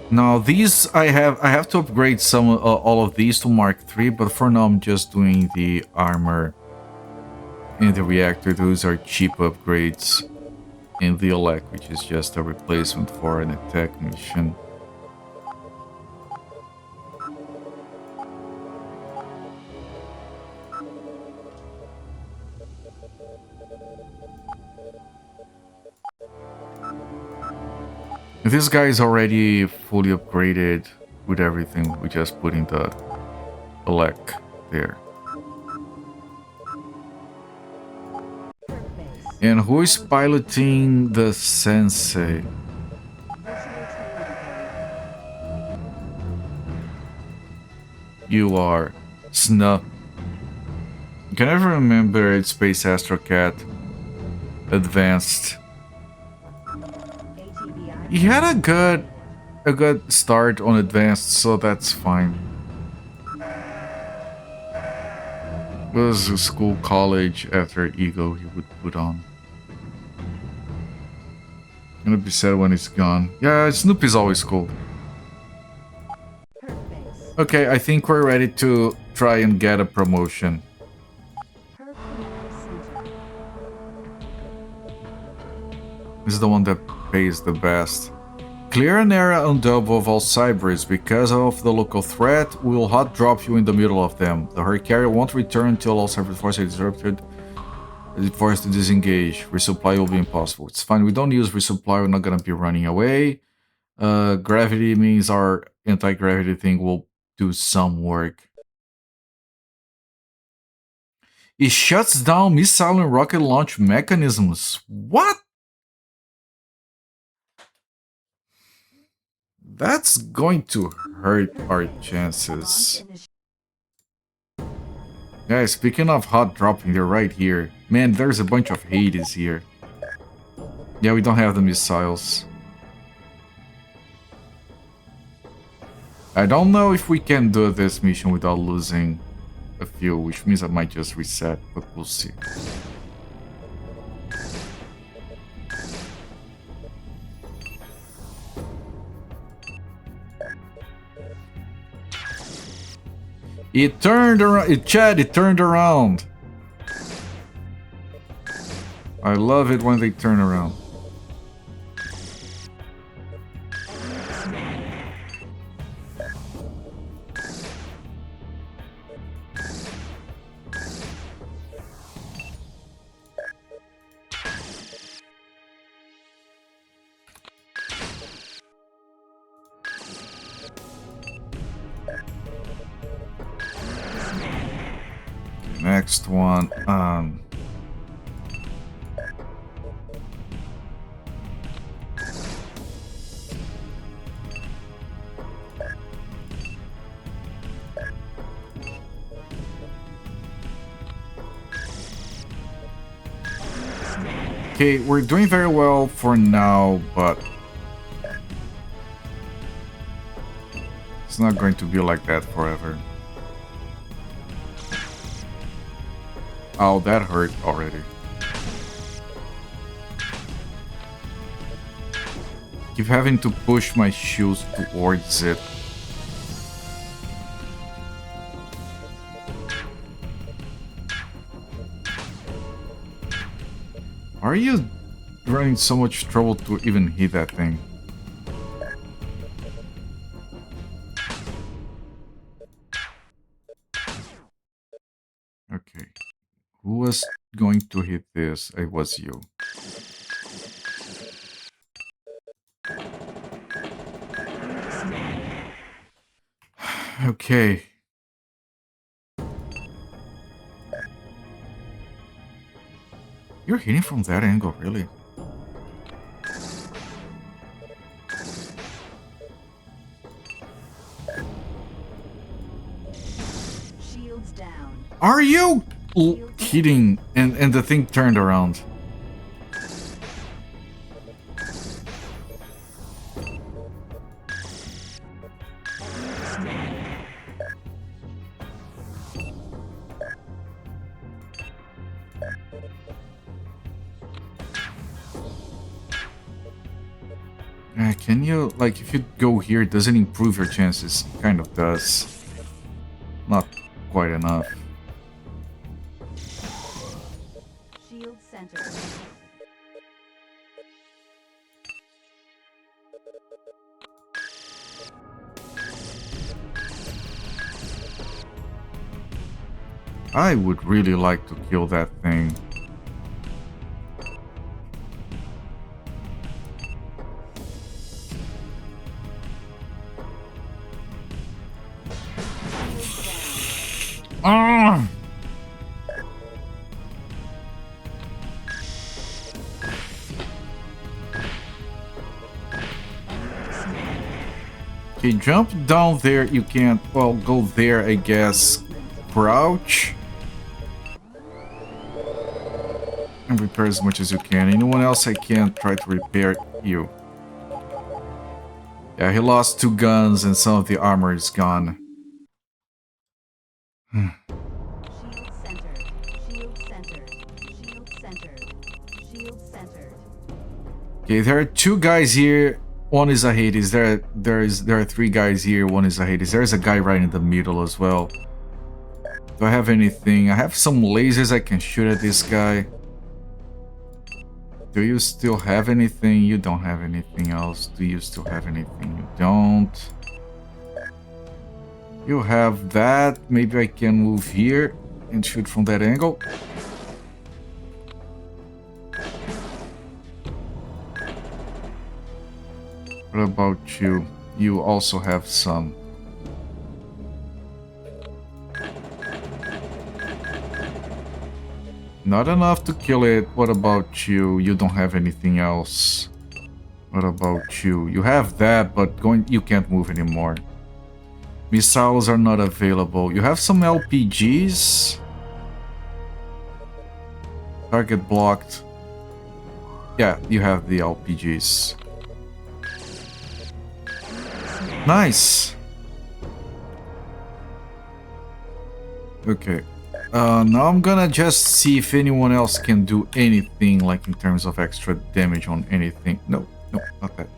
Now these I have to upgrade some all of these to Mark 3, but for now I'm just doing the armor and the reactor. Those are cheap upgrades, and the elect, which is just a replacement for an attack mission. This guy is already fully upgraded with everything. We just put in the elect there. And who is piloting the Sensei? You are. Snuff. Can I ever remember it's Space Astrocat Advanced? He had a good start on Advanced, so that's fine. It was a school, college after Ego he would put on. Gonna be sad when it's gone. Yeah, Snoopy's always cool. Okay, I think we're ready to try and get a promotion. This is the one that pays the best. Clear an area on double of all cybers. Because of the local threat, we'll hot drop you in the middle of them. The hurricane won't return until all cyber forces are disrupted. It's forced to disengage. Resupply will be impossible. It's fine, we don't use resupply, we're not gonna be running away. Gravity means our anti-gravity thing will do some work. It shuts down missile and rocket launch mechanisms. What? That's going to hurt our chances. Guys, speaking of hot dropping, they're right here. Man, there's a bunch of Hades here. Yeah, we don't have the missiles. I don't know if we can do this mission without losing a few, which means I might just reset, but we'll see. It turned around. Chad, it turned around. I love it when they turn around. Next one, okay, we're doing very well for now, but it's not going to be like that forever. Oh, that hurt already. Keep having to push my shoes towards it. Are you running so much trouble to even hit that thing? Okay. Who was going to hit this? It was you. Okay. You're hitting from that angle, really? Shields down. Are you kidding? And the thing turned around. Can you, like, if you go here, does it improve your chances? Kind of does. Not quite enough. Shield center. I would really like to kill that thing. Ah! Okay, jump down there. You can't. Well, go there, I guess. Crouch. And repair as much as you can. Anyone else I can try to repair you. Yeah, he lost 2 guns and some of the armor is gone. Shield centered. Shield centered. Shield centered. Shield centered. Okay, there are 2 guys here. One is a Hades. There are 3 guys here. One is a Hades. There's a guy right in the middle as well. Do I have anything? I have some lasers I can shoot at this guy. Do you still have anything? You don't have anything else. Do you still have anything? You don't. You have that. Maybe I can move here and shoot from that angle. What about you? You also have some. Not enough to kill it. What about you? You don't have anything else. What about you? You have that, but you can't move anymore. Missiles are not available. You have some LPGs. Target blocked. Yeah, you have the LPGs. Nice. Okay. Now I'm gonna just see if anyone else can do anything, like in terms of extra damage on anything. No, not that.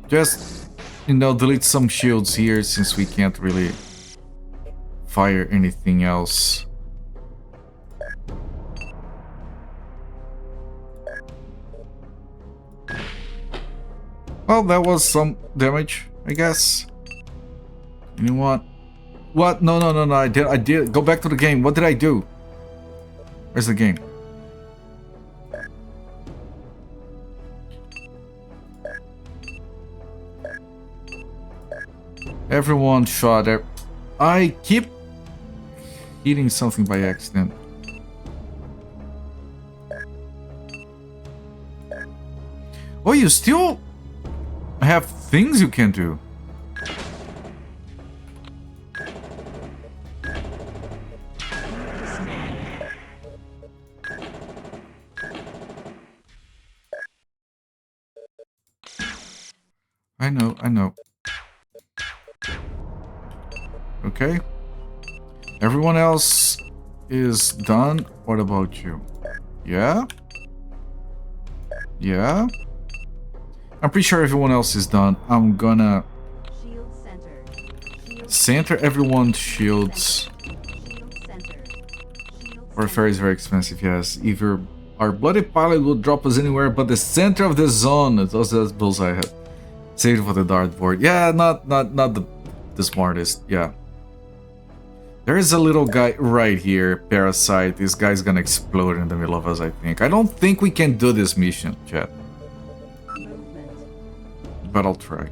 Just delete some shields here since we can't really fire anything else. Well, that was some damage, I guess. You know what? What? No, no, no, no. I did. Go back to the game. What did I do? Where's the game? Everyone shot at... I keep hitting something by accident. Oh, you still have things you can do. I know, I know. Okay. Everyone else is done. What about you? Yeah? Yeah? I'm pretty sure everyone else is done. I'm gonna Shield centered. center everyone's shields. Shield centered. Shield Warfare is very expensive, yes. Either our bloody pilot will drop us anywhere but the center of the zone. That's the bullseye head. Save it for the dartboard. Yeah, not the smartest. Yeah. There is a little guy right here, Parasite. This guy's gonna explode in the middle of us, I think. I don't think we can do this mission, chat. movement. But I'll try.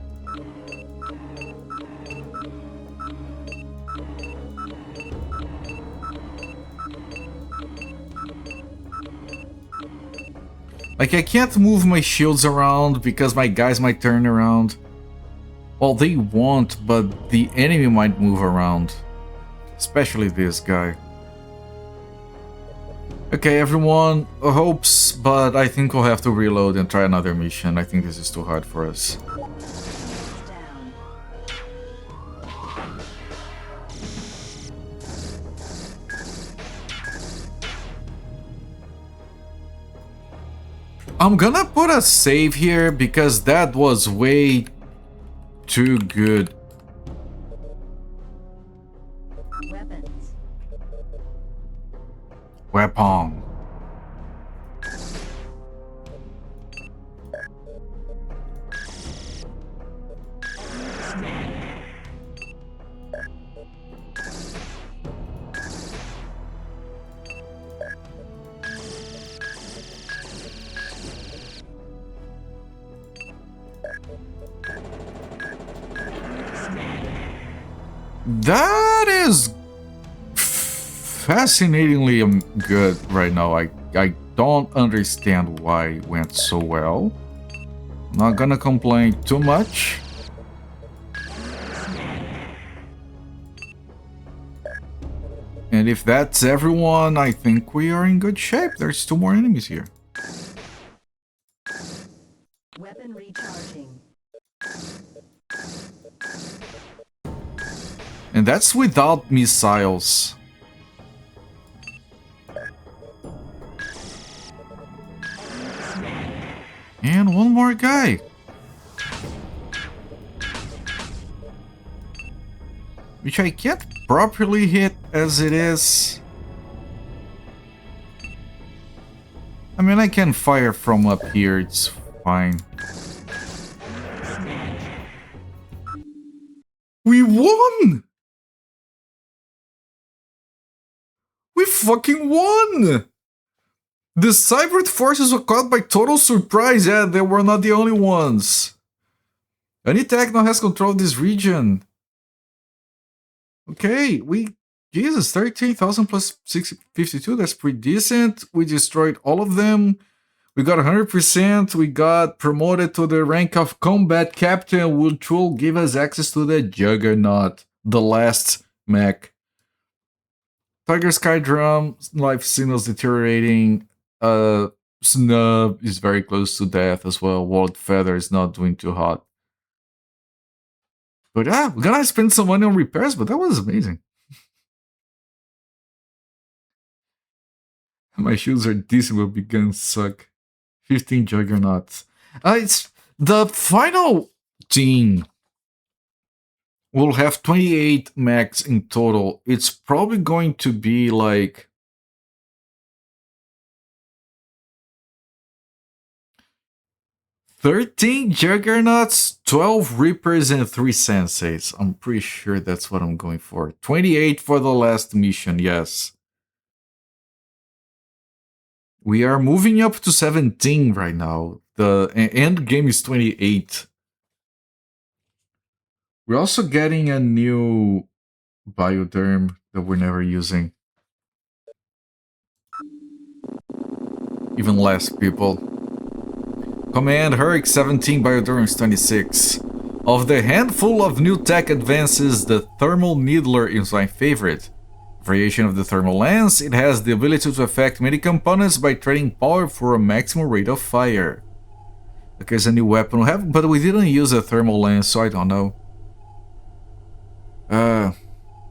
Like, I can't move my shields around because my guys might turn around. Well, they won't, but the enemy might move around. Especially this guy. Okay, everyone, hopes, but I think we'll have to reload and try another mission. I think this is too hard for us. Down. I'm gonna put a save here because that was way too good. Weapons. Weapon. That is fascinatingly good right now. I don't understand why it went so well. I'm not gonna complain too much. And if that's everyone, I think we are in good shape. There's 2 more enemies here. Weapon recharging. And that's without missiles. And 1 more guy. Which I can't properly hit as it is. I mean, I can fire from up here, it's fine. We won! We fucking won! The cyber forces were caught by total surprise. Yeah, they were not the only ones. Anitech now has control of this region. Okay, Jesus, 13,000 plus 652, that's pretty decent. We destroyed all of them. We got 100%. We got promoted to the rank of combat captain, which will give us access to the Juggernaut, the last mech. Tiger Sky Drum, life signals deteriorating. Snub is very close to death as well. World Feather is not doing too hot. But yeah, we're gonna spend some money on repairs, but that was amazing. My shields are decent, but big guns suck. 15 Juggernauts. It's the final team We'll have 28 mechs in total. It's probably going to be like 13 Juggernauts, 12 Reapers, and 3 Senseis. I'm pretty sure that's what I'm going for. 28 for the last mission, yes. We are moving up to 17 right now. The end game is 28. We're also getting a new Bioderm that we're never using. Even less people. Command Hurricane 17, Bioderms 26. Of the handful of new tech advances, the Thermal Needler is my favorite. Variation of the thermal lens, it has the ability to affect many components by trading power for a maximum rate of fire. Okay, it's a new weapon we have, but we didn't use a thermal lens, so I don't know.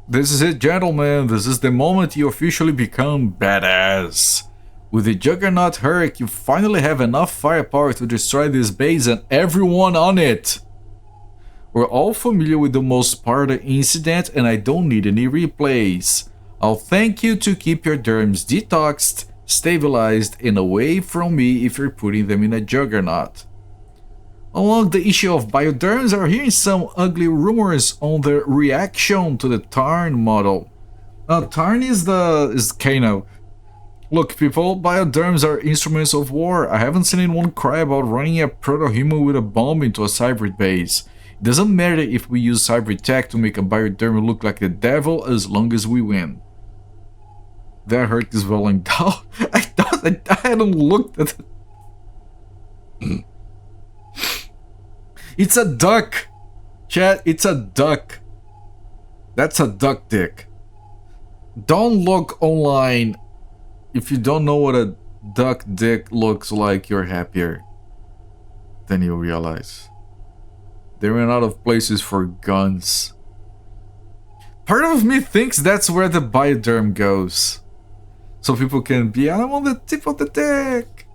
This is it, gentlemen. This is the moment you officially become badass. With the Juggernaut Hurricane, you finally have enough firepower to destroy this base and everyone on it. We're all familiar with the most Sparta incident, and I don't need any replays. I'll thank you to keep your derms detoxed, stabilized, and away from me if you're putting them in a Juggernaut. Along the issue of bioderms, are hearing some ugly rumors on the reaction to the Tarn model. Tarn is Kano. Look, people, bioderms are instruments of war. I haven't seen anyone cry about running a proto-human with a bomb into a cybrid base. It doesn't matter if we use cybrid tech to make a bioderm look like the devil as long as we win. That hurt is welling down. I hadn't looked at it. It's a duck! Chat, it's a duck. That's a duck dick. Don't look online. If you don't know what a duck dick looks like, you're happier. Then you'll realize. They ran out of places for guns. Part of me thinks that's where the bioderm goes. So people can be, I'm on the tip of the dick.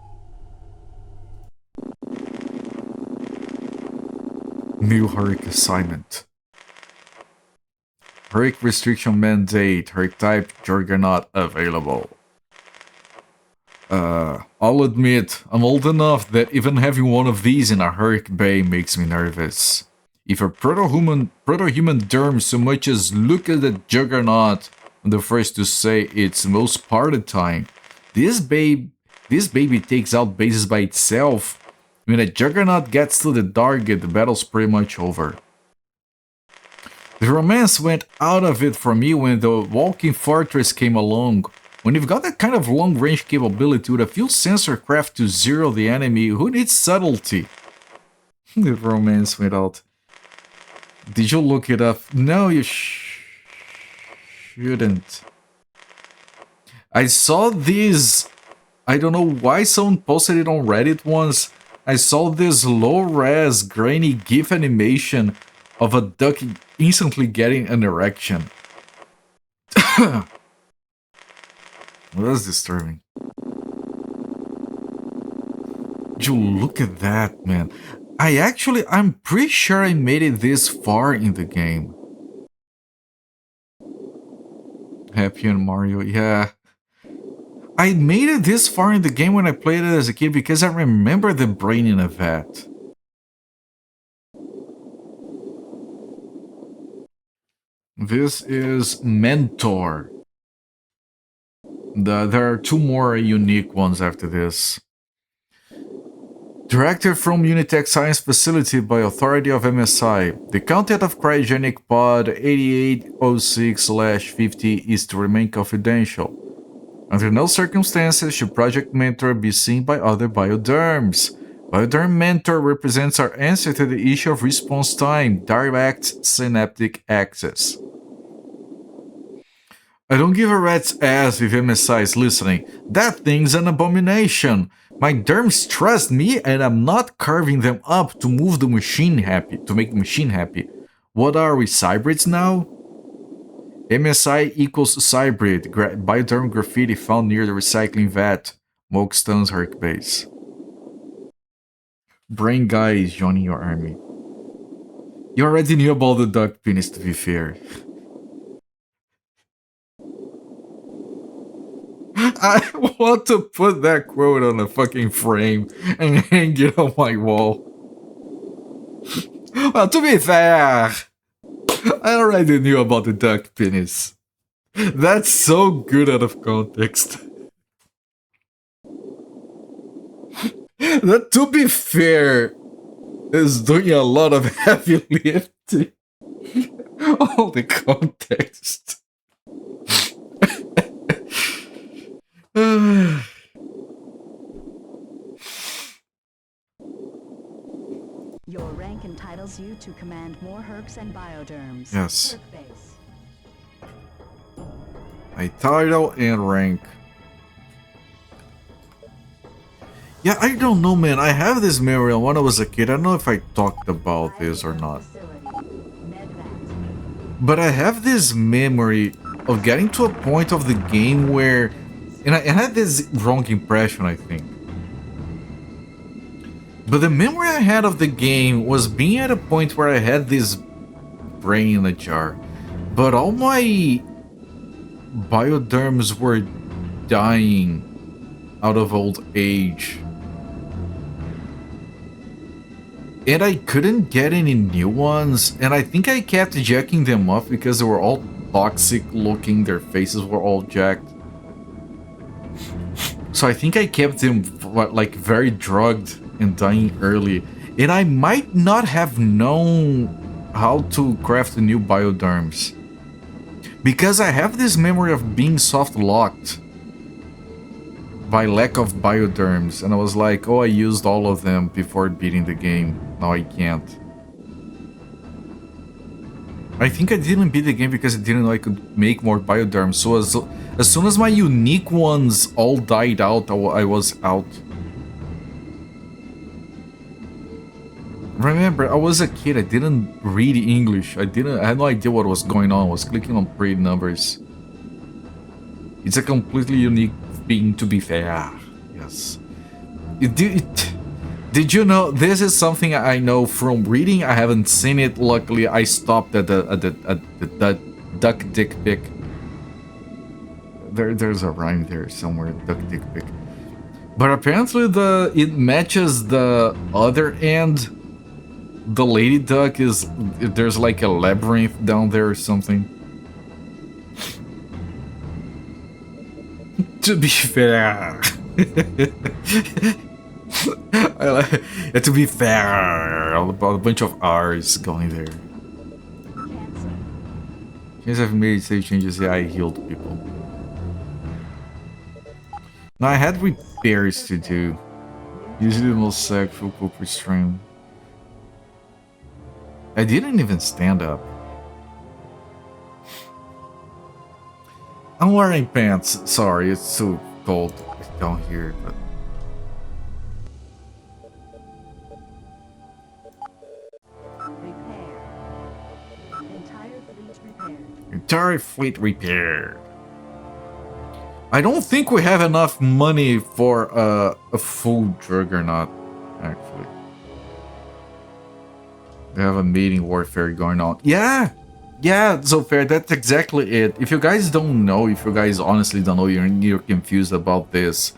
New Hurricane assignment. Hurricane restriction mandate. Hurricane type Juggernaut available. I'll admit, I'm old enough that even having one of these in a Hurricane Bay makes me nervous. If a proto-human derm so much as look at the Juggernaut, I'm the first to say it's most part of the time. This baby takes out bases by itself. When a Juggernaut gets to the target, the battle's pretty much over. The romance went out of it for me when the Walking Fortress came along. When you've got that kind of long-range capability with a few sensor craft to zero the enemy, who needs subtlety? The romance went out. Did you look it up? No, you shouldn't. I saw these... I don't know why someone posted it on Reddit once. I saw this low-res, grainy GIF animation of a duck instantly getting an erection. Well, that's disturbing. You look at that, man. I'm pretty sure I made it this far in the game. Happy and Mario, yeah. I made it this far in the game when I played it as a kid because I remember the brain in a vat. This is Mentor. There are two more unique ones after this. Directed from Unitech Science Facility by authority of MSI. The content of Cryogenic Pod 8806/50 is to remain confidential. Under no circumstances should Project Mentor be seen by other bioderms. Bioderm Mentor represents our answer to the issue of response time, direct synaptic access. I don't give a rat's ass if MSI is listening. That thing's an abomination. My derms trust me and I'm not carving them up to move the machine happy, to make the machine happy. What are we, cybrids now? MSI equals cybrid, bioderm graffiti found near the recycling vat. Mokestone's Herc base. Brain guy is joining your army. You already knew about the duck penis, to be fair. I want to put that quote on a fucking frame and hang it on my wall. Well, to be fair, I already knew about the duck penis. That's so good out of context. That, to be fair, is doing a lot of heavy lifting. All the context. Your rank entitles you to command more hercs and bioderms. Yes. Herc base. My title and rank. Yeah, I don't know, man. I have this memory of when I was a kid. I don't know if I talked about this or not. But I have this memory of getting to a point of the game where... And I had this wrong impression, I think. But the memory I had of the game was being at a point where I had this brain in a jar. But all my bioderms were dying out of old age. And I couldn't get any new ones, and I think I kept jacking them off because they were all toxic looking, their faces were all jacked. So I think I kept them like very drugged and dying early. And I might not have known how to craft the new bioderms. Because I have this memory of being soft locked by lack of bioderms, and I was like, oh, I used all of them before beating the game. Now I can't. I think I didn't beat the game because I didn't know I could make more bioderms. So as soon as my unique ones all died out, I was out. Remember, I was a kid. I didn't read English. I had no idea what was going on. I was clicking on pretty numbers. It's a completely unique thing, to be fair. Yes. Did you know this is something I know from reading? I haven't seen it. Luckily, I stopped at the duck dick pic. There's a rhyme there somewhere. Duck dick pic. But apparently it matches the other end. The lady duck is... There's like a labyrinth down there or something. To be fair. To be fair, a bunch of R's going there. Since I've made save changes, yeah, I healed people. Now I had repairs to do. Usually the most sexual poop restraint. I didn't even stand up. I'm wearing pants. Sorry, it's so cold down here, but... Entire fleet repaired. I don't think we have enough money for a full juggernaut, actually. They have a mating warfare going on. Yeah, so fair. That's exactly it. If you guys don't know, if you guys honestly don't know, you're confused about this.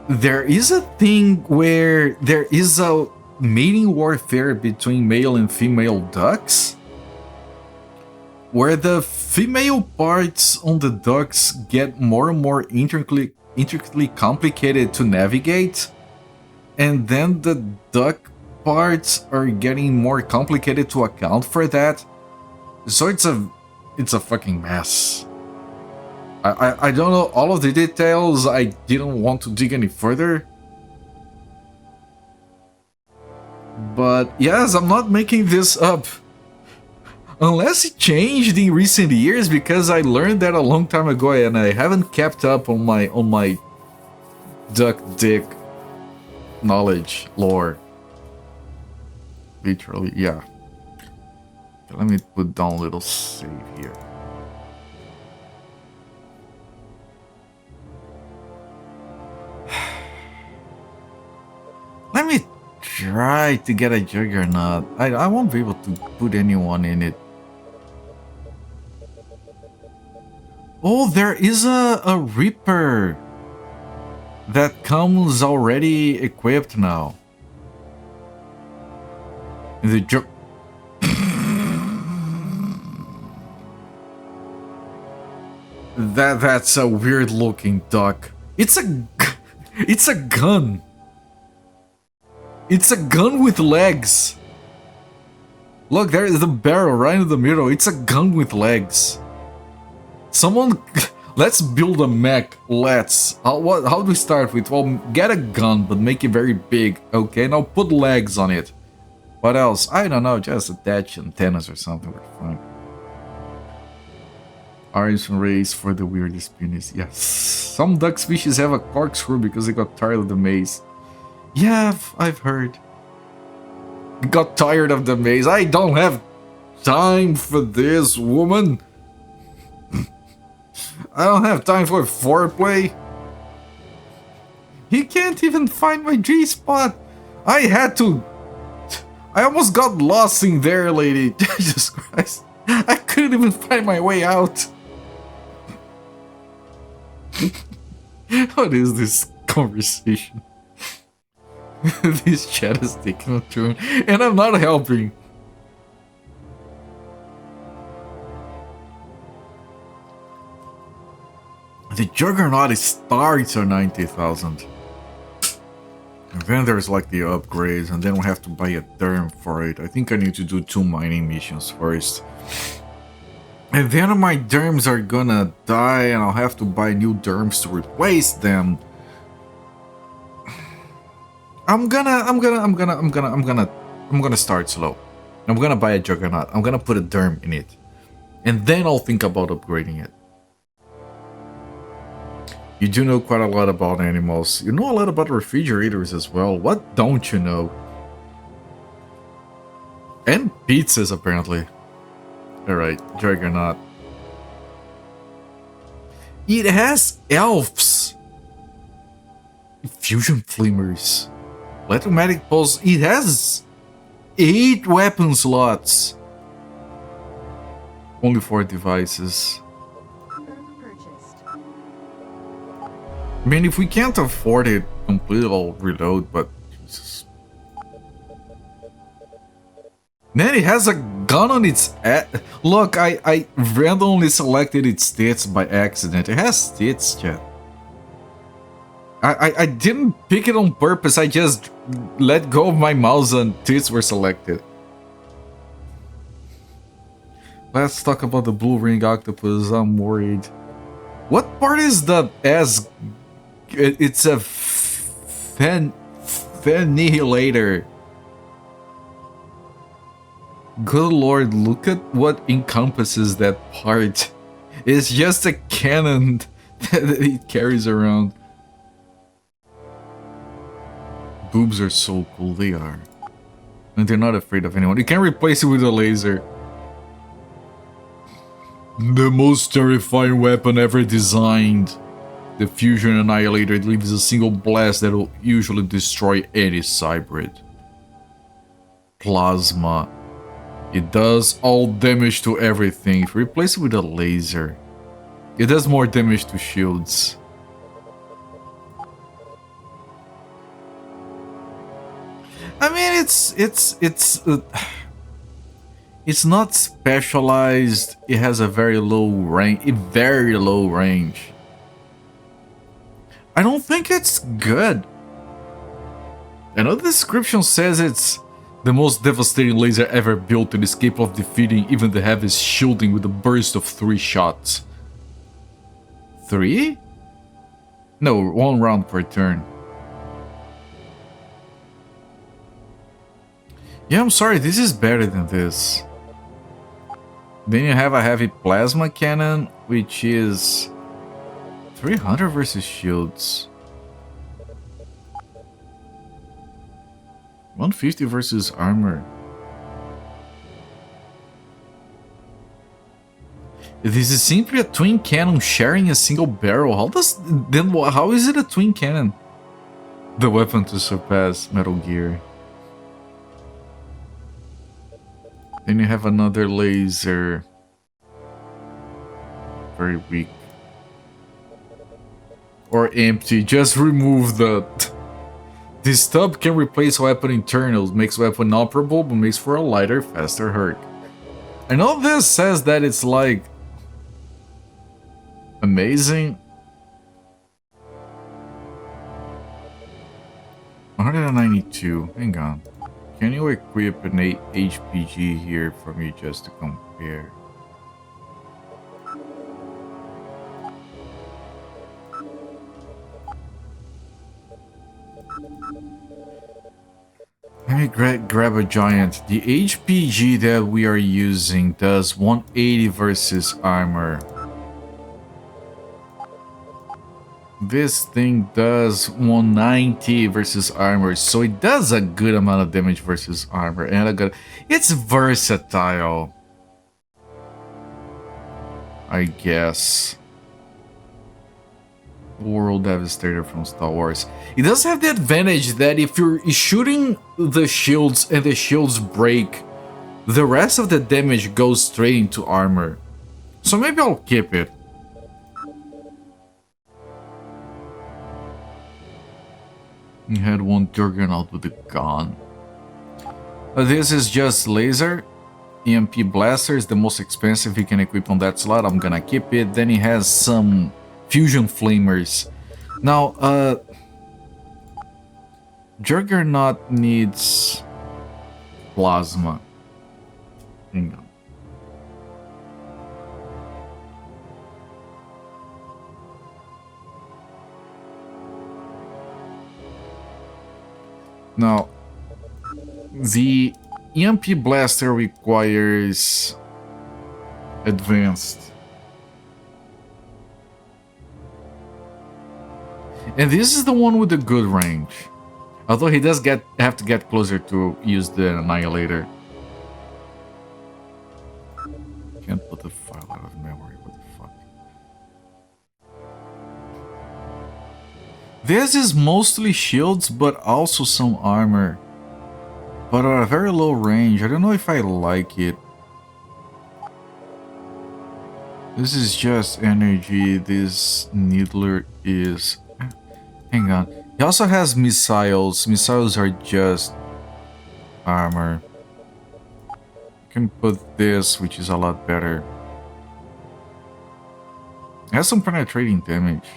There is a thing where there is a mating warfare between male and female ducks, where the female parts on the ducks get more and more intricately complicated to navigate, and then the duck parts are getting more complicated to account for that. So it's a fucking mess. I don't know all of the details. I didn't want to dig any further. But yes, I'm not making this up. Unless it changed in recent years, because I learned that a long time ago and I haven't kept up on my duck dick knowledge lore. Literally, yeah. Let me put down a little save here. Let me try to get a Juggernaut. I won't be able to put anyone in it. Oh, there is a Reaper that comes already equipped now. The that's a weird looking duck. It's a gun. It's a gun with legs. Look, there is the barrel right in the middle. It's a gun with legs. Someone, let's build a mech. Let's. How do we start with? Well, get a gun, but make it very big. Okay, now put legs on it. What else? I don't know. Just attach antennas or something. We're fine. Orange race for the weirdest penis. Yes. Some duck species have a corkscrew because they got tired of the maze. Yeah, I've heard. Got tired of the maze. I don't have time for this, woman. I don't have time for foreplay. He can't even find my G-spot. I almost got lost in there, lady. Jesus Christ. I couldn't even find my way out. What is this conversation? This chat is taking a turn, and I'm not helping. The Juggernaut starts at 90,000. And then there's like the upgrades, and then we have to buy a derm for it. I think I need to do 2 mining missions first. And then my derms are gonna die, and I'll have to buy new derms to replace them. I'm gonna start slow. I'm gonna buy a Juggernaut. I'm gonna put a derm in it. And then I'll think about upgrading it. You do know quite a lot about animals. You know a lot about refrigerators as well. What don't you know? And pizzas, apparently. Alright, Juggernaut. It has elves. Fusion flamers. Electromagnetic pulse. It has 8 weapon slots. Only 4 devices. I mean, if we can't afford it completely, I'll reload, but Jesus. Then it has a gun on its look, I randomly selected its tits by accident. It has tits, chat. I didn't pick it on purpose, I just let go of my mouse and tits were selected. Let's talk about the blue ring octopus, I'm worried. What part is the S? It's a annihilator. Good lord, look at what encompasses that part. It's just a cannon that it carries around. Boobs are so cool, they are. And they're not afraid of anyone. You can replace it with a laser. The most terrifying weapon ever designed. The Fusion Annihilator leaves a single blast that will usually destroy any cybrid. Plasma. It does all damage to everything. If you replace it with a laser, it does more damage to shields. I mean, it's not specialized. It has a very low range. I don't think it's good. I know the description says it's the most devastating laser ever built and is capable of defeating even the heaviest shielding with a burst of 3 shots. 3? No, 1 round per turn. Yeah, I'm sorry, this is better than this. Then you have a heavy plasma cannon, which is 300 versus shields. 150 versus armor. This is simply a twin cannon sharing a single barrel. How is it a twin cannon? The weapon to surpass Metal Gear. Then you have another laser. Very weak. Or empty. Just remove that. This stub can replace weapon internals, makes weapon operable, but makes for a lighter, faster hurt. I know this says that it's like amazing. 192. Hang on. Can you equip an HPG here for me just to compare? Let me grab a giant. The HPG that we are using does 180 versus armor. This thing does 190 versus armor, so it does a good amount of damage versus armor, and it's versatile, I guess. World Devastator from Star Wars. It does have the advantage that if you're shooting the shields and the shields break, the rest of the damage goes straight into armor. So maybe I'll keep it. You had one Juggernaut with a gun. This is just laser. EMP Blaster is the most expensive you can equip on that slot. I'm gonna keep it. Then he has some fusion flamers. Now, Juggernaut needs plasma. Hang on. Now, the EMP Blaster requires advanced. And this is the one with the good range. Although he does have to get closer to use the Annihilator. Can't put the file out of memory, what the fuck. This is mostly shields, but also some armor. But at a very low range. I don't know if I like it. This is just energy. This Needler is... Hang on. He also has missiles. Missiles are just armor. You can put this, which is a lot better. It has some penetrating damage.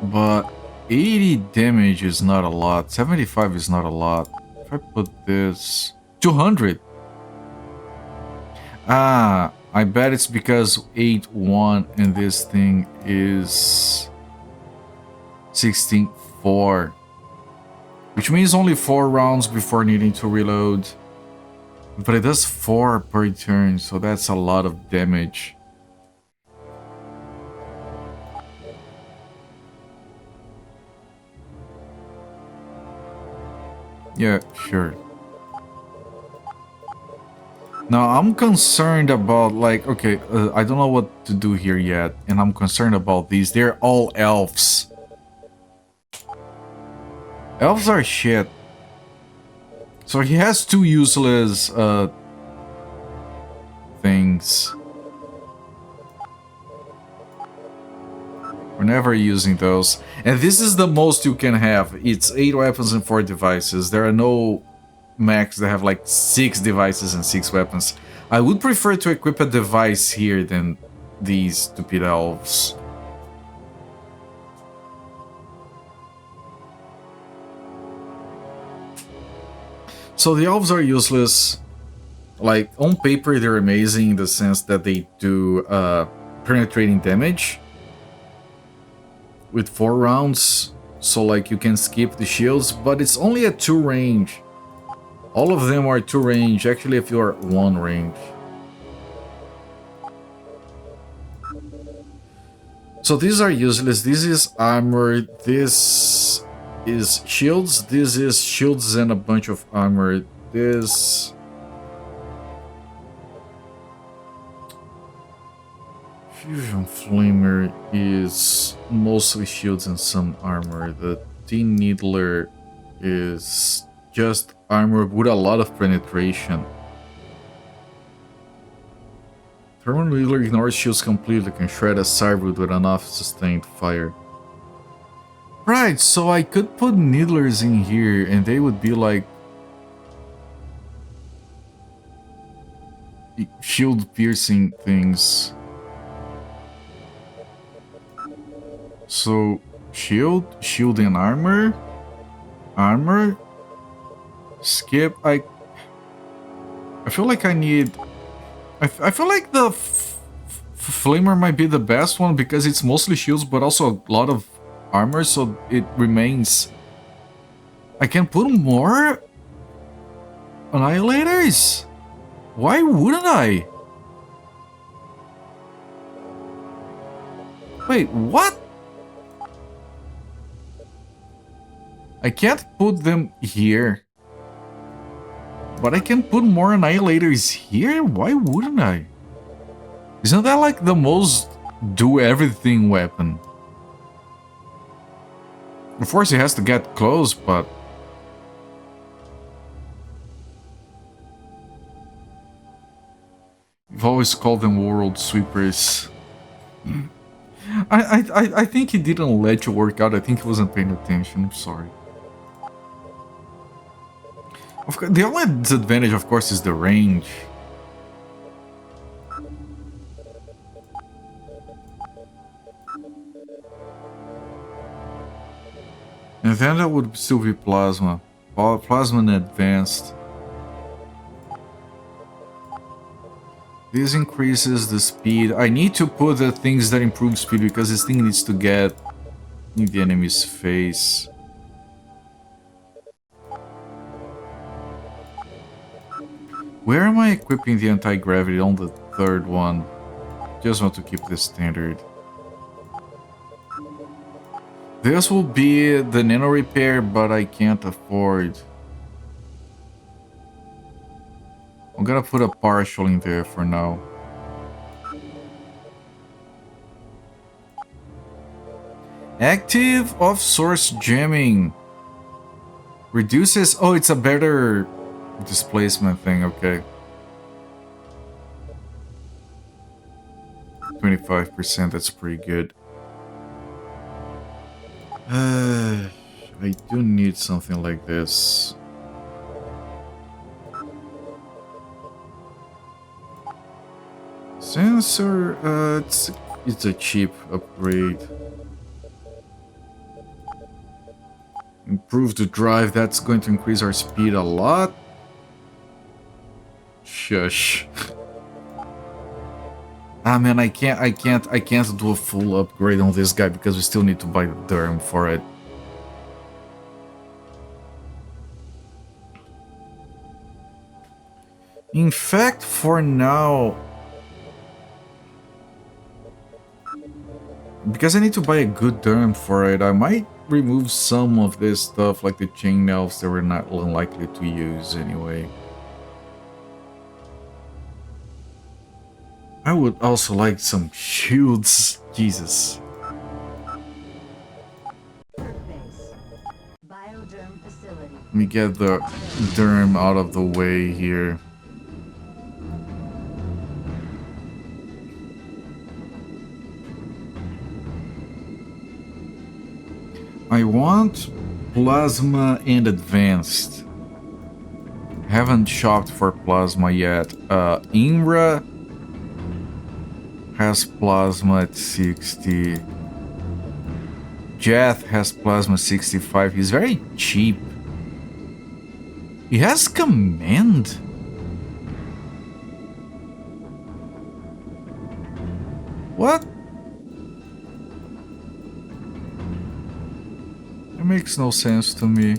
But 80 damage is not a lot. 75 is not a lot. If I put this... 200! Ah, I bet it's because 8-1 and this thing is... 16-4. Which means only 4 rounds before needing to reload. But it does 4 per turn, so that's a lot of damage. Yeah, sure. Now, I'm concerned about, like, okay, I don't know what to do here yet, and I'm concerned about these. They're all elves. Elves are shit. So he has 2 useless, things. We're never using those. And this is the most you can have. It's 8 weapons and 4 devices. There are no mechs that have like 6 devices and 6 weapons. I would prefer to equip a device here than these stupid elves. So the elves are useless. Like, on paper they're amazing in the sense that they do penetrating damage. With 4 rounds, so like you can skip the shields, but it's only at 2 range. All of them are 2 range, actually if you are 1 range. So these are useless. This is armor, this is shields, this is shields and a bunch of armor. This... Fusion Flamer is mostly shields and some armor. The T-Needler is just armor with a lot of penetration. Permanent Needler ignores shields completely, can shred a cyber with enough sustained fire. Right, so I could put Needlers in here and they would be like shield piercing things. So shield and armor, skip. I feel like I need. I feel like the flamer might be the best one because it's mostly shields, but also a lot of armor, so it remains. I can put more annihilators. Why wouldn't I? Wait, what? I can't put them here. But I can put more annihilators here? Why wouldn't I? Isn't that like the most do everything weapon? Of course it has to get close, but... You've always called them world sweepers. I think he didn't let you work out. I think he wasn't paying attention. I'm sorry. Of course, the only disadvantage, of course, is the range. And then that would still be plasma. Plasma and advanced. This increases the speed. I need to put the things that improve speed because this thing needs to get in the enemy's face. Where am I equipping the anti-gravity? On the third one. Just want to keep this standard. This will be the nano repair, but I can't afford. I'm gonna put a partial in there for now. Active off-source jamming. Reduces... Oh, it's a better displacement thing, okay. 25%, that's pretty good. I do need something like this. Sensor, it's a cheap upgrade. Improve the drive, that's going to increase our speed a lot. Shush. Ah man, I can't do a full upgrade on this guy because we still need to buy the derm for it. In fact, for now, because I need to buy a good derm for it, I might remove some of this stuff like the chain elves that we're not unlikely to use anyway. I would also like some shields. Jesus. Let me get the derm out of the way here. I want plasma and advanced. Haven't shopped for plasma yet. Imra has plasma at 60. Jeth has plasma 65. He's very cheap. He has command. What? It makes no sense to me.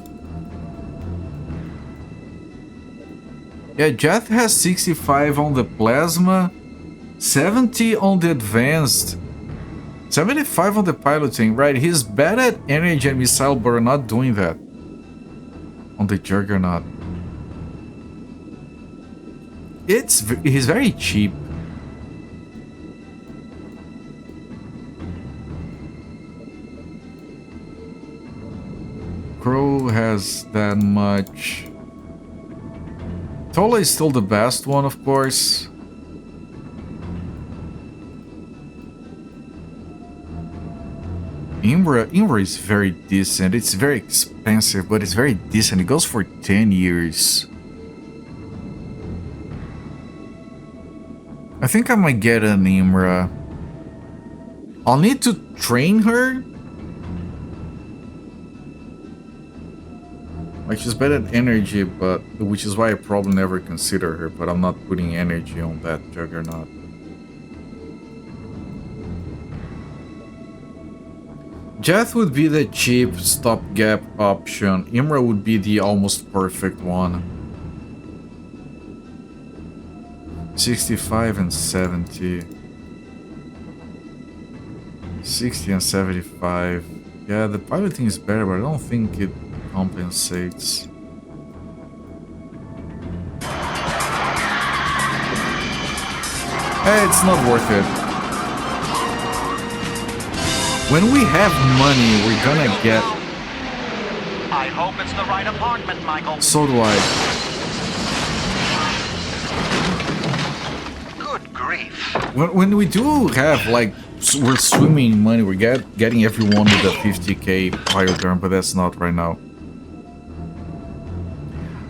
Yeah, Jeth has 65 on the plasma. 70 on the advanced, 75 on the piloting, right? He's bad at energy and missile, but we're not doing that on the Juggernaut. He's very cheap. Crow has that much. Tola is still the best one, of course. Imra is very decent. It's very expensive, but it's very decent. It goes for 10 years. I think I might get an Imra. I'll need to train her. Like, she's better at energy, but which is why I probably never consider her, but I'm not putting energy on that Juggernaut. Jeth would be the cheap stopgap option. Imra would be the almost perfect one. 65 and 70. 60 and 75. Yeah, the piloting is better, but I don't think it compensates. It's not worth it. When we have money, we're gonna get... I hope it's the right apartment, Michael. So do I. Good grief. When we do have, like, we're swimming in money, we're getting everyone with a 50k Pyoderm, but that's not right now.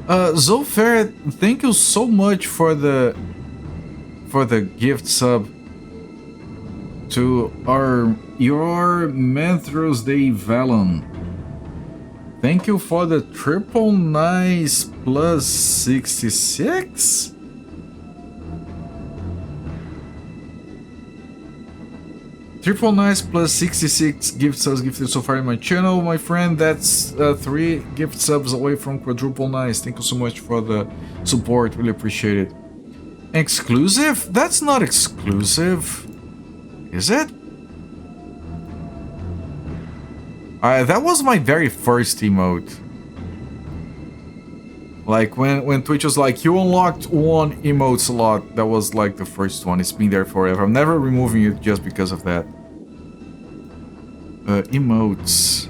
Zofair, thank you so much for the gift sub to your Manthros de Valon. Thank you for the triple nice plus 66. Triple nice plus 66 gift subs gifted so far in my channel, my friend. That's 3 gift subs away from quadruple nice. Thank you so much for the support, really appreciate it. Exclusive? That's not exclusive. Is it? That was my very first emote. Like when Twitch was like, you unlocked one emote slot, that was like the first one. It's been there forever. I'm never removing it just because of that. Emotes.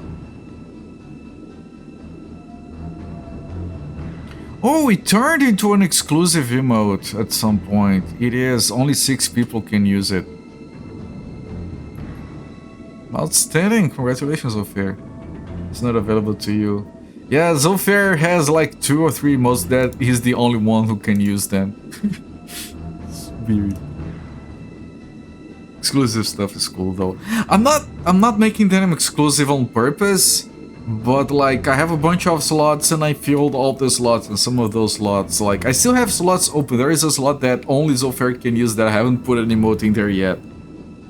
Oh, it turned into an exclusive emote at some point. It is. Only 6 people can use it. Outstanding. Congratulations, Zofair. It's not available to you. Yeah, Zofair has like 2 or 3 emotes that he's the only one who can use them. It's weird. Exclusive stuff is cool though. I'm not making them exclusive on purpose, but like I have a bunch of slots and I filled all the slots, and some of those slots, like I still have slots open. There is a slot that only Zofair can use that I haven't put an emote in there yet.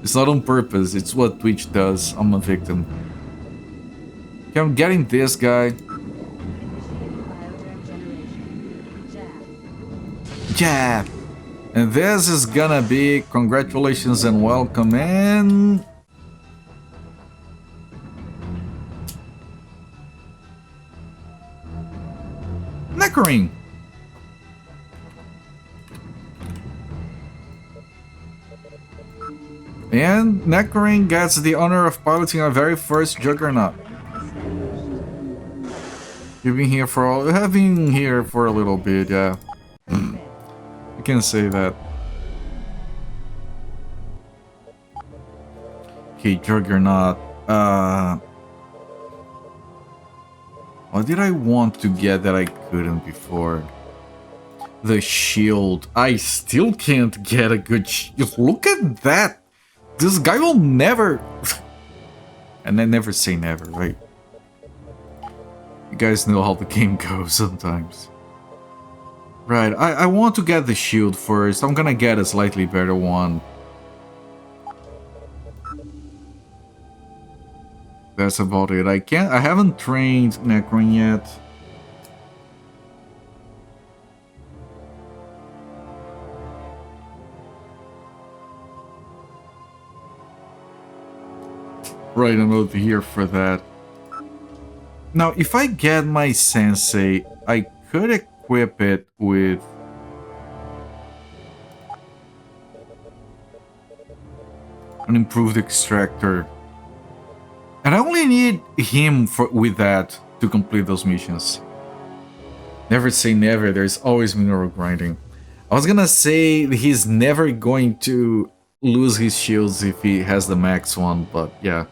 It's not on purpose, it's what Twitch does. I'm a victim. Okay, I'm getting this guy. Yeah. And this is gonna be congratulations and welcome and... Neckering. And Neckering gets the honor of piloting our very first Juggernaut. You've been here for all... have been here for a little bit, yeah. I can say that. Okay, Juggernaut. What did I want to get that I couldn't before? The shield. I still can't get a good shield. Look at that! This guy will never... And I never say never, right? You guys know how the game goes sometimes. Right, I want to get the shield first. I'm gonna get a slightly better one. That's about it. I haven't trained Necron yet. Right, I'm over here for that. Now, if I get my Sensei, I could equip it with an improved extractor. And I only need him with that to complete those missions. Never say never, there's always mineral grinding. I was gonna say he's never going to lose his shields if he has the max one, but yeah.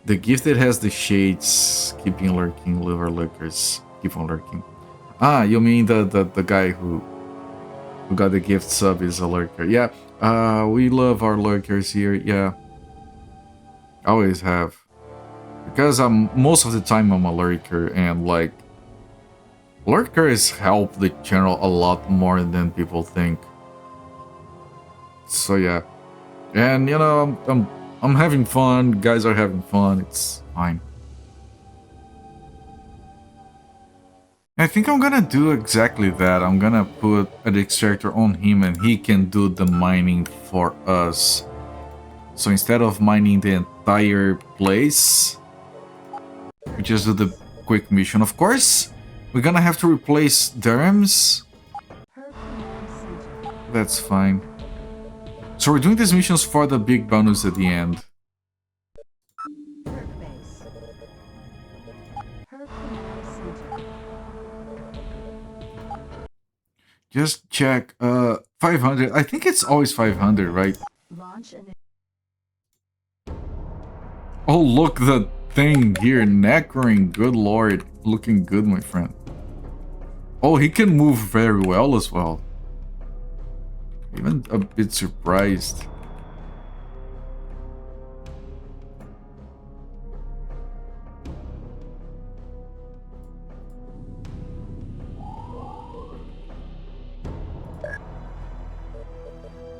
The gift that has the shades, keeping lurking, liver lurkers, keep on lurking. Ah, you mean the guy who got the gift sub is a lurker. Yeah, we love our lurkers here, yeah. Always have. Because most of the time I'm a lurker, and like lurkers help the channel a lot more than people think. So yeah. And you know, I'm having fun, guys are having fun, it's fine. I think I'm gonna do exactly that. I'm gonna put an extractor on him and he can do the mining for us. So instead of mining the entire place, we just do the quick mission. Of course, we're gonna have to replace derms. That's fine. So we're doing these missions for the big bonus at the end. Just check, 500. I think it's always 500, right? Oh, look, the thing here, Necroing, good lord. Looking good, my friend. Oh, he can move very well as well. Even a bit surprised.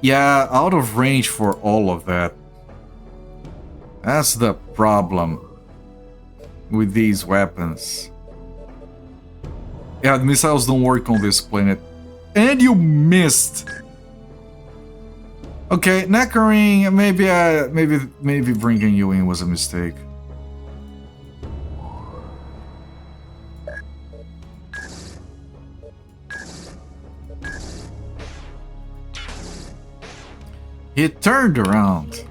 Yeah, out of range for all of that. That's the problem with these weapons. Yeah, the missiles don't work on this planet. And you missed! Okay, Necroing, maybe bringing you in was a mistake. He turned around.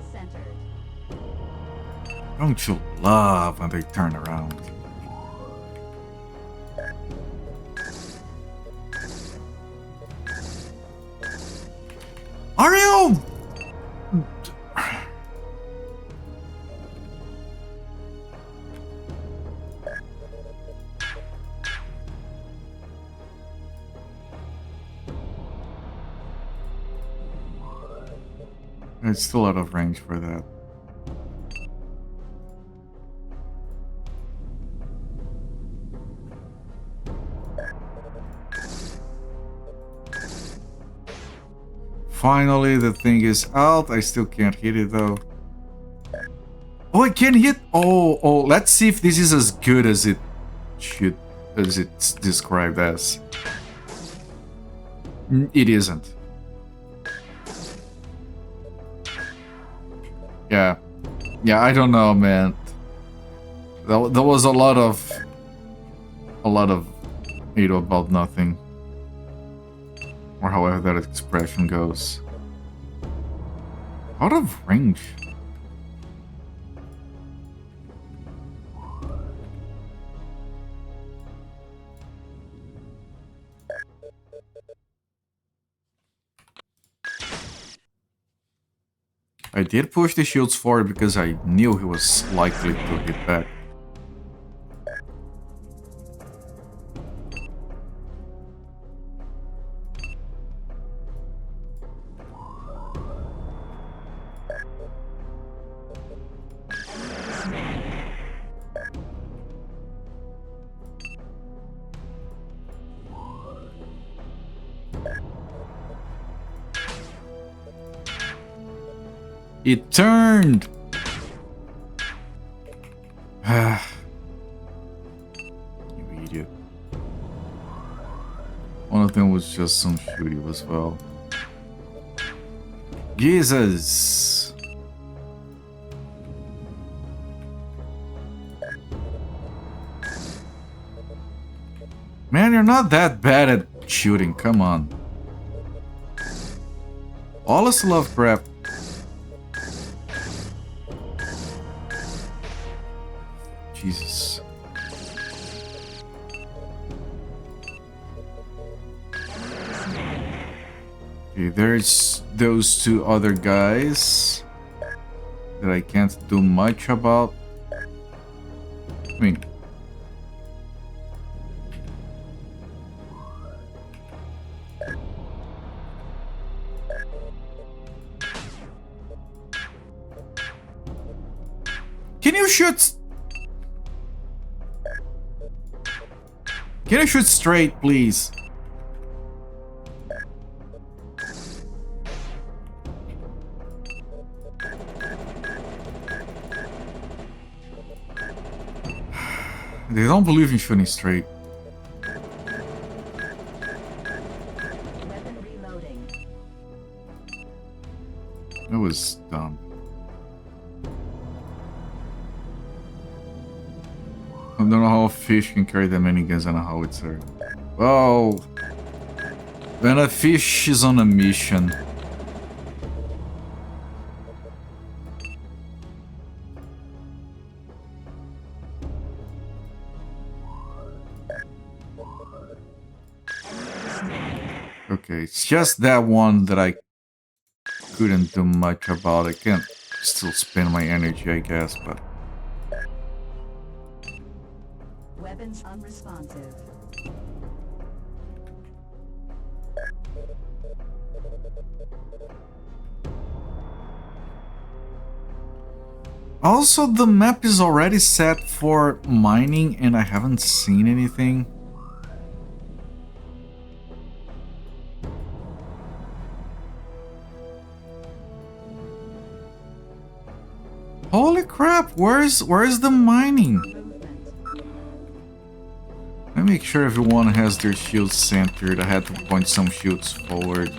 Don't you love when they turn around? Are you? It's still out of range for that. Finally, the thing is out. I still can't hit it though. Oh, I can hit. Oh, let's see if this is as good as it should, as it's described as. It isn't. Yeah, I don't know, man. There was a lot of you know, about nothing, or however that expression goes. Out of range. I did push the shields forward because I knew he was likely to hit back. It turned! You idiot. One of them was just some shooty as well. Jesus! Man, you're not that bad at shooting, come on. All is Lovecraft. Jesus. Okay, there's those two other guys that I can't do much about. I mean, can you shoot? Can you shoot straight, please? They don't believe in shooting straight. Weapon reloading. That was dumb. I don't know how a fish can carry that many guns on a howitzer. Well, when a fish is on a mission. Okay, it's just that one that I couldn't do much about. I can't still spend my energy, I guess, but... Weapons unresponsive. Also, the map is already set for mining and I haven't seen anything. Holy crap, where's the mining? Let me make sure everyone has their shields centered. I had to point some shields forward.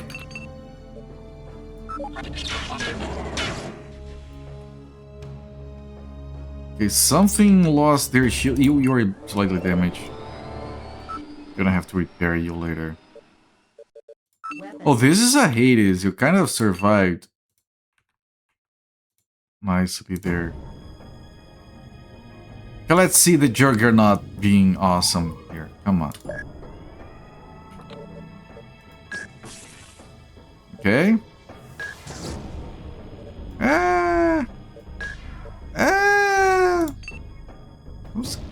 Okay, something lost their shield. You are slightly damaged. Gonna have to repair you later. Oh, this is a Hades. You kind of survived nicely there. Okay, let's see the Juggernaut being awesome here. Come on. Okay.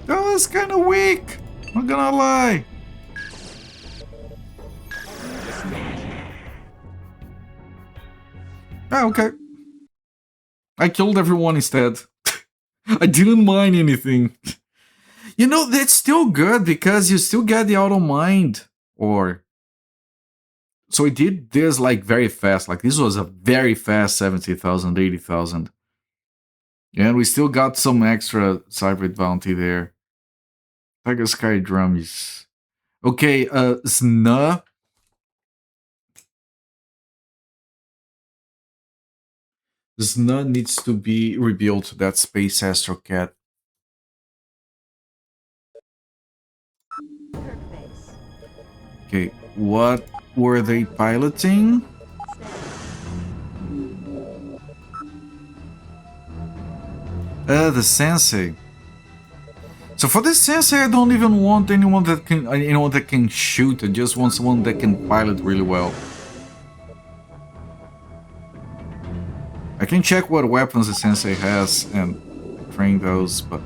That was kind of weak. Not gonna lie. Ah, okay. I killed everyone instead. I didn't mine anything. You know, that's still good because you still get the auto mined. Or... So I did this like very fast. Like this was a very fast 70,000, 80,000. And we still got some extra cyber bounty there. Tiger Sky drums. Okay, Sna. Sna needs to be rebuilt. That Space Astro Cat. Okay, what were they piloting? The Sensei. So for this Sensei, I don't even want anyone that can shoot. I just want someone that can pilot really well. I can check what weapons the Sensei has and train those, but...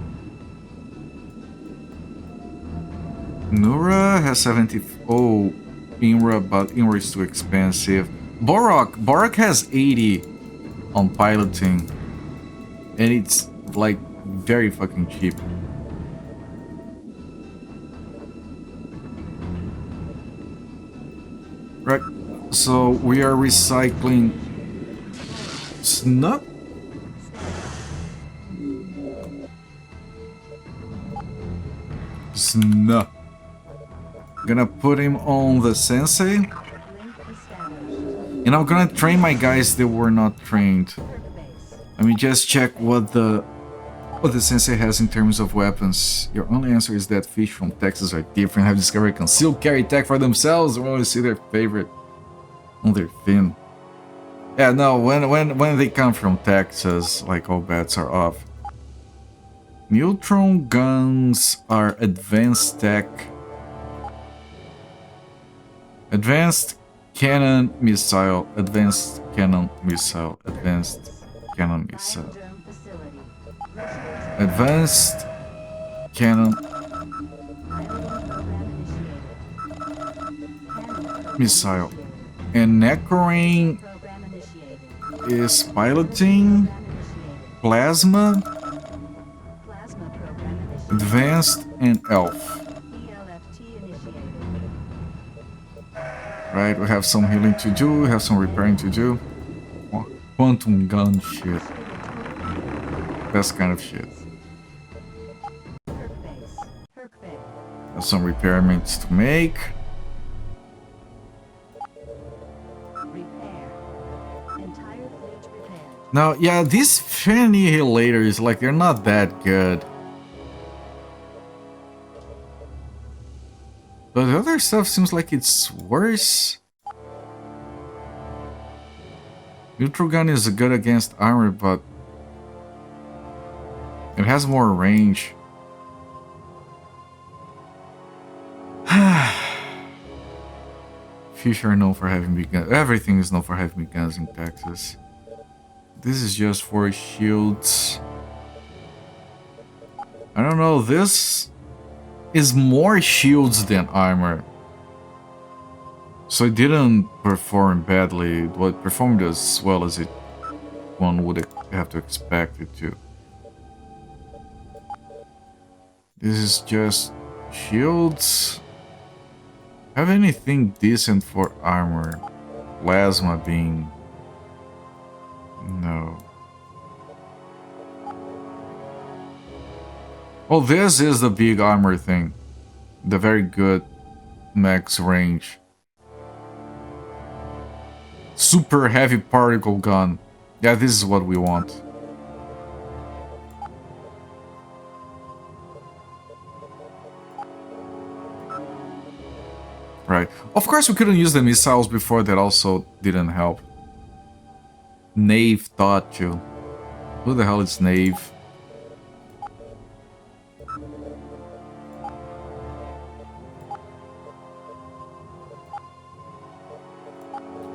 Nura has 70... Oh, Inra, but Inra is too expensive. Borak has 80 on piloting. And it's, like, very fucking cheap. Right, so we are recycling... Snup? Snup. Gonna put him on the Sensei. And I'm gonna train my guys that were not trained. Let me just check what the Sensei has in terms of weapons. Your only answer is that fish from Texas are different, have discovered concealed carry tech for themselves, or only see their favorite on their fin. Yeah, no, when they come from Texas, like, all bets are off. Neutron guns are advanced tech. Advanced cannon missile, advanced cannon missile, advanced cannon missile. Advanced cannon. Missile. And Necrorain is piloting. Plasma. Advanced and Elf. Right, we have some healing to do, we have some repairing to do. Oh, quantum gun shit. Best kind of shit. Have some repairments to make. Now, yeah, these fan annihilators, like, they're not that good. But the other stuff seems like it's worse. Neutral gun is good against armor, but it has more range. Fish are known for having big guns. Everything is known for having big guns in Texas. This is just for shields. I don't know, this is more shields than armor. So it didn't perform badly. It performed as well as one would have to expect it to. This is just shields. Have anything decent for armor? Plasma being... No. Oh, this is the big armor thing. The very good max range. Super heavy particle gun. Yeah, this is what we want. Right. Of course we couldn't use the missiles before, that also didn't help. Knave taught you. Who the hell is Knave?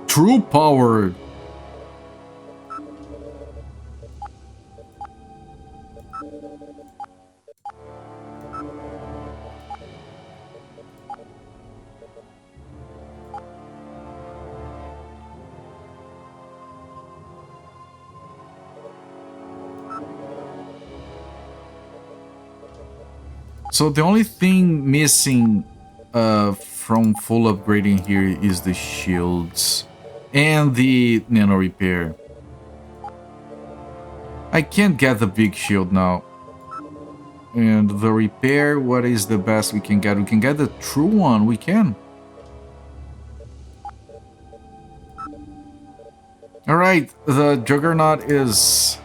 True power. So the only thing missing from full upgrading here is the shields and the nano repair. I can't get the big shield now. And the repair, what is the best we can get? We can get the true one, we can. Alright, the Juggernaut is...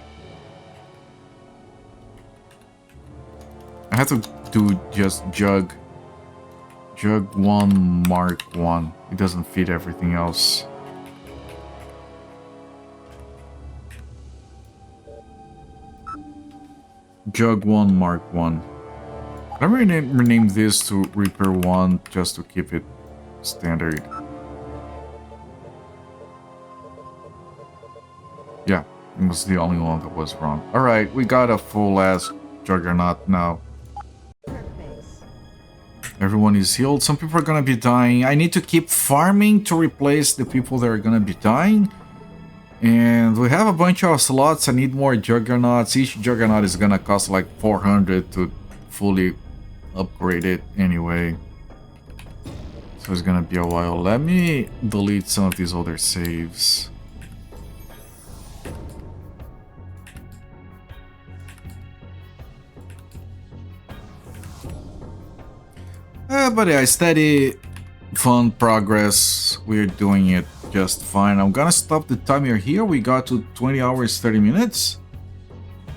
I have to do just Jug 1 Mark 1. It doesn't fit everything else. Jug 1 Mark 1. Let me rename this to Reaper 1 just to keep it standard. Yeah, it was the only one that was wrong. Alright, we got a full ass Juggernaut now. Everyone is healed. Some people are gonna be dying. I need to keep farming to replace the people that are gonna be dying. And we have a bunch of slots. I need more Juggernauts. Each Juggernaut is gonna cost like 400 to fully upgrade it anyway. So it's gonna be a while. Let me delete some of these older saves. But yeah, steady, fun progress. We're doing it just fine. I'm gonna stop the timer here. We got to 20 hours, 30 minutes.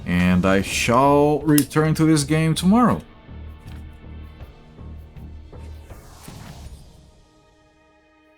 And I shall return to this game tomorrow.